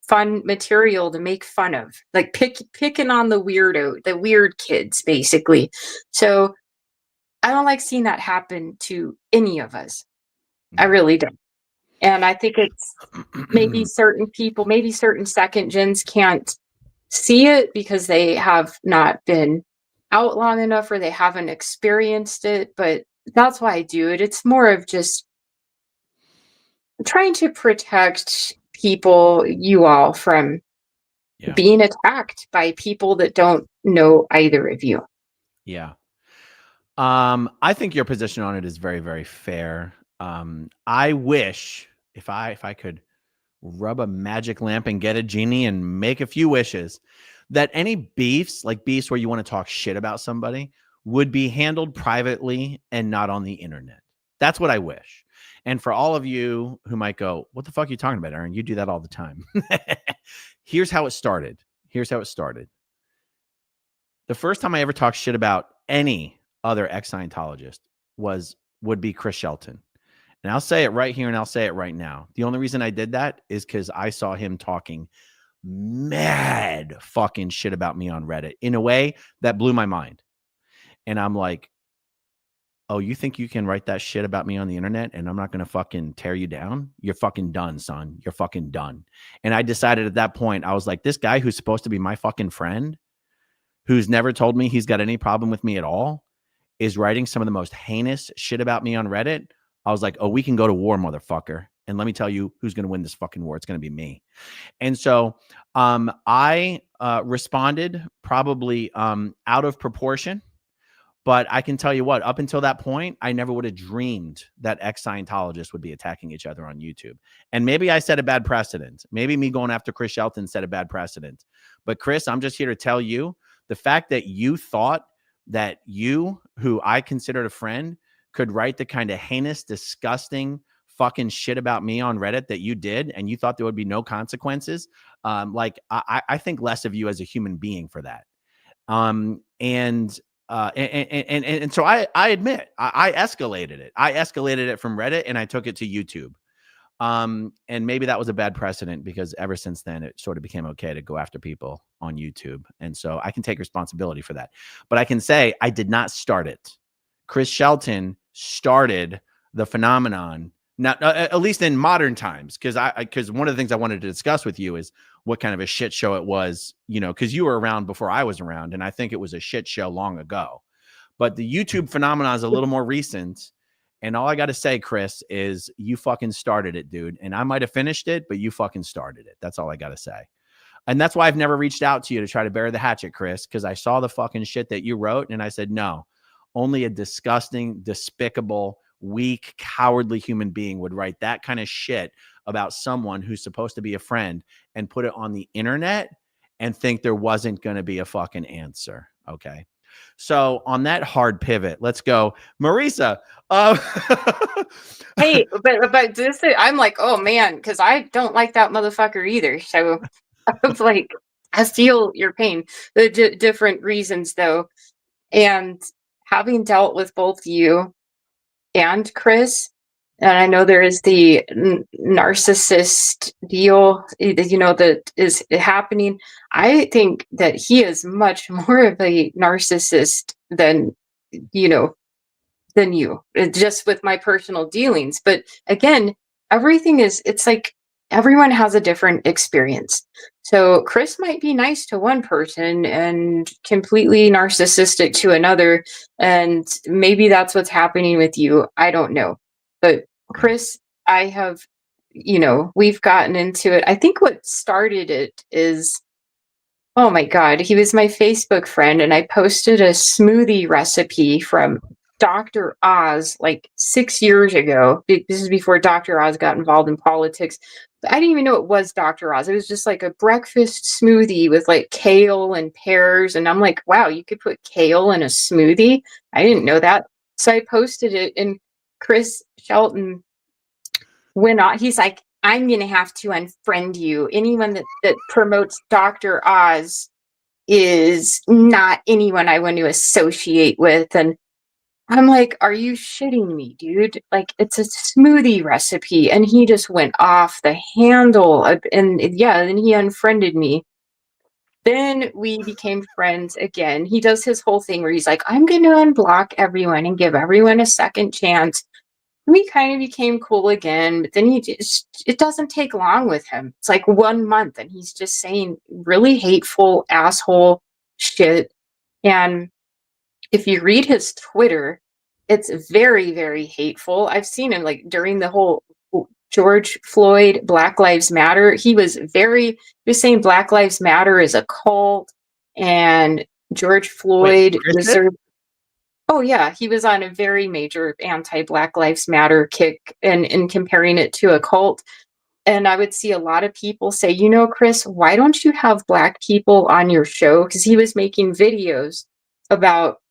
fun material to make fun of, like picking on the weird kids, basically. So I don't like seeing that happen to any of us. I really don't. And I think it's maybe certain people, maybe certain second gens can't see it because they have not been out long enough or they haven't experienced it, but that's why I do it. It's more of just trying to protect people, you all, from being attacked by people that don't know either of you. Yeah. I think your position on it is very, very fair. I wish if I could rub a magic lamp and get a genie and make a few wishes, that any beefs, like beefs where you want to talk shit about somebody, would be handled privately and not on the internet. That's what I wish. And for all of you who might go, what the fuck are you talking about, Aaron? You do that all the time. Here's how it started. The first time I ever talked shit about any other ex-Scientologist would be Chris Shelton. And I'll say it right here and I'll say it right now. The only reason I did that is because I saw him talking mad fucking shit about me on Reddit in a way that blew my mind. And I'm like, oh, you think you can write that shit about me on the internet and I'm not going to fucking tear you down? You're fucking done, son. You're fucking done. And I decided at that point, I was like, this guy who's supposed to be my fucking friend, who's never told me he's got any problem with me at all, is writing some of the most heinous shit about me on Reddit. I was like, oh, we can go to war, motherfucker. And let me tell you who's going to win this fucking war. It's going to be me. And so I responded probably out of proportion. But I can tell you what, up until that point, I never would have dreamed that ex-Scientologists would be attacking each other on YouTube. And maybe I set a bad precedent. Maybe me going after Chris Shelton set a bad precedent. But Chris, I'm just here to tell you, the fact that you thought that you, who I considered a friend, could write the kind of heinous, disgusting fucking shit about me on Reddit that you did, and you thought there would be no consequences. I think less of you as a human being for that. And so I admit I escalated it. I escalated it from Reddit and I took it to YouTube. And maybe that was a bad precedent because ever since then it sort of became okay to go after people on YouTube. And so I can take responsibility for that. But I can say I did not start it. Chris Shelton started the phenomenon. Now, at least in modern times, because one of the things I wanted to discuss with you is what kind of a shit show it was, because you were around before I was around, and I think it was a shit show long ago. But the YouTube phenomenon is a little more recent, And all I got to say, Chris, is you fucking started it, dude. And I might have finished it, but you fucking started it. That's all I got to say. And that's why I've never reached out to you to try to bury the hatchet, Chris, because I saw the fucking shit that you wrote. And I said, no, only a disgusting, despicable, weak, cowardly human being would write that kind of shit about someone who's supposed to be a friend and put it on the internet and think there wasn't going to be a fucking answer. Okay. So on that hard pivot, let's go. Marisa. Hey, but this is, I'm like, oh man, because I don't like that motherfucker either. So I was like, I feel your pain. The different reasons though. And having dealt with both you and Chris, and I know there is the narcissist deal, that is happening. I think that he is much more of a narcissist than you, just with my personal dealings. But again, it's like everyone has a different experience. So Chris might be nice to one person and completely narcissistic to another. And maybe that's what's happening with you. I don't know. But Chris, I have, we've gotten into it. I think what started it is, oh my God, he was my Facebook friend, and I posted a smoothie recipe from Dr. Oz like 6 years ago. This is before Dr. Oz got involved in politics. But I didn't even know it was Dr. Oz. It was just like a breakfast smoothie with like kale and pears. And I'm like, wow, you could put kale in a smoothie? I didn't know that. So I posted it, and Chris Shelton went on. He's like, I'm going to have to unfriend you. Anyone that promotes Dr. Oz is not anyone I want to associate with. And I'm like, are you shitting me, dude? Like, it's a smoothie recipe. And he just went off the handle. And then he unfriended me. Then we became friends again. He does his whole thing where he's like, I'm going to unblock everyone and give everyone a second chance. We kind of became cool again, but then it doesn't take long with him. It's like 1 month and he's just saying really hateful asshole shit. And if you read his Twitter, it's very, very hateful. I've seen him like during the whole George Floyd, Black Lives Matter. He was saying Black Lives Matter is a cult, and George Floyd deserved. Oh yeah, he was on a very major anti-Black Lives Matter kick and comparing it to a cult. And I would see a lot of people say, Chris, why don't you have Black people on your show? Because he was making videos about,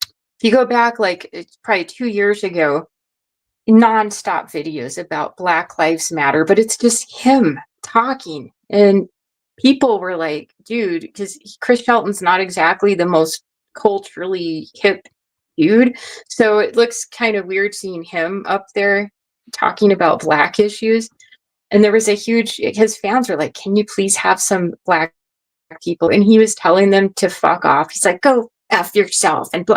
if you go back like it's probably 2 years ago, nonstop videos about Black Lives Matter, but it's just him talking. And people were like, dude, because Chris Shelton's not exactly the most culturally hip dude. So it looks kind of weird seeing him up there talking about Black issues. And there was his fans were like, can you please have some Black people? And he was telling them to fuck off. He's like, go F yourself. And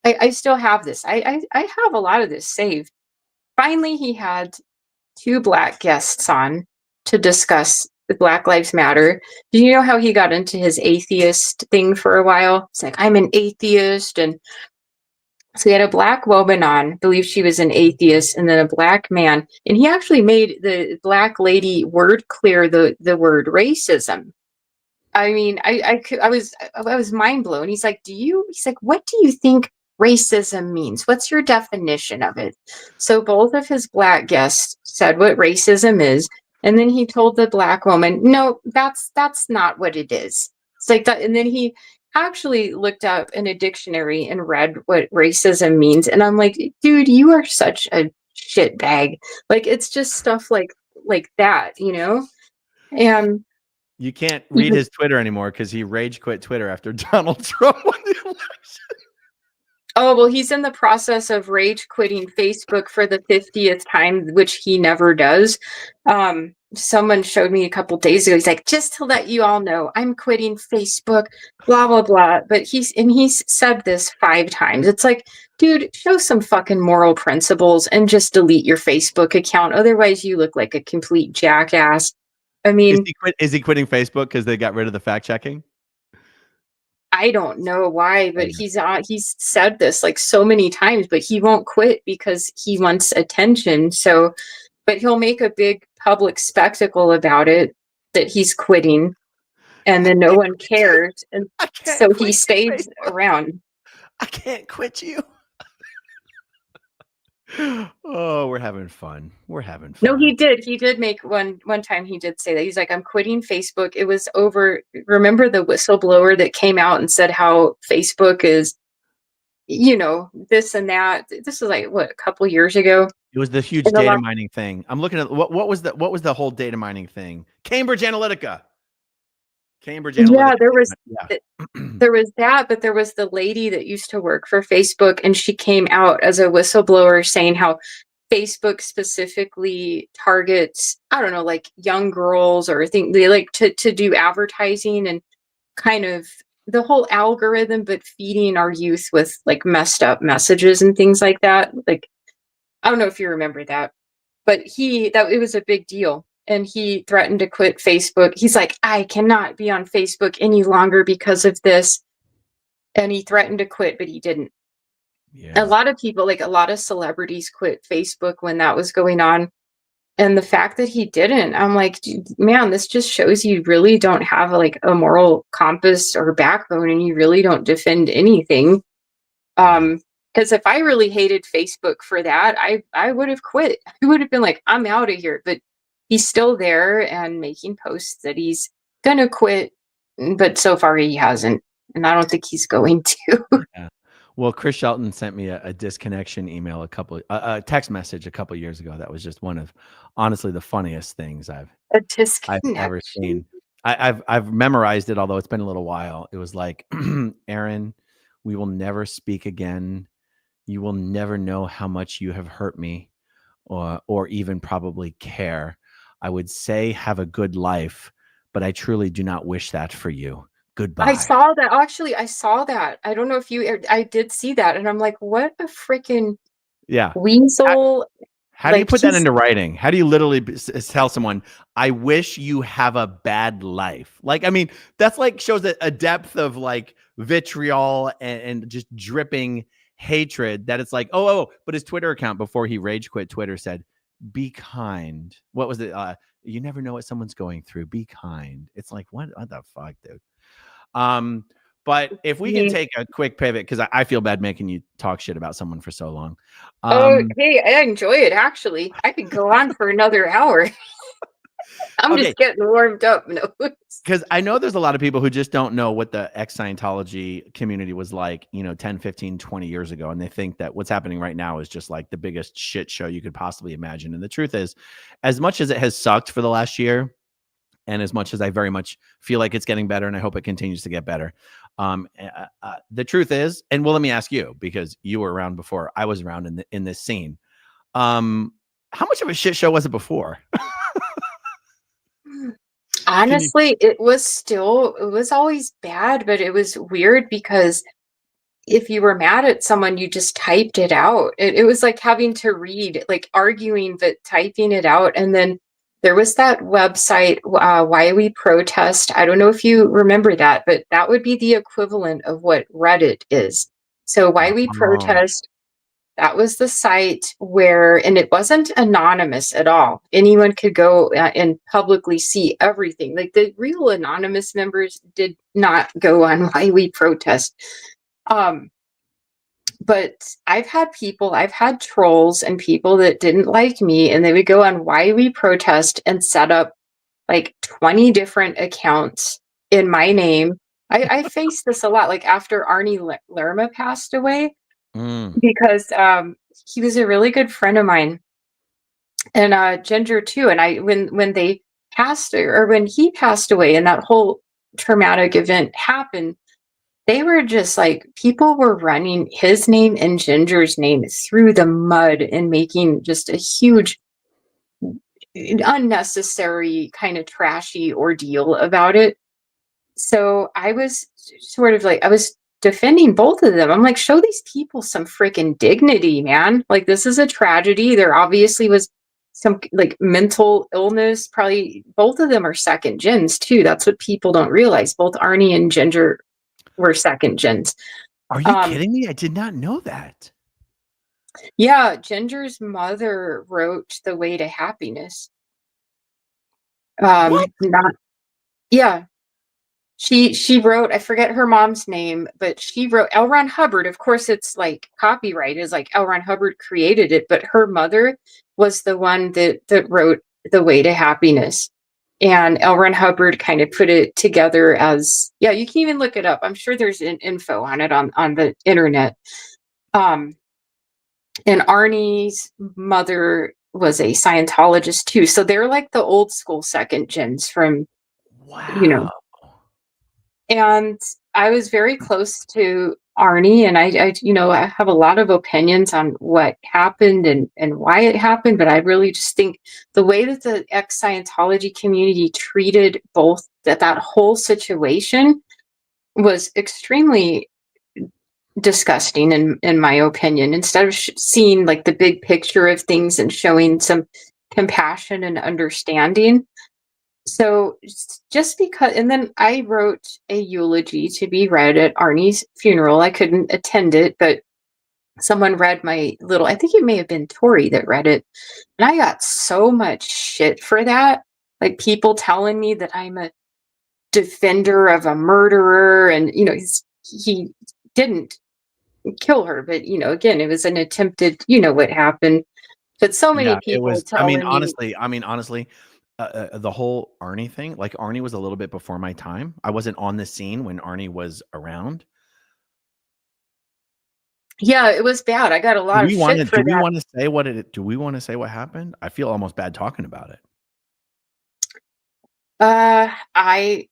I still have this. I have a lot of this saved. Finally, he had 2 Black guests on to discuss the Black Lives Matter. Do you know how he got into his atheist thing for a while? It's like, I'm an atheist. And so he had a Black woman on, believed she was an atheist, and then a Black man. And he actually made the Black lady word clear the word racism. I mean, I was mind blown. He's like, what do you think racism means? What's your definition of it? So both of his Black guests said what racism is. And then he told the Black woman, no, that's not what it is. It's like that. And then he actually looked up in a dictionary and read what racism means. And I'm like, dude, you are such a shit bag. Like, it's just stuff like that, And you can't read his Twitter anymore because he rage quit Twitter after Donald Trump won the election. Oh, well, he's in the process of rage quitting Facebook for the 50th time, which he never does. Someone showed me a couple days ago. He's like, just to let you all know, I'm quitting Facebook, blah, blah, blah. But he's said this 5 times. It's like, dude, show some fucking moral principles and just delete your Facebook account. Otherwise, you look like a complete jackass. I mean, is he quitting Facebook because they got rid of the fact checking? I don't know why, but Yeah. he's said this like so many times, but he won't quit because he wants attention. So, but he'll make a big public spectacle about it that he's quitting, and I then no can't one quit you. cares. And I can't so he quit you, stays Facebook. around. I can't quit you. Oh, we're having fun. We're having fun. No, he did make one time he did say that. He's like, I'm quitting Facebook. It was over. Remember the whistleblower that came out and said how Facebook is, this and that. This is like what, a couple years ago. It was the huge And a data lot, mining thing. I'm looking at what was the whole data mining thing? Cambridge Analytica. Cambridge Analytica. yeah, Yeah. there was that, but there was the lady that used to work for Facebook, and she came out as a whistleblower saying how Facebook specifically targets, I don't know, like young girls, or think they like to do advertising and kind of the whole algorithm, but feeding our youth with like messed up messages and things like that. Like, I don't know if you remember that, but it was a big deal. And he threatened to quit Facebook. He's like, I cannot be on Facebook any longer because of this. And he threatened to quit, but he didn't. Yeah. A lot of people, like a lot of celebrities, quit Facebook when that was going on. And the fact that he didn't, I'm like, man, this just shows you really don't have like a moral compass or backbone, and you really don't defend anything. Because if I really hated Facebook for that, I would have quit. I would have been like, I'm out of here. But he's still there and making posts that he's gonna quit, but so far he hasn't, and I don't think he's going to. Yeah. Well, Chris Shelton sent me a disconnection email, a text message a couple years ago. That was just one of, honestly, the funniest things I've ever seen. I've memorized it, although it's been a little while. It was like, Aaron, we will never speak again. You will never know how much you have hurt me, or even probably care. I would say have a good life, but I truly do not wish that for you. Goodbye. I saw that. Actually, I saw that. I don't know if I did see that, and I'm like, what a freaking weasel. How do you put that into writing? How do you literally tell someone, I wish you have a bad life? Like, I mean, that's like shows a depth of like vitriol and just dripping hatred that it's like, but his Twitter account before he rage quit Twitter said, be kind. What was it? You never know what someone's going through. Be kind. It's like, what the fuck, dude? But if we can take a quick pivot, because I feel bad making you talk shit about someone for so long. Hey, I enjoy it, actually. I could go on for another hour. I'm just getting warmed up. No, because I know there's a lot of people who just don't know what the ex-Scientology community was like, 10, 15, 20 years ago. And they think that what's happening right now is just like the biggest shit show you could possibly imagine. And the truth is, as much as it has sucked for the last year, and as much as I very much feel like it's getting better, and I hope it continues to get better, the truth is, and well, let me ask you, because you were around before I was around in this scene. How much of a shit show was it before? Honestly, it was always bad, but it was weird because if you were mad at someone, you just typed it out. It was like having to read, like arguing, but typing it out. And then there was that website, Why We Protest. I don't know if you remember that, but that would be the equivalent of what Reddit is. So Why We Protest, that was the site where, and it wasn't anonymous at all. Anyone could go and publicly see everything. Like the real anonymous members did not go on Why We Protest. But I've had trolls and people that didn't like me, and they would go on Why We Protest and set up like 20 different accounts in my name. I faced this a lot, like after Arnie Lerma passed away, because he was a really good friend of mine, and Ginger too. And when they passed, or when he passed away and that whole traumatic event happened, they were just like, people were running his name and Ginger's name through the mud and making just a huge, unnecessary, kind of trashy ordeal about it. So I was sort of like, I was defending both of them. I'm like, show these people some freaking dignity, man. Like, this is a tragedy. There obviously was some like mental illness. Probably both of them are second gens too. That's what people don't realize. Both Arnie and Ginger were second gens. Are you kidding me? I did not know that. Yeah, Ginger's mother wrote The Way to Happiness. What? Yeah. She wrote, I forget her mom's name, but she wrote L. Ron Hubbard. Of course, it's like copyright is like L. Ron Hubbard created it, but her mother was the one that wrote The Way to Happiness. And L. Ron Hubbard kind of put it together as, yeah, you can even look it up. I'm sure there's an info on it on the internet. And Arnie's mother was a Scientologist too. So they're like the old school second gens from, Wow. And I was very close to Arnie, and I have a lot of opinions on what happened and why it happened, but I really just think the way that the ex-Scientology community treated both that whole situation was extremely disgusting in my opinion. Instead of seeing like the big picture of things and showing some compassion and understanding. So just because, and then I wrote a eulogy to be read at Arnie's funeral. I couldn't attend it, but someone read my little, I think it may have been Tori that read it. And I got so much shit for that. Like people telling me that I'm a defender of a murderer. And, he didn't kill her, but, again, it was an attempted, what happened. But so many people telling honestly, the whole Arnie thing, like Arnie was a little bit before my time. I wasn't on the scene when Arnie was around. Yeah, it was bad. I got a lot of shit for that. Do we want to say what happened? I feel almost bad talking about it. I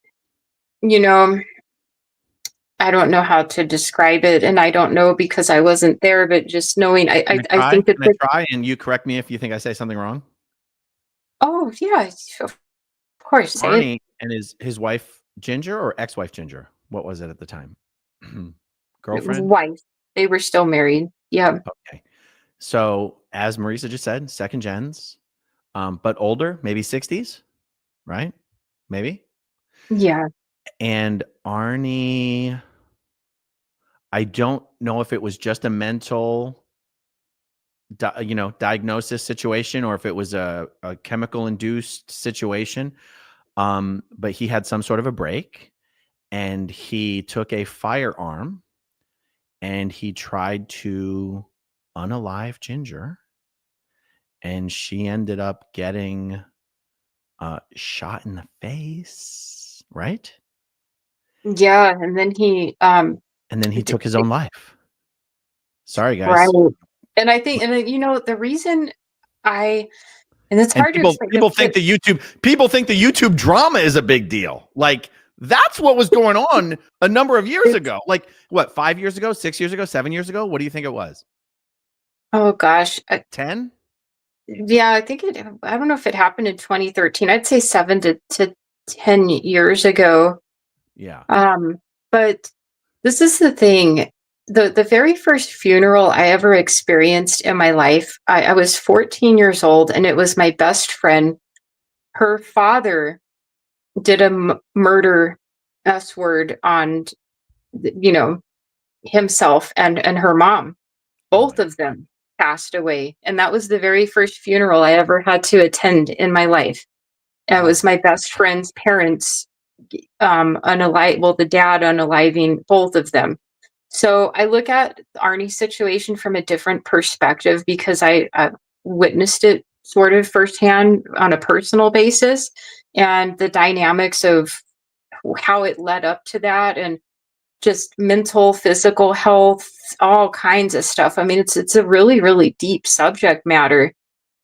don't know how to describe it, and I don't know because I wasn't there, but just knowing, I think that. Can I try and you correct me if you think I say something wrong? Oh yeah, of course. Arnie and his wife Ginger or ex-wife Ginger? What was it at the time? Girlfriend? Wife. They were still married. Yeah. Okay. So as Marisa just said, second gens, but older, maybe 60s, right? Maybe. Yeah. And Arnie, I don't know if it was just a mental diagnosis situation or if it was a chemical induced situation. But he had some sort of a break and he took a firearm and he tried to unalive Ginger and she ended up getting shot in the face, right? Yeah. And then he took his own life. Sorry, guys. Right. And I think, the reason and it's hard people, to people think the YouTube drama is a big deal. Like that's what was going on a number of years ago. Like what, 5 years ago, 6 years ago, 7 years ago? What do you think it was? Oh gosh. 10? Yeah, I think I don't know if it happened in 2013. I'd say 7 to 10 years ago. Yeah. But this is the thing. The very first funeral I ever experienced in my life, I was 14 years old, and it was my best friend. Her father did a murder S word on, himself and her mom. Both of them passed away. And that was the very first funeral I ever had to attend in my life. It was my best friend's parents, the dad unaliving both of them. So I look at Arnie's situation from a different perspective because I witnessed it sort of firsthand on a personal basis and the dynamics of how it led up to that and just mental, physical health, all kinds of stuff. I mean, it's a really, really deep subject matter.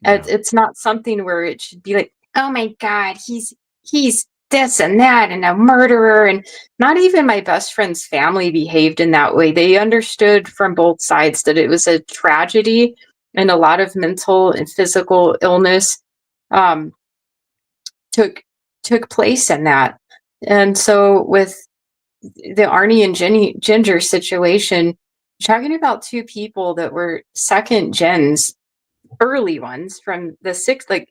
Yeah. It's not something where it should be like, oh my God, he's this and that and a murderer. And not even my best friend's family behaved in that way. They understood from both sides that it was a tragedy and a lot of mental and physical illness took place in that. And so with the Arnie and Ginger situation, talking about two people that were second gens, early ones from the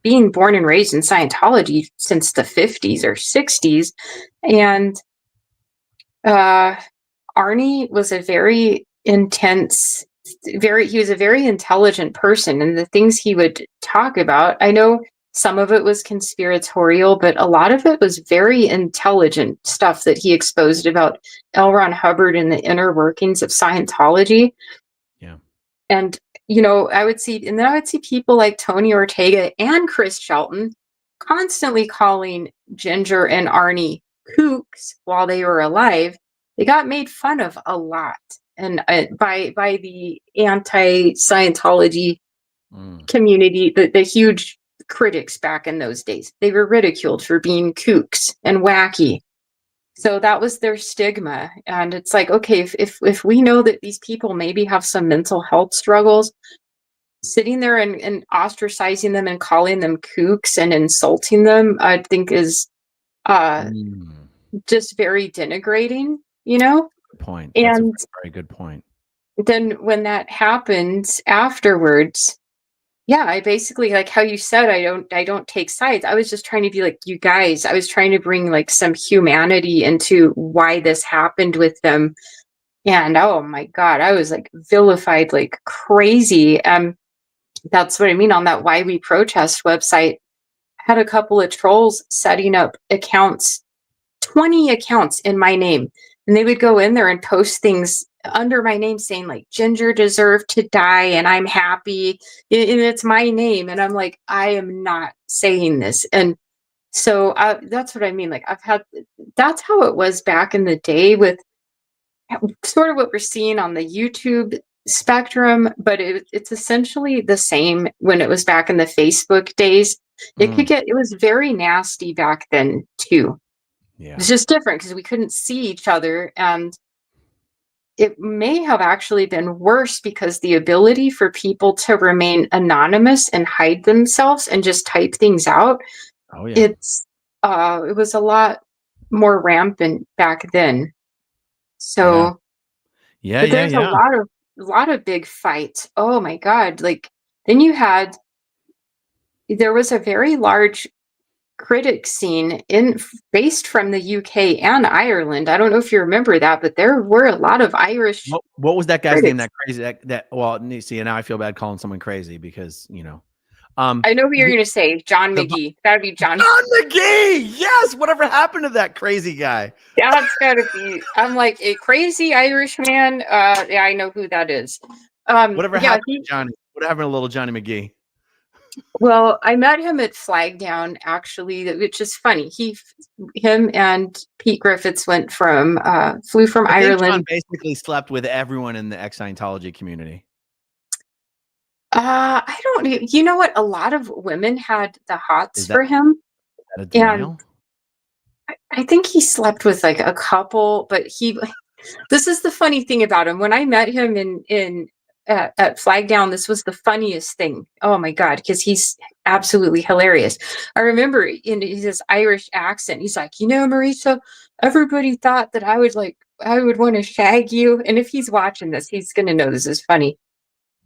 being born and raised in Scientology since the 50s or 60s. And Arnie was a very intense, he was a very intelligent person, and the things he would talk about, I know some of it was conspiratorial, but a lot of it was very intelligent stuff that he exposed about L. Ron Hubbard and the inner workings of Scientology. Yeah. And, I would see people like Tony Ortega and Chris Shelton constantly calling Ginger and Arnie kooks while they were alive. They got made fun of a lot, and by the anti-Scientology community, the huge critics back in those days. They were ridiculed for being kooks and wacky. So that was their stigma. And it's like, okay, if we know that these people maybe have some mental health struggles, sitting there and ostracizing them and calling them kooks and insulting them, I think is just very denigrating, Good point. That's And a very good point. then when that happens afterwards, yeah, I basically, like how you said, I don't take sides. I was just trying to be like, you guys, I was trying to bring like some humanity into why this happened with them. And oh my God, I was like vilified like crazy. That's what I mean. On that Why We Protest website, had a couple of trolls setting up accounts, 20 accounts in my name. And they would go in there and post things under my name saying like, Ginger deserved to die and I'm happy. And it's my name. And I'm like, I am not saying this. And so that's what I mean. Like that's how it was back in the day with sort of what we're seeing on the YouTube spectrum, but it's essentially the same when it was back in the Facebook days. It was very nasty back then too. Yeah. It's just different because we couldn't see each other, and it may have actually been worse because the ability for people to remain anonymous and hide themselves and just type things out. Oh yeah. It was a lot more rampant back then. So yeah, there's a lot of big fights. Oh my God. Like then there was a very large critic scene based from the UK and Ireland. I don't know if you remember that, but there were a lot of Irish. What was that guy's critics. name? That crazy well, see, now I feel bad calling someone crazy because I know who you're gonna say, John McGhee. That'd be John McGhee. Yes, whatever happened to that crazy guy? That's gotta be. I'm like a crazy Irish man. Yeah, I know who that is. Whatever happened to Johnny? What happened to little Johnny McGhee? Well, I met him at Flagdown, actually, which is funny. Him and Pete Griffiths flew from Ireland. John basically slept with everyone in the ex-Scientology community. I don't. You know what? A lot of women had the hots for him. Is that a denial? And I think he slept with like a couple, but this is the funny thing about him. When I met him at Flagdown, this was the funniest thing. Oh my God, because he's absolutely hilarious. I remember in his Irish accent, he's like, Marisa, everybody thought that I would want to shag you. And if he's watching this, he's going to know this is funny.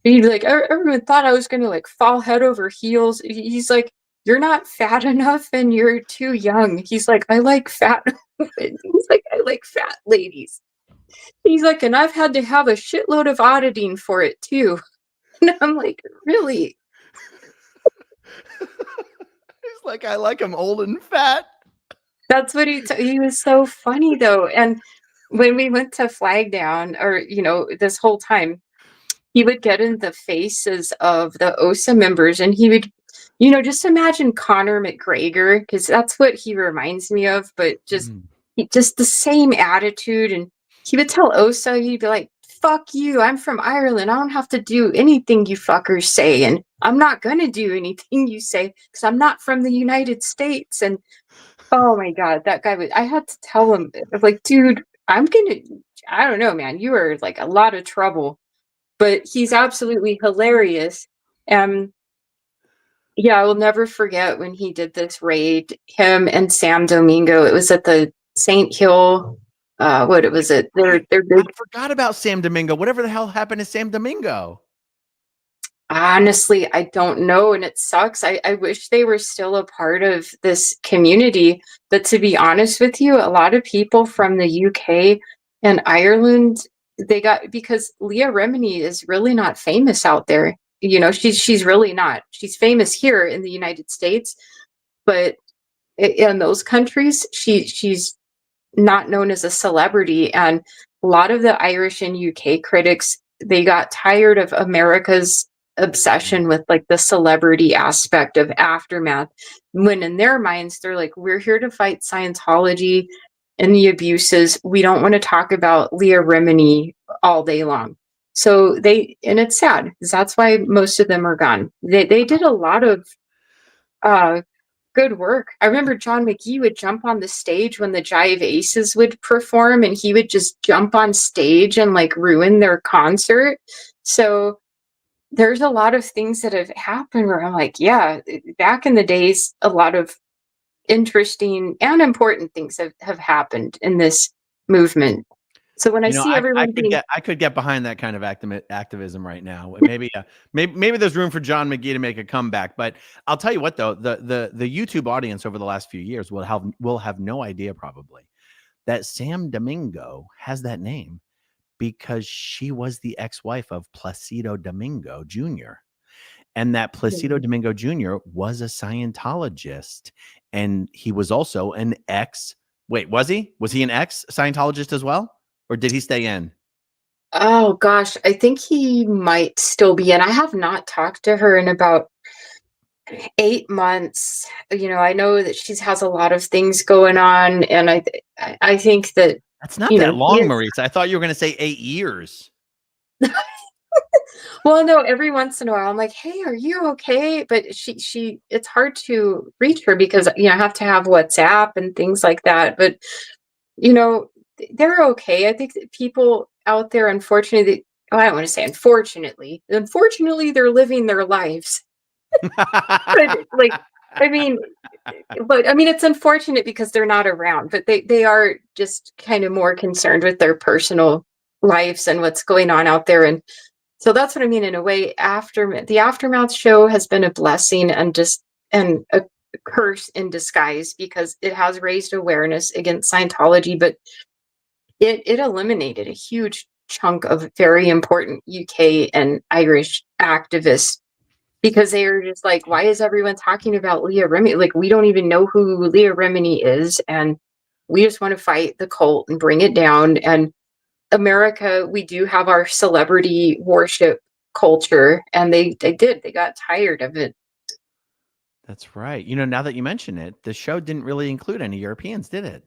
He'd be like, everyone thought I was going to like fall head over heels. He's like, you're not fat enough and you're too young. He's like, I like fat women. He's like, I like fat ladies. He's like, and I've had to have a shitload of auditing for it too. And I'm like, really? He's like, I like him old and fat. That's what he was so funny though. And when we went to Flagdown, or, this whole time, he would get in the faces of the OSA members and he would, just imagine Conor McGregor, because that's what he reminds me of, but just the same attitude. And he would tell OSA, he'd be like, fuck you, I'm from Ireland. I don't have to do anything you fuckers say. And I'm not going to do anything you say because I'm not from the United States. And oh my God, that guy I had to tell him, like, dude, I don't know, man, you are like a lot of trouble. But he's absolutely hilarious. Yeah, I will never forget when he did this raid, him and Sam Domingo. It was at the St. Hill. What was it? They're big. I forgot about Sam Domingo. Whatever the hell happened to Sam Domingo? Honestly, I don't know, and it sucks. I wish they were still a part of this community, but to be honest with you, a lot of people from the UK and Ireland, they got, because Leah Remini is really not famous out there. You know, she's really not. She's famous here in the United States, but in those countries, she's not known as a celebrity. And a lot of the Irish and UK critics, they got tired of America's obsession with like the celebrity aspect of Aftermath, when in their minds they're like, we're here to fight Scientology and the abuses. We don't want to talk about Leah Remini all day long. So and it's sad because that's why most of them are gone. They did a lot of good work. I remember John McGhee would jump on the stage when the Jive Aces would perform, and he would just jump on stage and like ruin their concert. So there's a lot of things that have happened where I'm like, yeah, back in the days, a lot of interesting and important things have happened in this movement. So when I see everyone I could get behind that kind of activism right now. Maybe maybe there's room for John McGhee to make a comeback. But I'll tell you what, though, the YouTube audience over the last few years will have no idea probably that Sam Domingo has that name because she was the ex-wife of Placido Domingo Jr. And that Placido Domingo Jr. was a Scientologist, and he was also an wait, was he an ex-Scientologist as well? Or did he stay in? Oh gosh, I think he might still be in. I have not talked to her in about 8 months. You know, I know that she has a lot of things going on, and I think that that's not that long, Marisa. I thought you were going to say 8 years. Well, no, every once in a while I'm like, hey, are you okay? But she it's hard to reach her because, you know, I have to have WhatsApp and things like that. But, you know, they're okay. I think that people out there, unfortunately, I don't want to say unfortunately, they're living their lives. But, like, I mean, it's unfortunate because they're not around, but they are just kind of more concerned with their personal lives and what's going on out there. And so that's what I mean. In a way, the Aftermath show has been a blessing and a curse in disguise, because it has raised awareness against Scientology, but it eliminated a huge chunk of very important UK and Irish activists, because they were just like, why is everyone talking about Leah Remini? Like, we don't even know who Leah Remini is, and we just want to fight the cult and bring it down. And America, we do have our celebrity worship culture, and they got tired of it. That's right. You know, now that you mention it, the show didn't really include any Europeans, did it?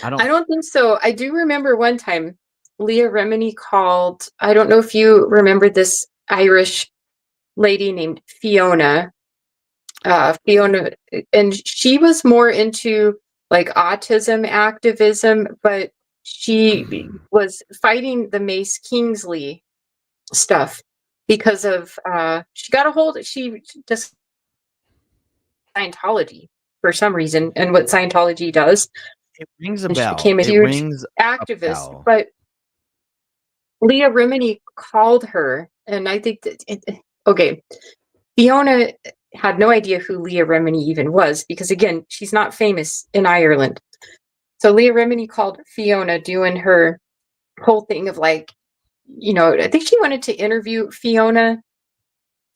I don't think so. I do remember one time Leah Remini called, I don't know if you remember this Irish lady named Fiona, and she was more into like autism activism, but she was fighting the Mace Kingsley stuff because of she just Scientology for some reason, and what Scientology does. It rings a bell. She became a huge activist, but Leah Remini called her, and I think that Fiona had no idea who Leah Remini even was, because again, she's not famous in Ireland. So Leah Remini called Fiona, doing her whole thing of like, you know, I think she wanted to interview Fiona,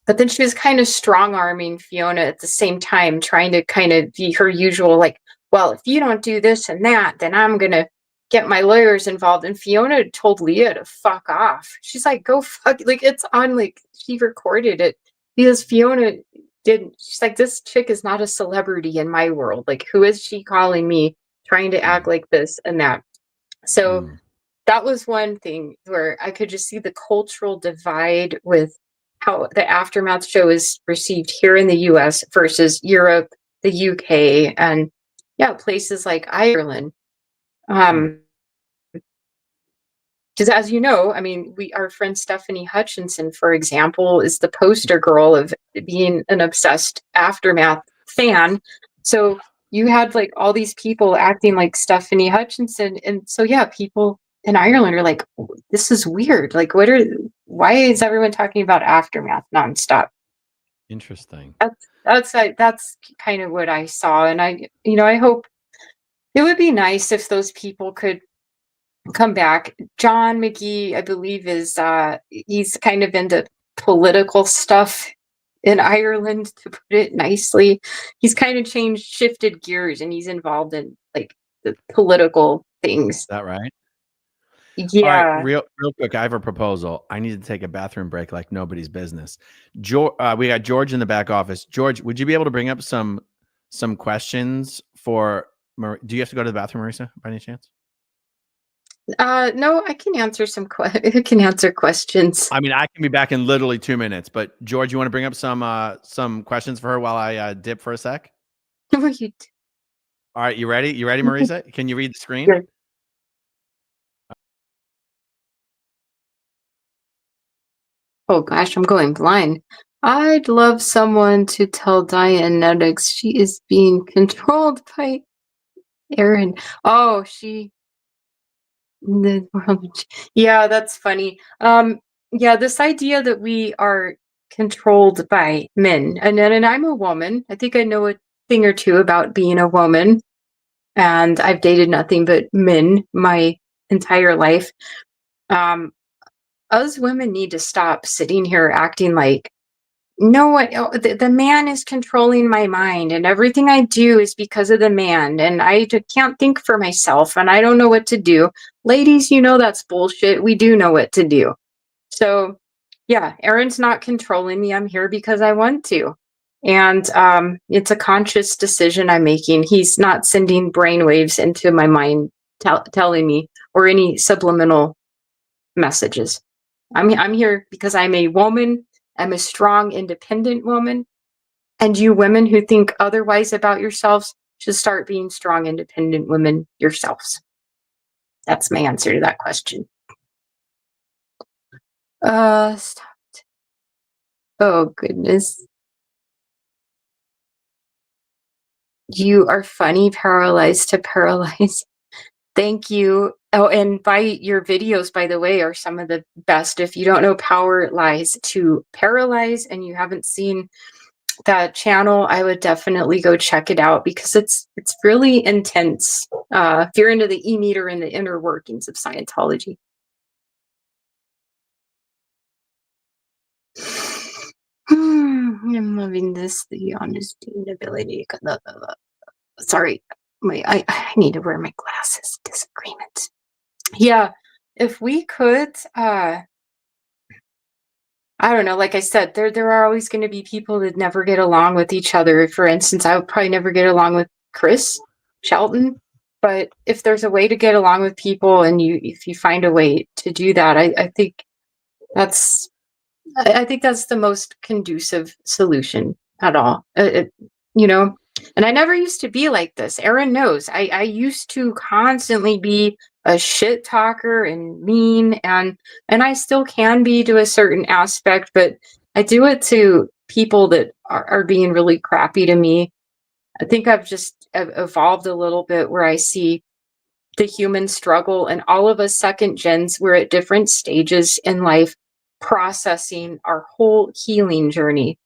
but then she was kind of strong-arming Fiona at the same time, trying to kind of be her usual, like, well, if you don't do this and that, then I'm going to get my lawyers involved. And Fiona told Leah to fuck off. She's like, go fuck, like, it's on, like, she recorded it, because Fiona didn't, she's like, this chick is not a celebrity in my world. Like, who is she calling me, trying to act like this and that? So that was one thing where I could just see the cultural divide with how the Aftermath show is received here in the US versus Europe, the UK, and places like Ireland. Because as you know, I mean, our friend Stephanie Hutchinson, for example, is the poster girl of being an obsessed Aftermath fan. So you had like all these people acting like Stephanie Hutchinson. And so, people in Ireland are like, this is weird. Like, why is everyone talking about Aftermath nonstop? Interesting. That's kind of what I saw, and I hope it would be nice if those people could come back. John McGhee, I believe, is he's kind of into political stuff in Ireland, to put it nicely. He's kind of shifted gears, and he's involved in like the political things. Is that right? Yeah. All right, real quick, I have a proposal. I need to take a bathroom break like nobody's business. We got George in the back office. George, would you be able to bring up some questions for? Do you have to go to the bathroom, Marisa, by any chance? No, I can answer I can answer questions. I mean, I can be back in literally 2 minutes. But George, you want to bring up some questions for her while I dip for a sec? All right, you ready? You ready, Marisa? Can you read the screen? Sure. Oh gosh, I'm going blind. I'd love someone to tell Dianne Etex she is being controlled by Aaron. Oh, yeah, that's funny. Yeah, this idea that we are controlled by men, and I'm a woman. I think I know a thing or two about being a woman, and I've dated nothing but men my entire life. Us women need to stop sitting here acting like, no, the man is controlling my mind, and everything I do is because of the man, and I can't think for myself, and I don't know what to do. Ladies, that's bullshit. We do know what to do. So, yeah, Aaron's not controlling me. I'm here because I want to. And it's a conscious decision I'm making. He's not sending brainwaves into my mind telling me, or any subliminal messages. I'm here because I'm a woman. I'm a strong, independent woman. And you women who think otherwise about yourselves should start being strong, independent women yourselves. That's my answer to that question. Stop. Oh, goodness. You are funny, paralyzed to paralyze. Thank you. Oh, and your videos, by the way, are some of the best. If you don't know Power Lies to Paralyze and you haven't seen that channel, I would definitely go check it out because it's really intense. If you're into the E-meter and the inner workings of Scientology. I'm loving this, the honesty and ability. Sorry, I need to wear my glasses. Disagreement. Yeah, if we could, I don't know, like I said, there are always going to be people that never get along with each other. For instance, I would probably never get along with Chris Shelton, but if there's a way to get along with people, and if you find a way to do that, I think that's the most conducive solution at all. And I never used to be like this. Aaron knows. I used to constantly be a shit talker and mean, and I still can be to a certain aspect, but I do it to people that are being really crappy to me. I think I've just evolved a little bit where I see the human struggle, and all of us second gens, we're at different stages in life processing our whole healing journey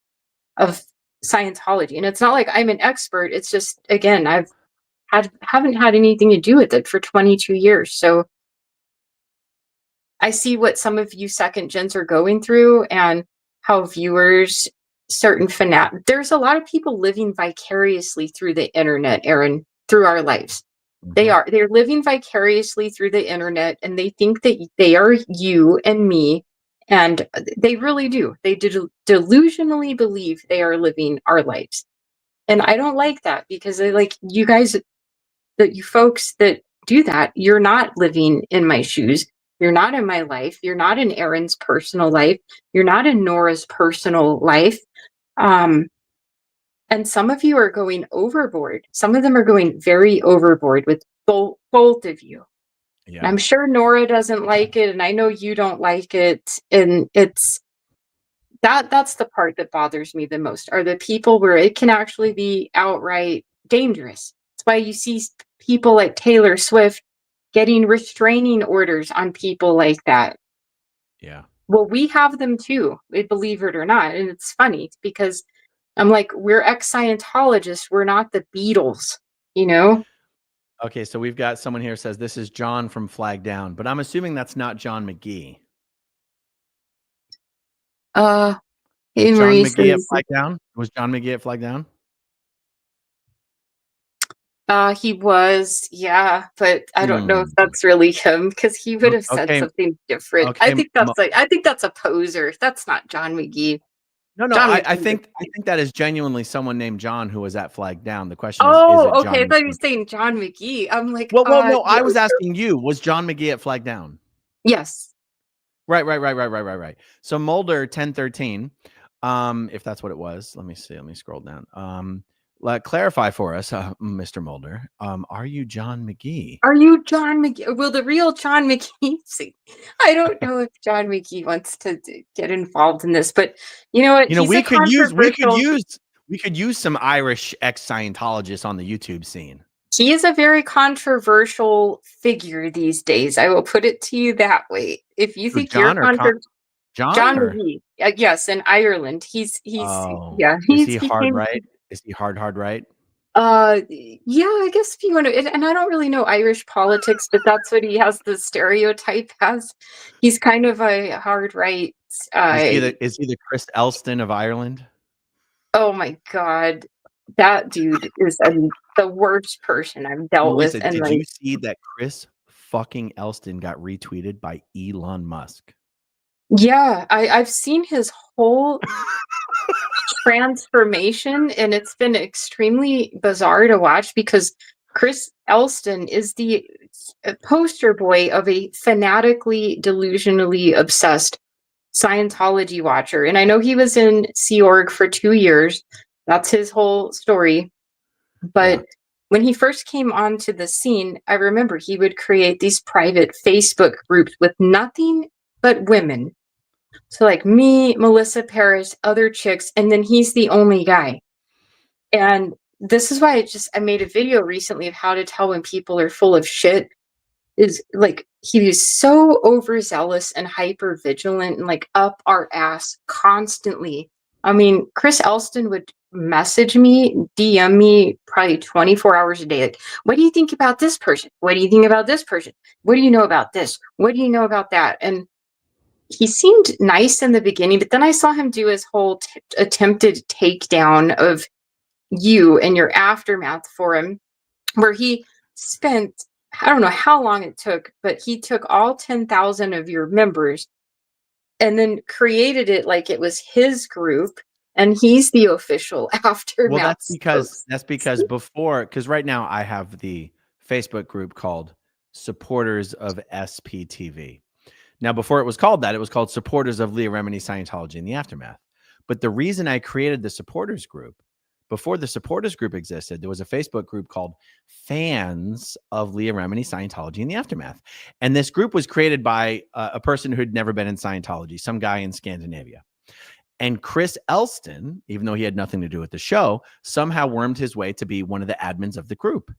of Scientology. And it's not like I'm an expert. It's just, again, haven't had anything to do with it for 22 years. So I see what some of you second gens are going through, and how viewers, there's a lot of people living vicariously through the internet, Aaron, through our lives. Mm-hmm. They're living vicariously through the internet, and they think that they are you and me. And they really do. They delusionally believe they are living our lives. And I don't like that, because you guys, that you folks that do that, you're not living in my shoes. You're not in my life. You're not in Aaron's personal life. You're not in Nora's personal life. And some of you are going overboard. Some of them are going very overboard with both of you. Yeah. I'm sure Nora doesn't like it, and I know you don't like it. And that's the part that bothers me the most, are the people where it can actually be outright dangerous. That's why you see people like Taylor Swift getting restraining orders on people like that. Yeah. Well, we have them too, believe it or not. And it's funny because I'm like, we're ex-Scientologists. We're not the Beatles, you know? Okay, so we've got someone here says this is John from Flag Down, but I'm assuming that's not John McGhee. Hey, John McGhee at Marisa. Flag Down? Was John McGhee at Flag Down? He was, yeah, but I don't know if that's really him because he would have said Okay. something different. Okay. I think that's a poser. That's not John McGhee. No, John I McGhee. think that is genuinely someone named John who was at Flag Down. The question is it Oh, John okay. I thought you were McGhee? saying John McGhee. I'm like, Well, no, I yeah, was asking you, was John McGhee at Flag Down? yes. Right. So Mulder 1013, if that's what it was, let me see. Let me scroll down. Clarify for us, Mr. Mulder. Are you John McGhee? Are you John McGhee? Will the real John McGhee see? I don't know if John McGhee wants to get involved in this, but you know what? You know, He's we a could controversial. use some Irish ex-Scientologists on the YouTube scene. He is a very controversial figure these days. I will put it to you that way. If you think John you're John or McGhee, yes, in Ireland, he's oh, yeah, is he hard became right? Is he hard right? yeah, I guess if you want to, and I don't really know Irish politics, but that's what he has the stereotype as. He's kind of a hard right. Is he the Chris Elston of Ireland? Oh my God, that dude is the worst person I've dealt with. Marisa, And did like, you see that Chris fucking Elston got retweeted by Elon Musk? yeah, I've seen his whole transformation, and it's been extremely bizarre to watch because Chris Elston is the poster boy of a fanatically, delusionally obsessed Scientology watcher. And I know he was in Sea Org for 2 years. That's his whole story. But when he first came onto the scene, I remember he would create these private Facebook groups with nothing but women. So like me, Melissa Paris, other chicks, and then he's the only guy. And this is why I made a video recently of how to tell when people are full of shit. Is like he was so overzealous and hyper vigilant and like up our ass constantly. I mean, Chris Elston would message me, DM me probably 24 hours a day. Like, what do you think about this person? What do you think about this person? What do you know about this? What do you know about that? And he seemed nice in the beginning, but then I saw him do his whole attempted takedown of you and your aftermath forum, where he spent, I don't know how long it took, but he took all 10,000 of your members and then created it like it was his group, and he's the official aftermath. Well, that's because before, because right now I have the Facebook group called Supporters of SPTV. Now, before it was called that, it was called Supporters of Leah Remini Scientology in the Aftermath. But the reason I created the supporters group, before the supporters group existed, there was a Facebook group called Fans of Leah Remini Scientology in the Aftermath. And this group was created by a person who had never been in Scientology, some guy in Scandinavia. And Chris Elston, even though he had nothing to do with the show, somehow wormed his way to be one of the admins of the group.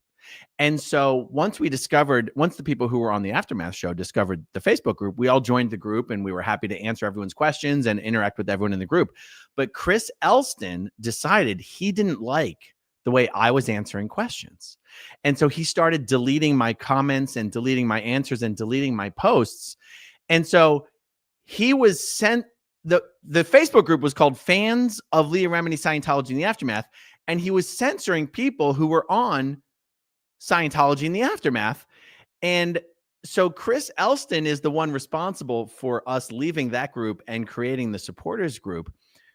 And so once the people who were on the Aftermath show discovered the Facebook group, we all joined the group and we were happy to answer everyone's questions and interact with everyone in the group. But Chris Elston decided he didn't like the way I was answering questions. And so he started deleting my comments and deleting my answers and deleting my posts. And so he was sent, the Facebook group was called Fans of Leah Remini Scientology in the Aftermath. And he was censoring people who were on Scientology in the Aftermath. And so Chris Elston is the one responsible for us leaving that group and creating the supporters group.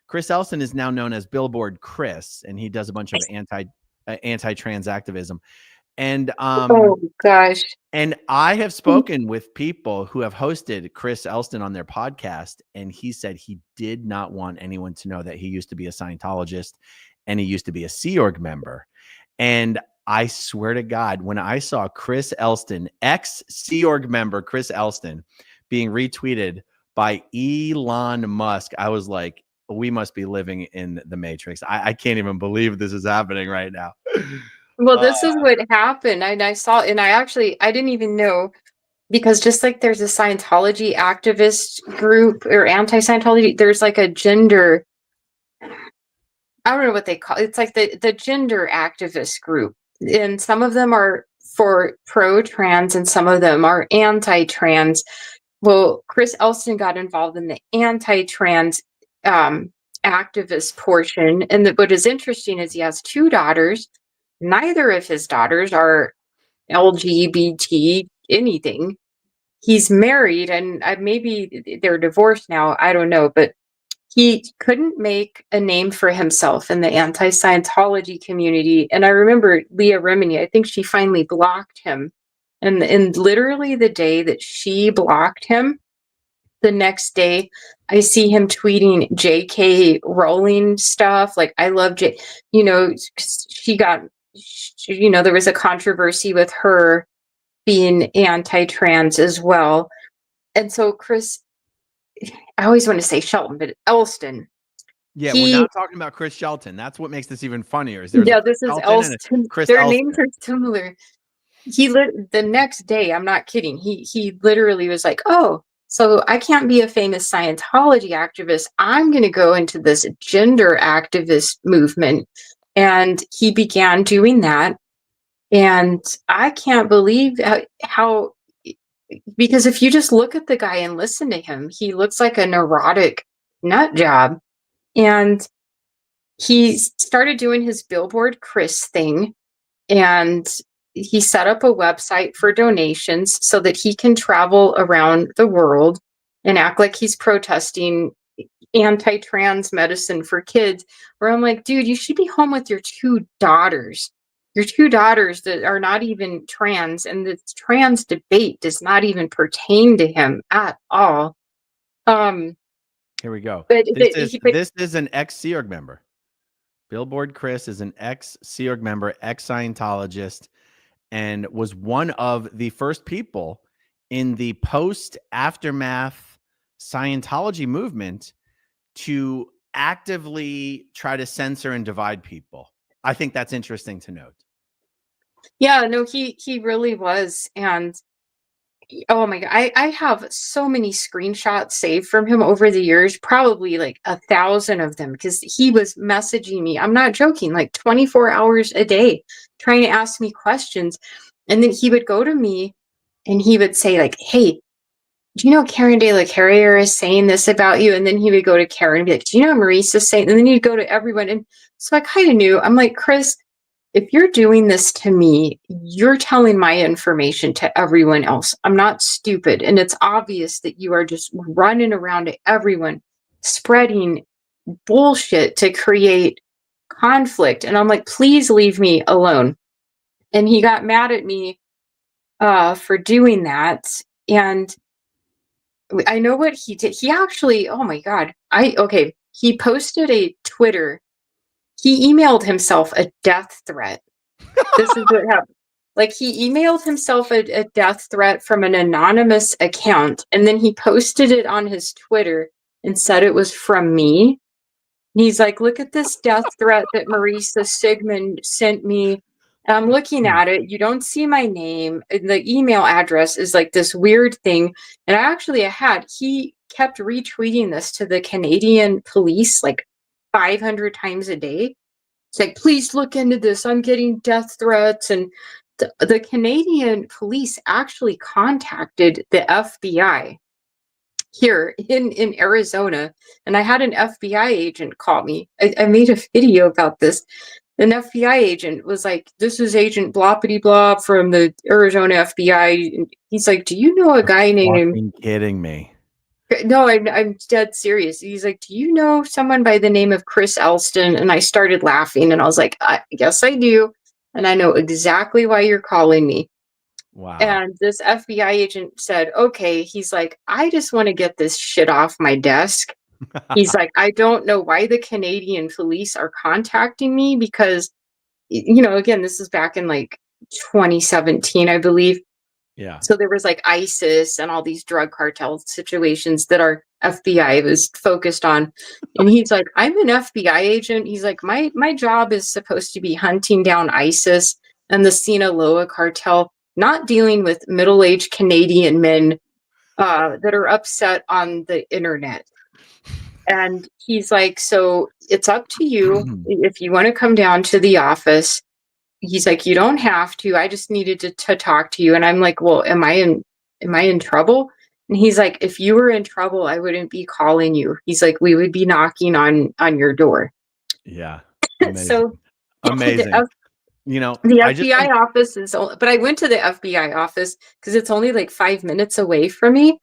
Chris Elston is now known as Billboard Chris, and he does a bunch of anti-trans activism. And oh gosh. And I have spoken with people who have hosted Chris Elston on their podcast, and he said he did not want anyone to know that he used to be a Scientologist and he used to be a Sea Org member. And I swear to God, when I saw Chris Elston, ex-Sea Org member Chris Elston, being retweeted by Elon Musk, I was like, we must be living in the Matrix. I can't even believe this is happening right now. Well, this is what happened. And I saw, and I didn't even know because just like there's a Scientology activist group or anti-Scientology, there's like a gender, I don't know what they call it. It's like the gender activist group. And some of them are for pro-trans and some of them are anti-trans. Well, Chris Elston got involved in the anti-trans activist portion. And what is interesting is he has 2 daughters. Neither of his daughters are LGBT anything. He's married and maybe they're divorced now. I don't know. But he couldn't make a name for himself in the anti-Scientology community. And I remember Leah Remini, I think she finally blocked him. And literally the day that she blocked him, the next day, I see him tweeting JK Rowling stuff. Like, I love J, she got, there was a controversy with her being anti-trans as well. And so Chris, I always want to say Shelton, but Elston. Yeah, we're not talking about Chris Shelton. That's what makes this even funnier. This is Elston. Chris Their Elston. names are similar. The next day, I'm not kidding. He literally was like, "Oh, so I can't be a famous Scientology activist. I'm going to go into this gender activist movement." And he began doing that. And I can't believe how, because if you just look at the guy and listen to him, he looks like a neurotic nut job. And he started doing his Billboard Chris thing. And he set up a website for donations so that he can travel around the world and act like he's protesting anti-trans medicine for kids. Where I'm like, dude, you should be home with your 2 daughters. Your 2 daughters that are not even trans, and the trans debate does not even pertain to him at all. Here we go. But this is an ex-Sea Org member. Billboard Chris is an ex-Sea Org member, ex-Scientologist, and was one of the first people in the post-aftermath Scientology movement to actively try to censor and divide people. I think that's interesting to note. Yeah, no, he really was. And oh my God, I have so many screenshots saved from him over the years, probably like 1,000 of them, because he was messaging me. I'm not joking, like 24 hours a day, trying to ask me questions. And then he would go to me and he would say like, "Hey, do you know Karen De La Carrier is saying this about you?" And then he would go to Karen and be like, "Do you know Marisa saying?" And then he'd go to everyone. And so I kind of knew. I'm like, Chris, if you're doing this to me, you're telling my information to everyone else. I'm not stupid. And it's obvious that you are just running around to everyone, spreading bullshit to create conflict. And I'm like, please leave me alone. And he got mad at me for doing that. And I know what he did. He actually, oh my God. He posted a Twitter. He emailed himself a death threat. This is what happened. Like, he emailed himself a death threat from an anonymous account, and then he posted it on his Twitter and said it was from me. And he's like, "Look at this death threat that Marisa Sigmond sent me." And I'm looking at it. You don't see my name. And the email address is like this weird thing. And he kept retweeting this to the Canadian police like 500 times a day. It's like, "Please look into this. I'm getting death threats." And the Canadian police actually contacted the FBI here in Arizona. And I had an FBI agent call me. I made a video about this. An FBI agent was like, "This is Agent Bloppity Blob from the Arizona FBI." And he's like, "Do you know a guy named..." You're kidding me. No, I'm dead serious. He's like, "Do you know someone by the name of Chris Elston?" And I started laughing and I was like, "Yes, I do. And I know exactly why you're calling me." Wow. And this FBI agent said, "Okay." He's like, "I just want to get this shit off my desk." He's like, "I don't know why the Canadian police are contacting me because, again, this is back in like 2017, I believe. Yeah. So there was like ISIS and all these drug cartel situations that our FBI was focused on. And he's like, "I'm an FBI agent." He's like, my job is supposed to be hunting down ISIS and the Sinaloa cartel. not dealing with middle-aged Canadian men that are upset on the internet. And he's like, so it's up to you if you want to come down to the office. He's like, you don't have to. I just needed to talk to you. And I'm like, well, am I in trouble? And he's like, if you were in trouble, I wouldn't be calling you. He's like, we would be knocking on your door. Yeah. Amazing. So amazing. The FBI office is, but I went to the FBI office because it's only like 5 minutes away from me.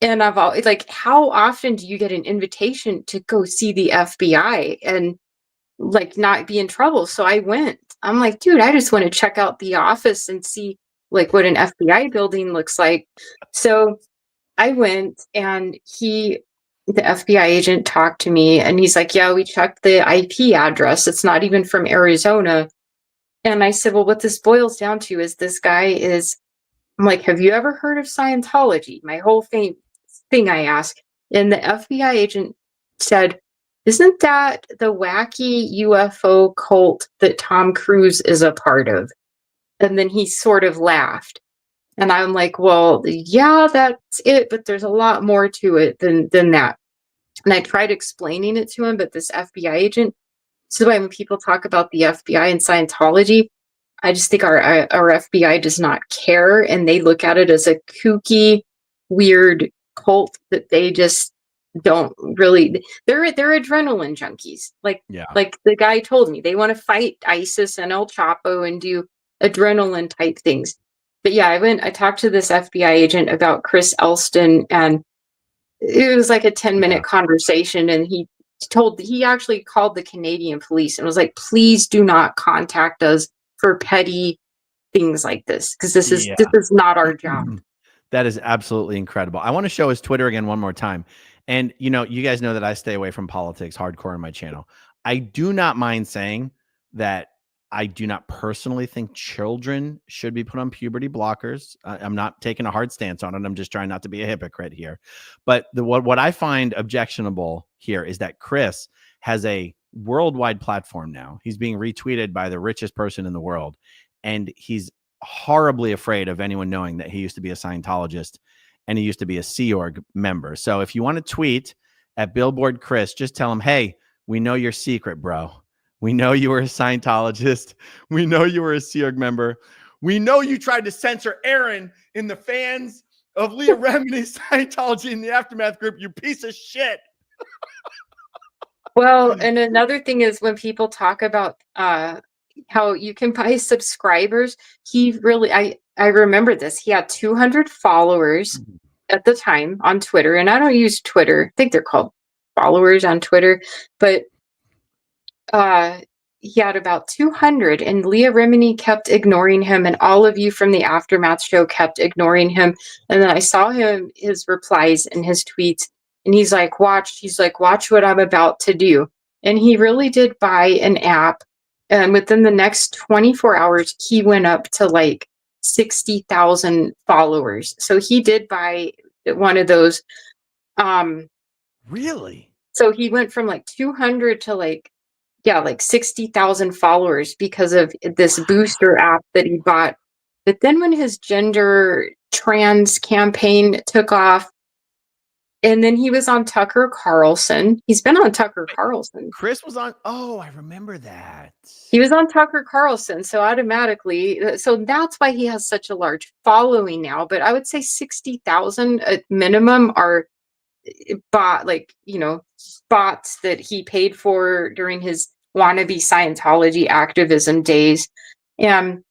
And I've always like, how often do you get an invitation to go see the FBI and like not be in trouble? So I went. I'm like, dude, I just want to check out the office and see like what an FBI building looks like. So I went, and the FBI agent talked to me, and he's like, yeah, we checked the IP address. It's not even from Arizona. And I said, well, what this boils down to is this guy is, I'm like, have you ever heard of Scientology? My whole thing I asked. And the FBI agent said, isn't that the wacky UFO cult that Tom Cruise is a part of? And then he sort of laughed. And I'm like, well, yeah, that's it. But there's a lot more to it than that. And I tried explaining it to him, but this FBI agent, so when people talk about the FBI and Scientology, I just think our FBI does not care. And they look at it as a kooky, weird cult that they just don't really, they're adrenaline junkies. Like the guy told me, they want to fight ISIS and El Chapo and do adrenaline type things. But yeah, I talked to this FBI agent about Chris Elston, and it was like a 10-minute conversation. And he actually called the Canadian police and was like, please do not contact us for petty things like this, because this is not our job. That is absolutely incredible. I want to show his Twitter again one more time. And, you guys know that I stay away from politics hardcore on my channel. I do not mind saying that I do not personally think children should be put on puberty blockers. I'm not taking a hard stance on it. I'm just trying not to be a hypocrite here. But what I find objectionable here is that Chris has a worldwide platform now. He's being retweeted by the richest person in the world. And he's horribly afraid of anyone knowing that he used to be a Scientologist and he used to be a Sea Org member. So if you want to tweet at Billboard Chris, just tell him, hey, we know your secret, bro. We know you were a Scientologist. We know you were a Sea Org member. We know you tried to censor Aaron in the fans of Leah Remini's Scientology in the Aftermath group, you piece of shit. Well, and another thing is when people talk about how you can buy subscribers, I remember this. He had 200 followers at the time on Twitter, and I don't use Twitter. I think they're called followers on Twitter, but he had about 200, and Leah Remini kept ignoring him, and all of you from the Aftermath show kept ignoring him. And then I saw his replies and his tweets, and he's like, watch what I'm about to do. And he really did buy an app. And within the next 24 hours, he went up to like 60,000 followers. So he did buy one of those. Really? So he went from like 200 to like 60,000 followers because of this booster app that he bought. But then when his gender trans campaign took off, and then he was on Tucker Carlson. He's been on Tucker Carlson. Chris was on. Oh, I remember that. He was on Tucker Carlson. So automatically, so that's why he has such a large following now. But I would say 60,000 at minimum are bots that he paid for during his wannabe Scientology activism days. And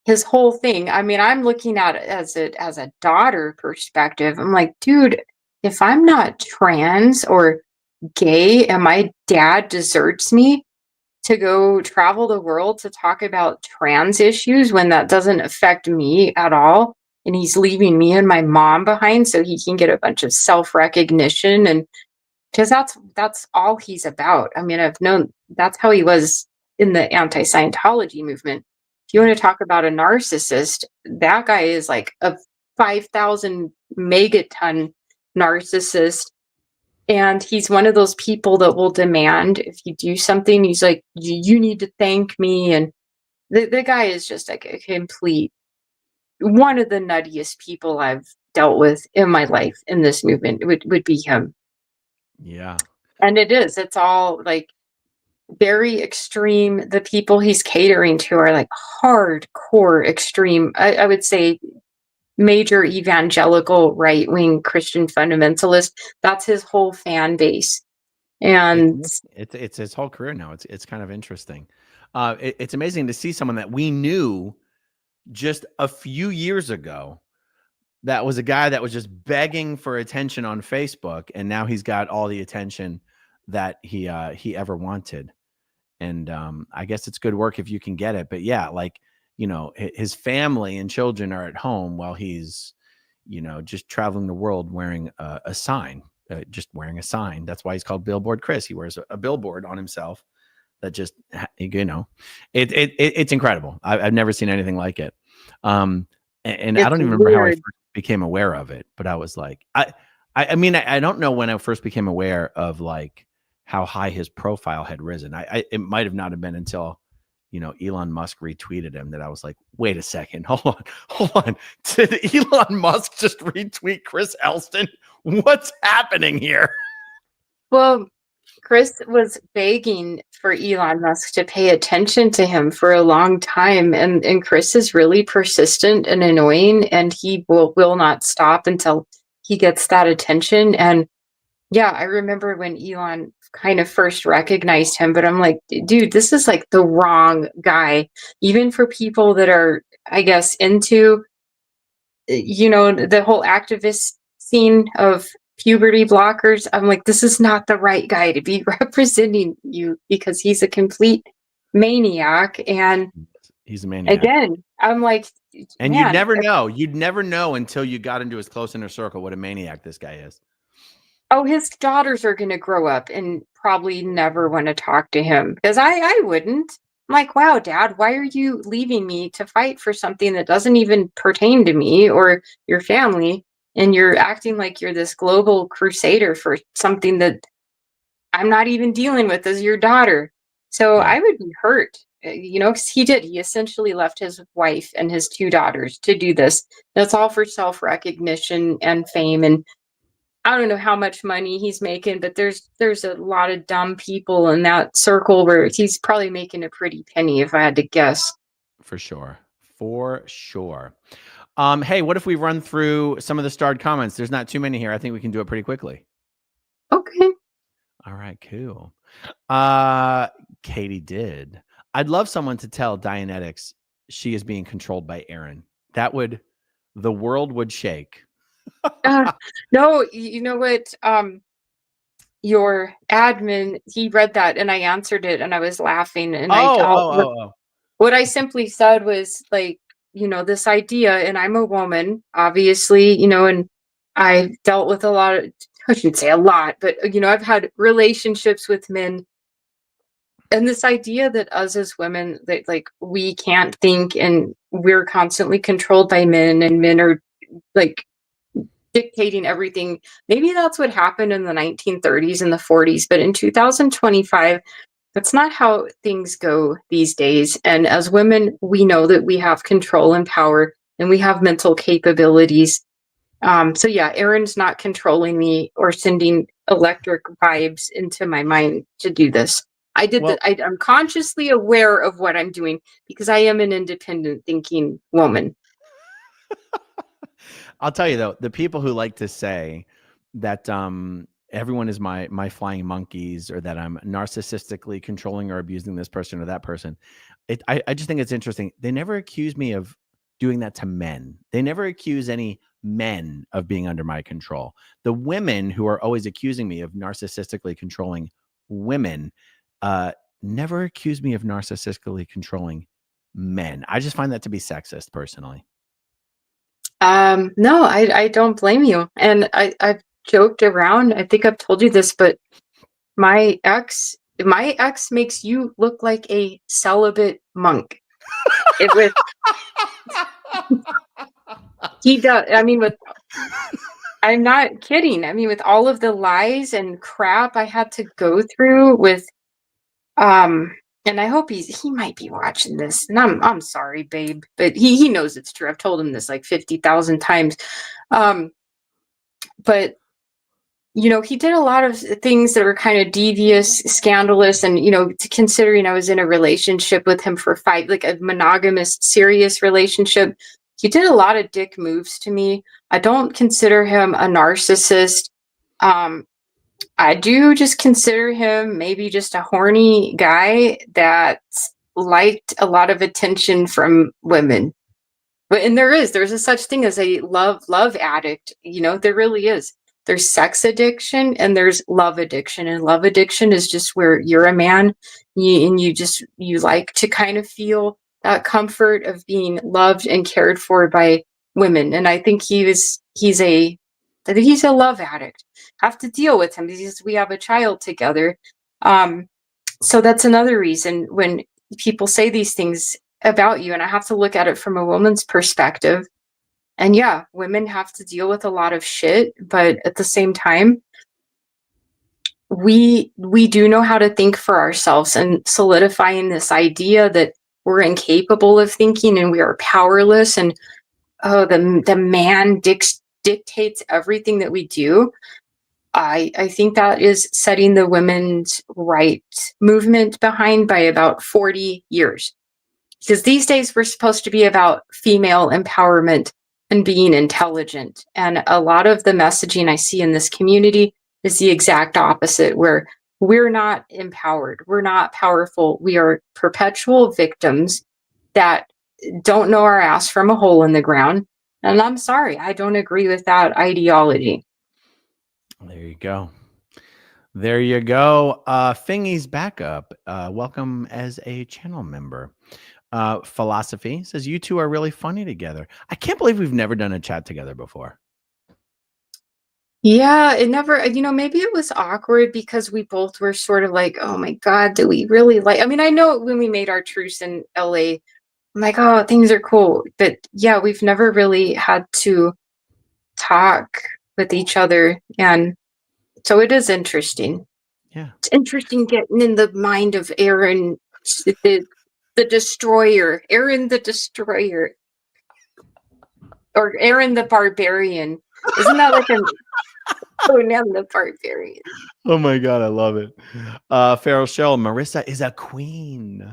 his whole thing, I mean, I'm looking at it as a daughter perspective. I'm like, dude, if I'm not trans or gay and my dad deserts me to go travel the world to talk about trans issues when that doesn't affect me at all, and he's leaving me and my mom behind so he can get a bunch of self-recognition, and because that's all he's about. I mean, I've known that's how he was in the anti-Scientology movement. If you want to talk about a narcissist, that guy is like a 5,000 megaton narcissist. And he's one of those people that will demand if you do something, he's like, you need to thank me. And the guy is just like a complete one of the nuttiest people I've dealt with in my life in this movement would be him. Yeah. And it's all like very extreme. The people he's catering to are like hardcore extreme. I would say major evangelical right-wing Christian fundamentalist. That's his whole fan base. And It's his whole career now. It's kind of interesting. It's amazing to see someone that we knew just a few years ago that was a guy that was just begging for attention on Facebook, and now he's got all the attention that he ever wanted. And I guess it's good work if you can get it. But yeah, like, you know, his family and children are at home while he's, you know, just traveling the world wearing a sign, just wearing a sign. That's why he's called Billboard Chris. He wears a billboard on himself that just, you know, it's incredible. I've never seen anything like it. And I don't even remember how I first became aware of it, but I was like, I mean, I don't know when I first became aware of like how high his profile had risen. It might have not have been until, you know, Elon Musk retweeted him that I was like, wait a second, hold on. Did Elon Musk just retweet Chris Elston? What's happening here? well, Chris was begging for Elon Musk to pay attention to him for a long time. And Chris is really persistent and annoying, and he will not stop until he gets that attention. And yeah, I remember when Elon kind of first recognized him, but I'm like, dude, this is like the wrong guy. Even for people that are, I guess, into, you know, the whole activist scene of puberty blockers, I'm like, this is not the right guy to be representing you, because he's a complete maniac. And he's a maniac. Again, I'm like, and man, you'd never know until you got into his close inner circle what a maniac this guy is. Oh, his daughters are going to grow up and probably never want to talk to him, because I wouldn't. I'm like, wow, Dad, why are you leaving me to fight for something that doesn't even pertain to me or your family? And you're acting like you're this global crusader for something that I'm not even dealing with as your daughter. So I would be hurt, you know, because he essentially left his wife and his 2 daughters to do this. That's all for self-recognition and fame. And I don't know how much money he's making, but there's a lot of dumb people in that circle where he's probably making a pretty penny, if I had to guess. For sure. Hey, what if we run through some of the starred comments? There's not too many here. I think we can do it pretty quickly. Okay. All right, cool. Katie did. I'd love someone to tell Dianetics she is being controlled by Aaron. The world would shake. No, you know what? Your admin, he read that and I answered it and I was laughing. And what I simply said was like, you know, this idea, and I'm a woman, obviously, you know, and I dealt with a lot of, I shouldn't say a lot, but, you know, I've had relationships with men. And this idea that us as women, that like we can't think and we're constantly controlled by men, and men are like dictating everything. Maybe that's what happened in the 1930s and the 40s, but in 2025, that's not how things go these days. And as women, we know that we have control and power, and we have mental capabilities. So yeah, Aaron's not controlling me or sending electric vibes into my mind to do this. I did that. I'm consciously aware of what I'm doing because I am an independent thinking woman. I'll tell you though, the people who like to say that everyone is my flying monkeys, or that I'm narcissistically controlling or abusing this person or that person, I just think it's interesting. They never accuse me of doing that to men. They never accuse any men of being under my control. The women who are always accusing me of narcissistically controlling women never accuse me of narcissistically controlling men. I just find that to be sexist personally. No, I don't blame you. And I've joked around. I think I've told you this, but my ex makes you look like a celibate monk. It was he does. I mean, I'm not kidding. I mean, with all of the lies and crap I had to go through with, and and I hope he might be watching this. And I'm sorry, babe, but he knows it's true. I've told him this like 50,000 times. But he did a lot of things that were kind of devious, scandalous, and considering I was in a relationship with him for like a monogamous, serious relationship, he did a lot of dick moves to me. I don't consider him a narcissist. I do just consider him maybe just a horny guy that liked a lot of attention from women. And there's a such thing as a love addict. There really is. There's sex addiction and there's love addiction. And love addiction is just where you're a man and you like to kind of feel that comfort of being loved and cared for by women. And I think he's a love addict. Have to deal with him because we have a child together. So that's another reason when people say these things about you, and I have to look at it from a woman's perspective. And yeah, women have to deal with a lot of shit, but at the same time, we do know how to think for ourselves, and solidifying this idea that we're incapable of thinking and we are powerless, and the man dictates everything that we do. I think that is setting the women's rights movement behind by about 40 years. Because these days we're supposed to be about female empowerment and being intelligent. And a lot of the messaging I see in this community is the exact opposite, where we're not empowered. We're not powerful. We are perpetual victims that don't know our ass from a hole in the ground. And I'm sorry, I don't agree with that ideology. There you go. There you go. Fingy's back up. Welcome as a channel member. Philosophy says you two are really funny together. I can't believe we've never done a chat together before. Yeah, it never, maybe it was awkward because we both were sort of like, oh my God, do we really like, I mean, I know when we made our truce in LA, I'm like, oh, things are cool. But yeah, we've never really had to talk with each other. And so it is interesting. Yeah. It's interesting getting in the mind of Aaron, the destroyer, Aaron the destroyer, or Aaron the barbarian. Isn't that like a Conan the barbarian? Oh my God, I love it. Farrell Shell, Marisa is a queen.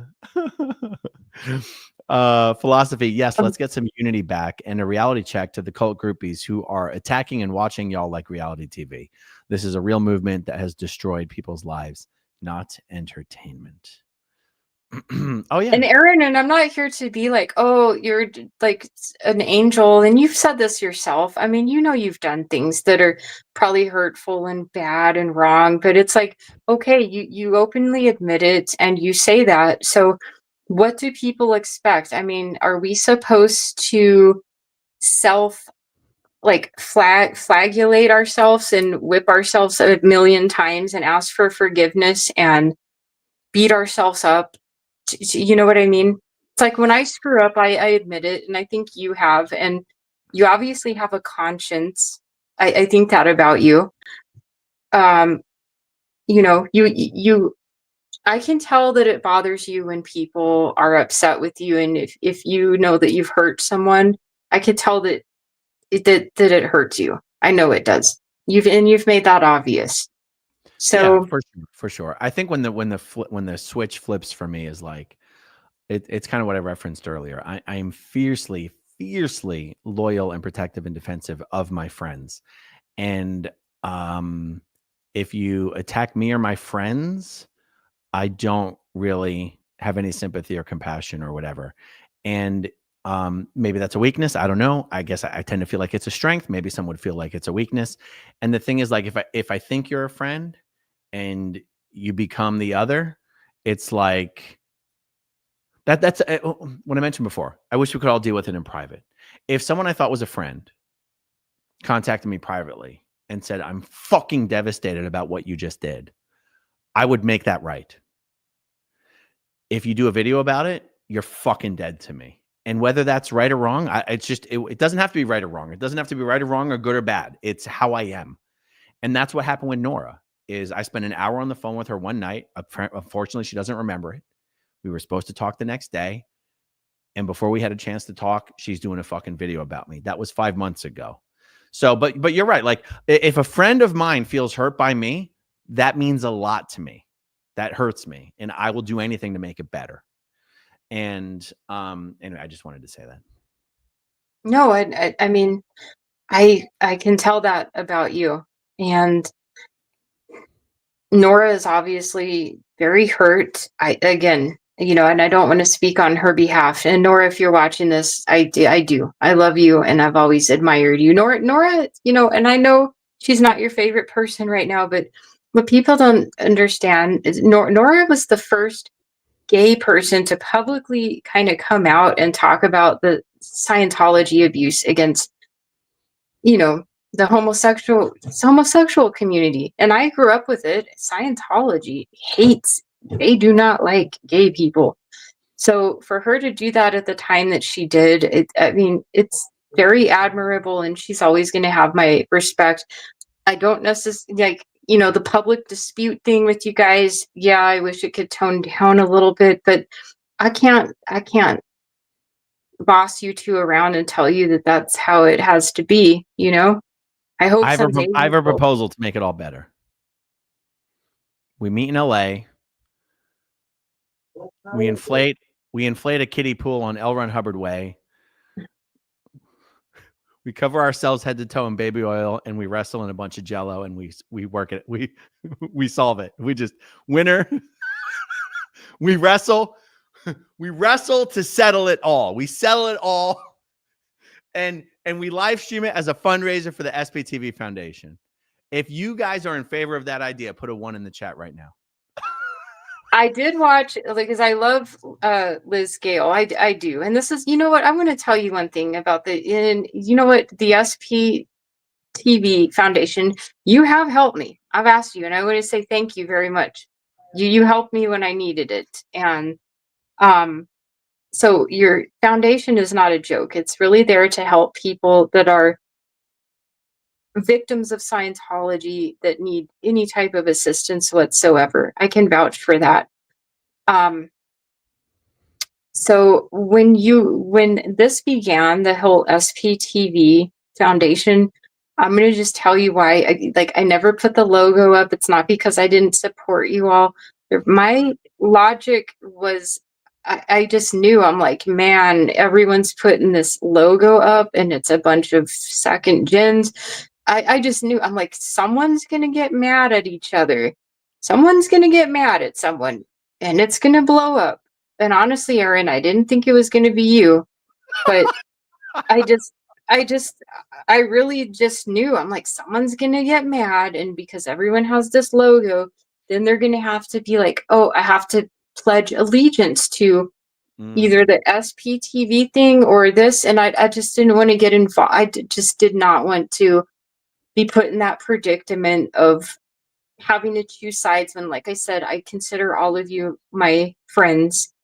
Philosophy, yes, let's get some unity back and a reality check to the cult groupies who are attacking and watching y'all like reality TV. This is a real movement that has destroyed people's lives, not entertainment. Oh yeah. And Aaron, and I'm not here to be like, oh, you're like an angel, and you've said this yourself. I mean, you've done things that are probably hurtful and bad and wrong, but it's like, okay, you openly admit it and you say that. So what do people expect? I mean, are we supposed to flagellate ourselves and whip ourselves a million times and ask for forgiveness and beat ourselves up? You know what I mean? It's like when I screw up, I admit it, and I think you have, and you obviously have a conscience. I think that about you. I can tell that it bothers you when people are upset with you, and if you know that you've hurt someone, I could tell that it hurts you. I know it does. You've made that obvious. So yeah, for sure. I think when the switch flips for me is like, it's kind of what I referenced earlier. I am fiercely loyal and protective and defensive of my friends. And if you attack me or my friends, I don't really have any sympathy or compassion or whatever. And maybe that's a weakness. I don't know. I guess I tend to feel like it's a strength. Maybe some would feel like it's a weakness. And the thing is, like, if I think you're a friend and you become the other, it's like that's what I mentioned before. I wish we could all deal with it in private. If someone I thought was a friend contacted me privately and said, I'm fucking devastated about what you just did, I would make that right. If you do a video about it, you're fucking dead to me. And whether that's right or wrong, it doesn't have to be right or wrong. It doesn't have to be right or wrong or good or bad. It's how I am. And that's what happened with Nora. Is I spent an hour on the phone with her one night. Unfortunately, she doesn't remember it. We were supposed to talk the next day. And before we had a chance to talk, she's doing a fucking video about me. That was 5 months ago. So, but you're right. Like, if a friend of mine feels hurt by me, that means a lot to me. That hurts me. And I will do anything to make it better. And anyway, I just wanted to say that. No, I mean, I can tell that about you. And Nora is obviously very hurt. Again, you know, and I don't want to speak on her behalf. And Nora, if you're watching this, I do. I love you, and I've always admired you. Nora, you know, and I know she's not your favorite person right now, but what people don't understand is Nora was the first gay person to publicly kind of come out and talk about the Scientology abuse against, you know, the homosexual community. And I grew up with it. Scientology hates, they do not like gay people. So for her to do that at the time that she did, I mean, it's very admirable, and she's always going to have my respect. I don't necessarily like, you know, the public dispute thing with you guys. Yeah, I wish it could tone down a little bit, but I can't boss you two around and tell you that that's how it has to be, you know? I hope I have a proposal to make it all better. We meet in LA. We inflate a kiddie pool on L. Ron Hubbard Way. We cover ourselves head to toe in baby oil, and we wrestle in a bunch of Jello, and we work it. We solve it. We just winner. We wrestle. We wrestle to settle it all. We settle it all, and we live stream it as a fundraiser for the SPTV Foundation. If you guys are in favor of that idea, put a 1 in the chat right now. I did watch, because I love Liz Gale. I do. And this is, you know what, I'm going to tell you one thing about you know what, the SPTV Foundation, you have helped me. I've asked you, and I want to say thank you very much. You helped me when I needed it. And so your foundation is not a joke. It's really there to help people that are victims of Scientology that need any type of assistance whatsoever. I can vouch for that. So when this began, the whole SPTV Foundation, I'm going to just tell you why. I never put the logo up. It's not because I didn't support you all. My logic was, I just knew, I'm like, man, everyone's putting this logo up and it's a bunch of second gens. I just knew, I'm like, someone's going to get mad at each other. Someone's going to get mad at someone, and it's going to blow up. And honestly, Aaron, I didn't think it was going to be you, but I really just knew, I'm like, someone's going to get mad. And because everyone has this logo, then they're going to have to be like, oh, I have to pledge allegiance to either the SPTV thing or this. And I just didn't want to get involved. I just did not want to be put in that predicament of having to choose sides when, like I said, I consider all of you my friends.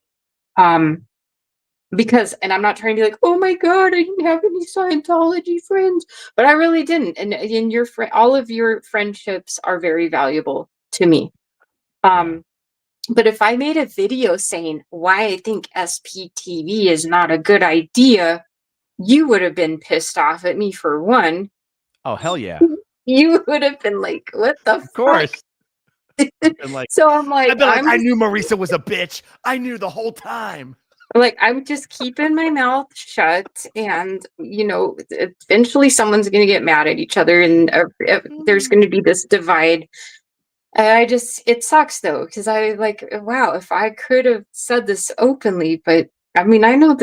Because, and I'm not trying to be like, oh my God, I didn't have any Scientology friends, but I really didn't. And in all of your friendships are very valuable to me. But if I made a video saying why I think SPTV is not a good idea, you would have been pissed off at me for one. Oh, hell yeah. You would have been like, what the fuck? Of course. So I'm like, I knew Marisa was a bitch. I knew the whole time. Like, I'm just keeping my mouth shut, and, you know, eventually someone's going to get mad at each other, and there's going to be this divide. It sucks though, because I like, wow, if I could have said this openly, but I mean, I know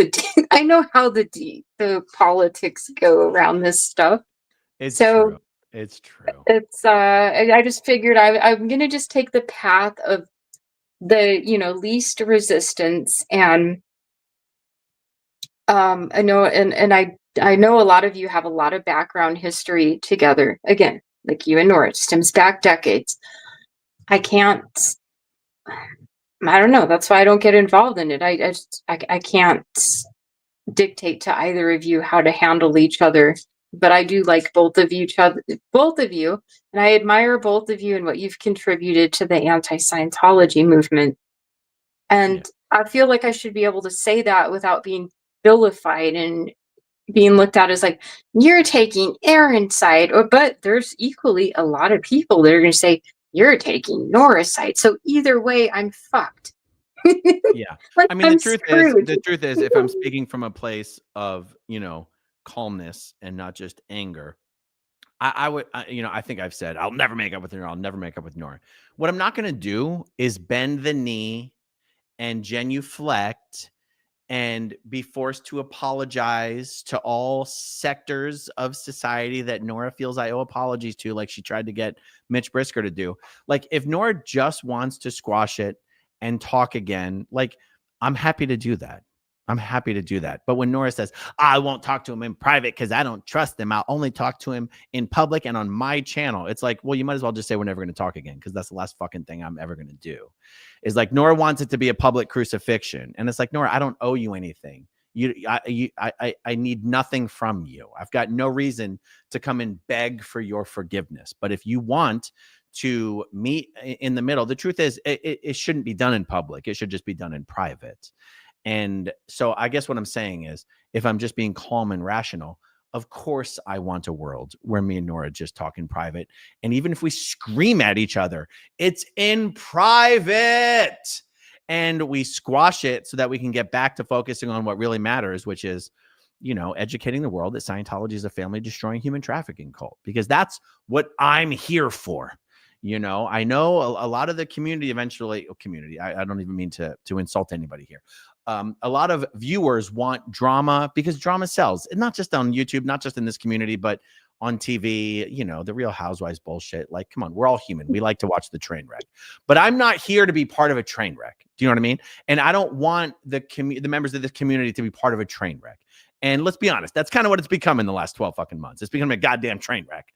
how the politics go around this stuff. It's true. It's true. It's I just figured I'm gonna just take the path of the, you know, least resistance. And I know, and I know a lot of you have a lot of background history together. Again, like you and Nora, it stems back decades. I don't know. That's why I don't get involved in it. I can't dictate to either of you how to handle each other. But I do like both of you, and I admire both of you and what you've contributed to the anti-Scientology movement. And I feel like I should be able to say that without being vilified and being looked at as like, you're taking Aaron's side. But there's equally a lot of people that are going to say, you're taking Nora's side. So either way, I'm fucked. Yeah. Like, I mean, I'm the screwed. truth is, if I'm speaking from a place of, calmness and not just anger, I would, I think I've said, I'll never make up with Nora. I'll never make up with Nora. What I'm not going to do is bend the knee and genuflect and be forced to apologize to all sectors of society that Nora feels I owe apologies to, like she tried to get Mitch Brisker to do. Like, if Nora just wants to squash it and talk again, like, I'm happy to do that. I'm happy to do that. But when Nora says, I won't talk to him in private because I don't trust him, I'll only talk to him in public and on my channel. It's like, well, you might as well just say we're never going to talk again, because that's the last fucking thing I'm ever going to do. Is like, Nora wants it to be a public crucifixion. And it's like, Nora, I don't owe you anything. I need nothing from you. I've got no reason to come and beg for your forgiveness. But if you want to meet in the middle, the truth is it shouldn't be done in public. It should just be done in private. And so I guess what I'm saying is, if I'm just being calm and rational, of course I want a world where me and Nora just talk in private. And even if we scream at each other, it's in private. And we squash it so that we can get back to focusing on what really matters, which is, educating the world that Scientology is a family destroying human trafficking cult, because that's what I'm here for. I know a lot of the community I don't even mean to insult anybody here. A lot of viewers want drama because drama sells, and not just on YouTube, not just in this community, but on TV, the Real Housewives bullshit. Like, come on, we're all human. We like to watch the train wreck, but I'm not here to be part of a train wreck. Do you know what I mean? And I don't want the members of this community to be part of a train wreck. And let's be honest, that's kind of what it's become in the last 12 fucking months. It's become a goddamn train wreck.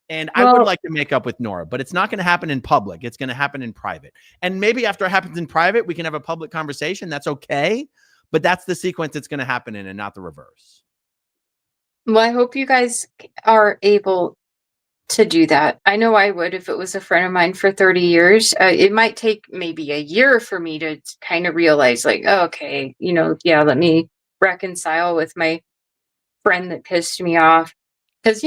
And I would like to make up with Nora, but it's not going to happen in public. It's going to happen in private. And maybe after it happens in private, we can have a public conversation. That's okay. But that's the sequence it's going to happen in, and not the reverse. Well, I hope you guys are able to do that. I know I would if it was a friend of mine for 30 years. It might take maybe a year for me to kind of realize, like, oh, okay, let me reconcile with my friend that pissed me off. Because,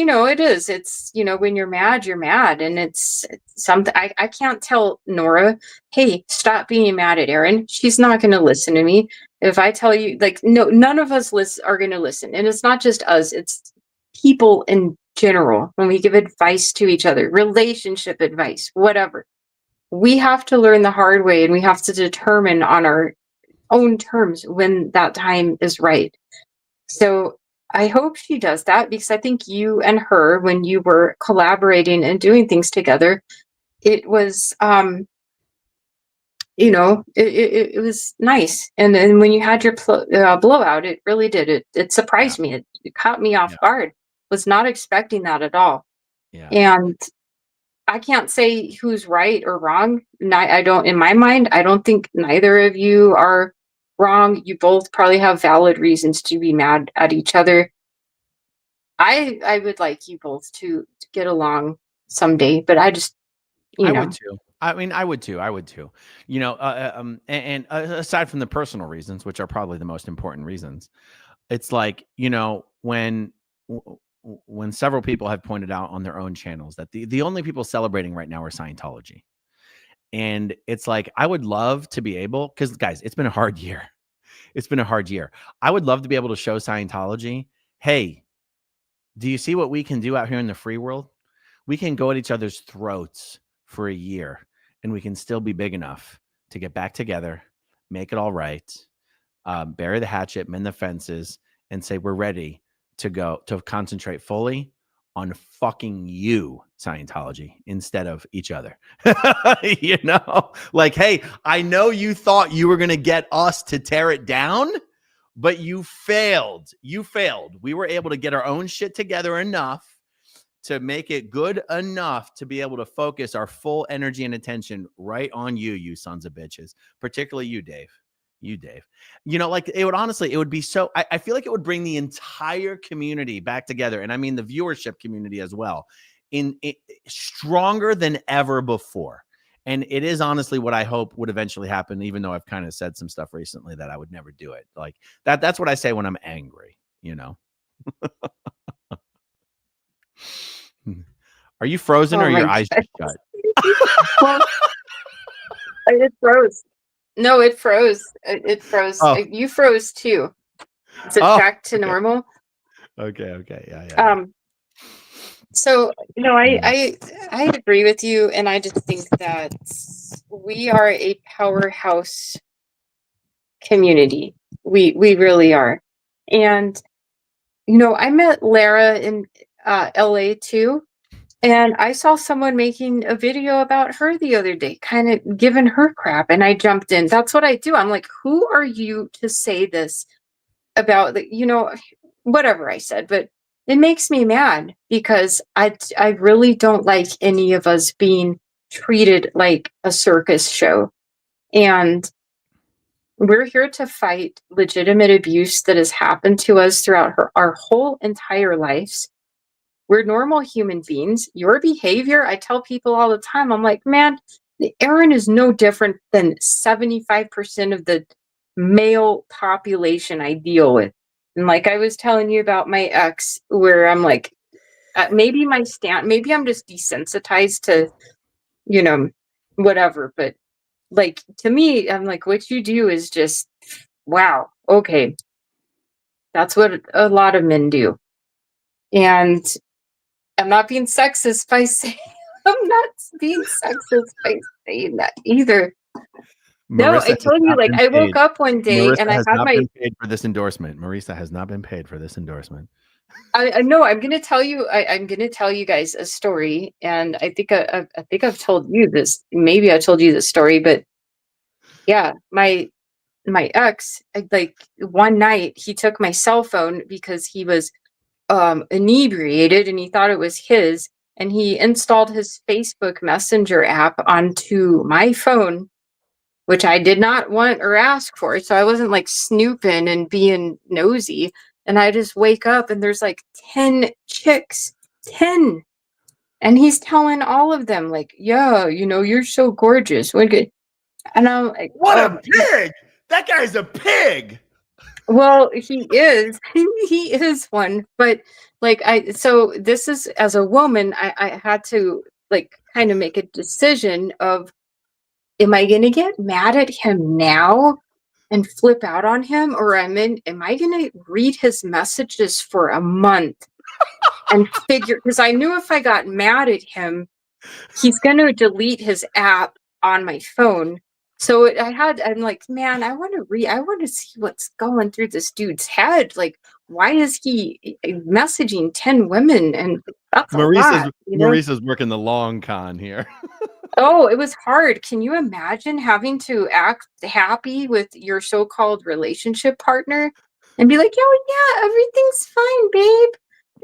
it's, when you're mad, and it's something I can't tell Nora, hey, stop being mad at Aaron. She's not going to listen to me. If I tell you, like, no, none of us are going to listen. And it's not just us, it's people in general. When we give advice to each other, relationship advice, whatever, we have to learn the hard way, and we have to determine on our own terms when that time is right. So I hope she does that, because I think you and her, when you were collaborating and doing things together, it was, it was nice. And then when you had your blowout, it really did. It surprised me. It caught me off guard. Was not expecting that at all. Yeah. And I can't say who's right or wrong. I don't, in my mind, I don't think neither of you are wrong. You both probably have valid reasons to be mad at each other. I would like you both to get along someday, but I just, I would too. I mean, I would too. And aside from the personal reasons, which are probably the most important reasons, it's like, when several people have pointed out on their own channels that the only people celebrating right now are Scientology. And it's like, I would love to be able, because guys, it's been a hard year. It's been a hard year. I would love to be able to show Scientology, hey, do you see what we can do out here in the free world? We can go at each other's throats for a year, and we can still be big enough to get back together, make it all right, bury the hatchet, mend the fences, and say we're ready to go to concentrate fully on fucking you, Scientology, instead of each other. Like, hey, I know you thought you were going to get us to tear it down, but you failed. We were able to get our own shit together enough to make it good enough to be able to focus our full energy and attention right on you sons of bitches, particularly you, Dave. Like, it would be so, I feel like it would bring the entire community back together. And I mean, the viewership community as well, in stronger than ever before. And it is honestly what I hope would eventually happen, even though I've kind of said some stuff recently that I would never do it. Like that's what I say when I'm angry, you know. Are you frozen or Oh are my your eyes God. just shut? Well, it froze. No, it froze. It froze. Oh. You froze too. Is it back to normal? Okay. Yeah. So, I agree with you, and I just think that we are a powerhouse community. We really are. And I met Lara in LA too, and I saw someone making a video about her the other day, kind of giving her crap, and I jumped in. That's what I do. I'm like, who are you to say this about whatever I said, but it makes me mad because I really don't like any of us being treated like a circus show. And we're here to fight legitimate abuse that has happened to us throughout our whole entire lives. We're normal human beings. Your behavior, I tell people all the time, I'm like, man, Aaron is no different than 75% of the male population I deal with. And like I was telling you about my ex, where I'm like, maybe I'm just desensitized to, whatever. But like, to me, I'm like, what you do is just, wow, okay. That's what a lot of men do. And I'm not being sexist by saying, I'm not being sexist by saying that either. No, I told you, like, I woke up one day and I had my. Been paid for this endorsement. Marisa has not been paid for this endorsement. I know. I'm going to tell you. I'm going to tell you guys a story, and I think I've told you this. Maybe I told you this story, but yeah, my ex, like one night, he took my cell phone because he was inebriated and he thought it was his, and he installed his Facebook Messenger app onto my phone, which I did not want or ask for. So I wasn't like snooping and being nosy. And I just wake up and there's like 10 chicks, 10. And he's telling all of them, like, yeah, you're so gorgeous. And I'm like, what a pig! That guy's a pig. Well, he is. He is one. But like so this is, as a woman, I had to like kind of make a decision of, am I going to get mad at him now and flip out on him, or am I going to read his messages for a month and figure, because I knew if I got mad at him, he's going to delete his app on my phone. So I'm like, man, I want to see what's going through this dude's head. Like, why is he messaging 10 women? And that's a lot. Marisa's working the long con here. Oh, it was hard. Can you imagine having to act happy with your so-called relationship partner and be like, oh yeah, everything's fine, babe.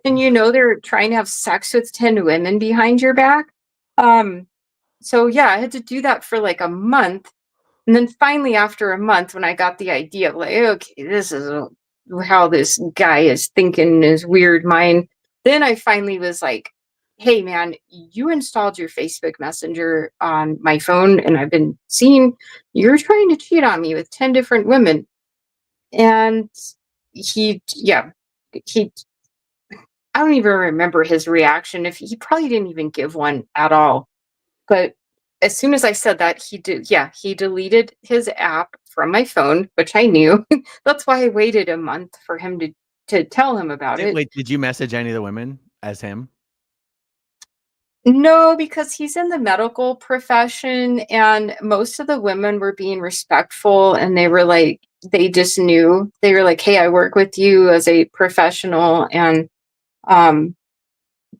And they're trying to have sex with 10 women behind your back. So yeah, I had to do that for like a month. And then finally, after a month, when I got the idea of like, okay, this is how this guy is thinking in his weird mind, then I finally was like, hey man, you installed your Facebook Messenger on my phone and I've been seeing you're trying to cheat on me with 10 different women. And he I don't even remember his reaction. If he probably didn't even give one at all. But as soon as I said that, he deleted his app from my phone, which I knew. That's why I waited a month for him to tell him about it. Wait, did you message any of the women as him? No, because he's in the medical profession and most of the women were being respectful, and they were like, they just knew. They were like, hey, I work with you as a professional. And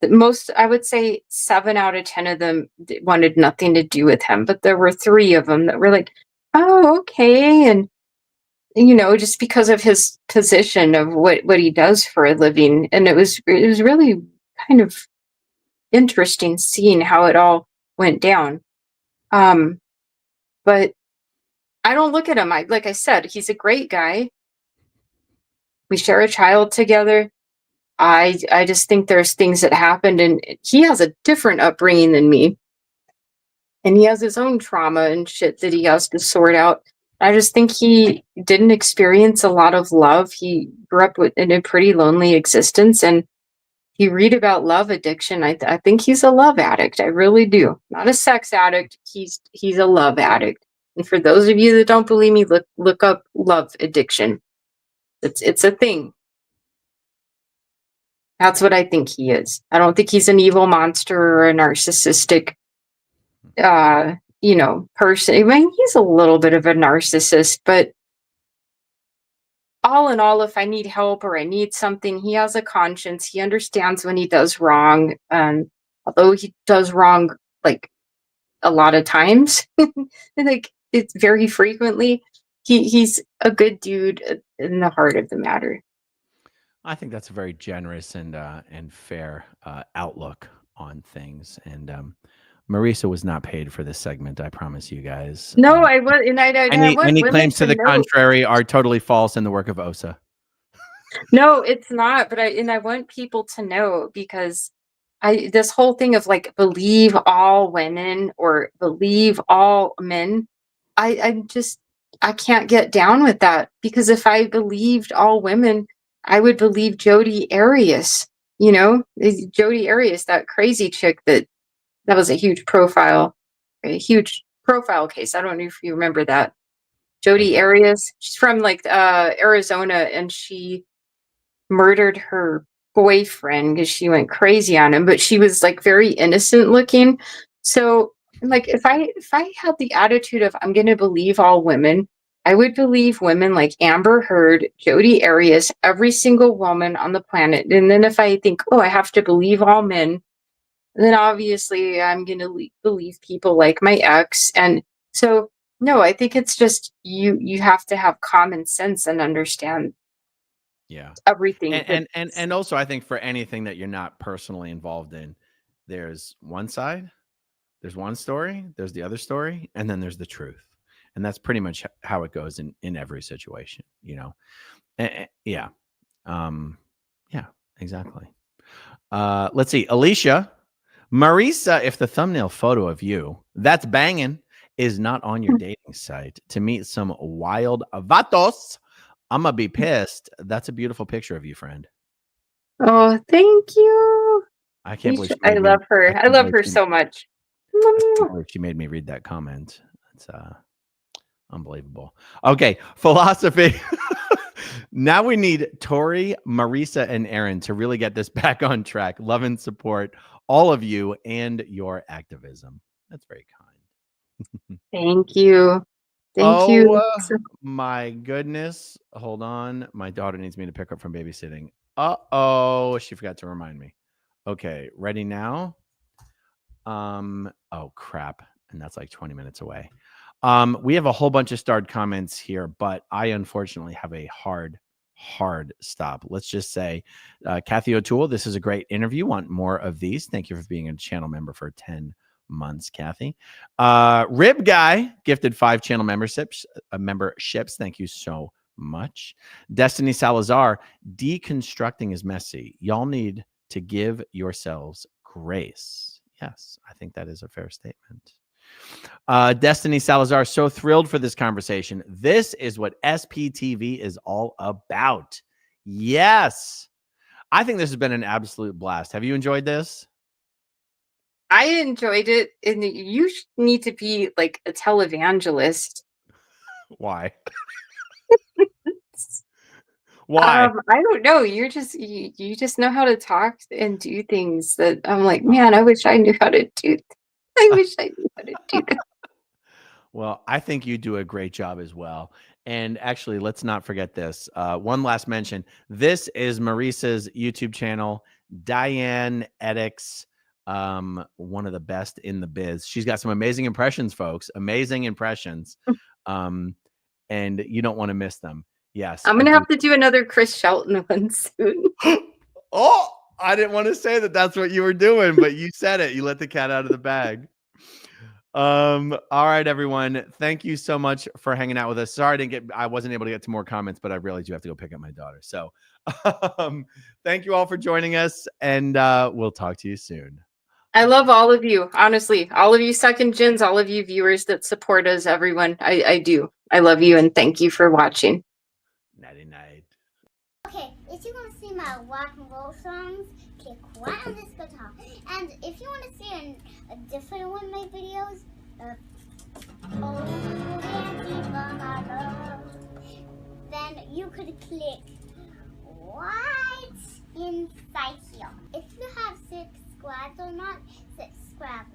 most, I would say 7 out of 10 of them wanted nothing to do with him, but there were 3 of them that were like, oh, okay. And just because of his position of what he does for a living. And it was really kind of interesting seeing how it all went down. But I don't look at him. Like I said, he's a great guy. We share a child together. I just think there's things that happened, and he has a different upbringing than me. and he has his own trauma and shit that he has to sort out. I just think he didn't experience a lot of love. He grew up in a pretty lonely existence, and you read about love addiction. I think he's a love addict. I really do. Not a sex addict. He's a love addict. And for those of you that don't believe me, look up love addiction. It's a thing. That's what I think he is. I don't think he's an evil monster or a narcissistic person. I mean, he's a little bit of a narcissist, but all in all, if I need help or I need something, he has a conscience. He understands when he does wrong. Although he does wrong like a lot of times, like it's very frequently, he's a good dude in the heart of the matter. I think that's a very generous and fair outlook on things. And Marisa was not paid for this segment, I promise you guys. No, I was, and any claims to the contrary are totally false in the work of OSA. No, it's not. But I want people to know, because this whole thing of like believe all women or believe all men, I can't get down with that, because if I believed all women, I would believe Jodi Arias. You know, Jodi Arias, that crazy chick that was a huge profile case. I don't know if you remember that. Jodi Arias, she's from like Arizona, and she murdered her boyfriend because she went crazy on him, but she was like very innocent looking. So like if I had the attitude of I'm going to believe all women, I would believe women like Amber Heard, Jodi Arias, every single woman on the planet. And then if I think, oh, I have to believe all men, then obviously I'm going to believe people like my ex. And so, no, I think it's just you have to have common sense and understand everything. And also, I think for anything that you're not personally involved in, there's one side, there's one story, there's the other story, and then there's the truth. And that's pretty much how it goes in every situation, you know? Yeah, exactly. Let's see. Alicia, Marisa, if the thumbnail photo of you that's banging is not on your dating site to meet some wild vatos, I'm going to be pissed. That's a beautiful picture of you, friend. Oh, thank you. I can't believe I love her. I love her so much. She made me read that comment. It's unbelievable. Okay, philosophy. Now we need Tori, Marisa, and Aaron to really get this back on track. Love and support all of you and your activism. That's very kind. Thank you. Thank you. My goodness. Hold on. My daughter needs me to pick up from babysitting. Uh-oh. She forgot to remind me. Okay, ready now? Oh, crap. And that's like 20 minutes away. We have a whole bunch of starred comments here, but I unfortunately have a hard stop. Let's just say, Kathy O'Toole, this is a great interview. Want more of these? Thank you for being a channel member for 10 months, Kathy. Rib Guy gifted 5 channel memberships. Thank you so much. Destiny Salazar, deconstructing is messy. Y'all need to give yourselves grace. Yes, I think that is a fair statement. Destiny Salazar, so thrilled for this conversation. This is what SPTV is all about. Yes. I think this has been an absolute blast. Have you enjoyed this? I enjoyed it. And you need to be like a televangelist. Why? Why? I don't know. You just know how to talk and do things that I'm like, man, I wish I knew how to do. I wish I knew how to do that. Well, I think you do a great job as well. And actually, let's not forget this. One last mention. This is Marisa's YouTube channel, Dianne Etex, one of the best in the biz. She's got some amazing impressions, folks. Amazing impressions. And you don't want to miss them. Yes. I'm going to have to do another Chris Shelton one soon. Oh, I didn't want to say that that's what you were doing, but you said it. You let the cat out of the bag. All right, everyone. Thank you so much for hanging out with us. Sorry I wasn't able to get to more comments, but I really do have to go pick up my daughter. So thank you all for joining us, and we'll talk to you soon. I love all of you, honestly. All of you second gens, all of you viewers that support us, everyone. I do. I love you and thank you for watching. Nighty night. Okay, if you want to see my rock and roll songs, click right on this guitar. And if you want to see a different one of my videos, oh, dancing for my love, then you could click right inside here. If you have subscribed or not, subscribe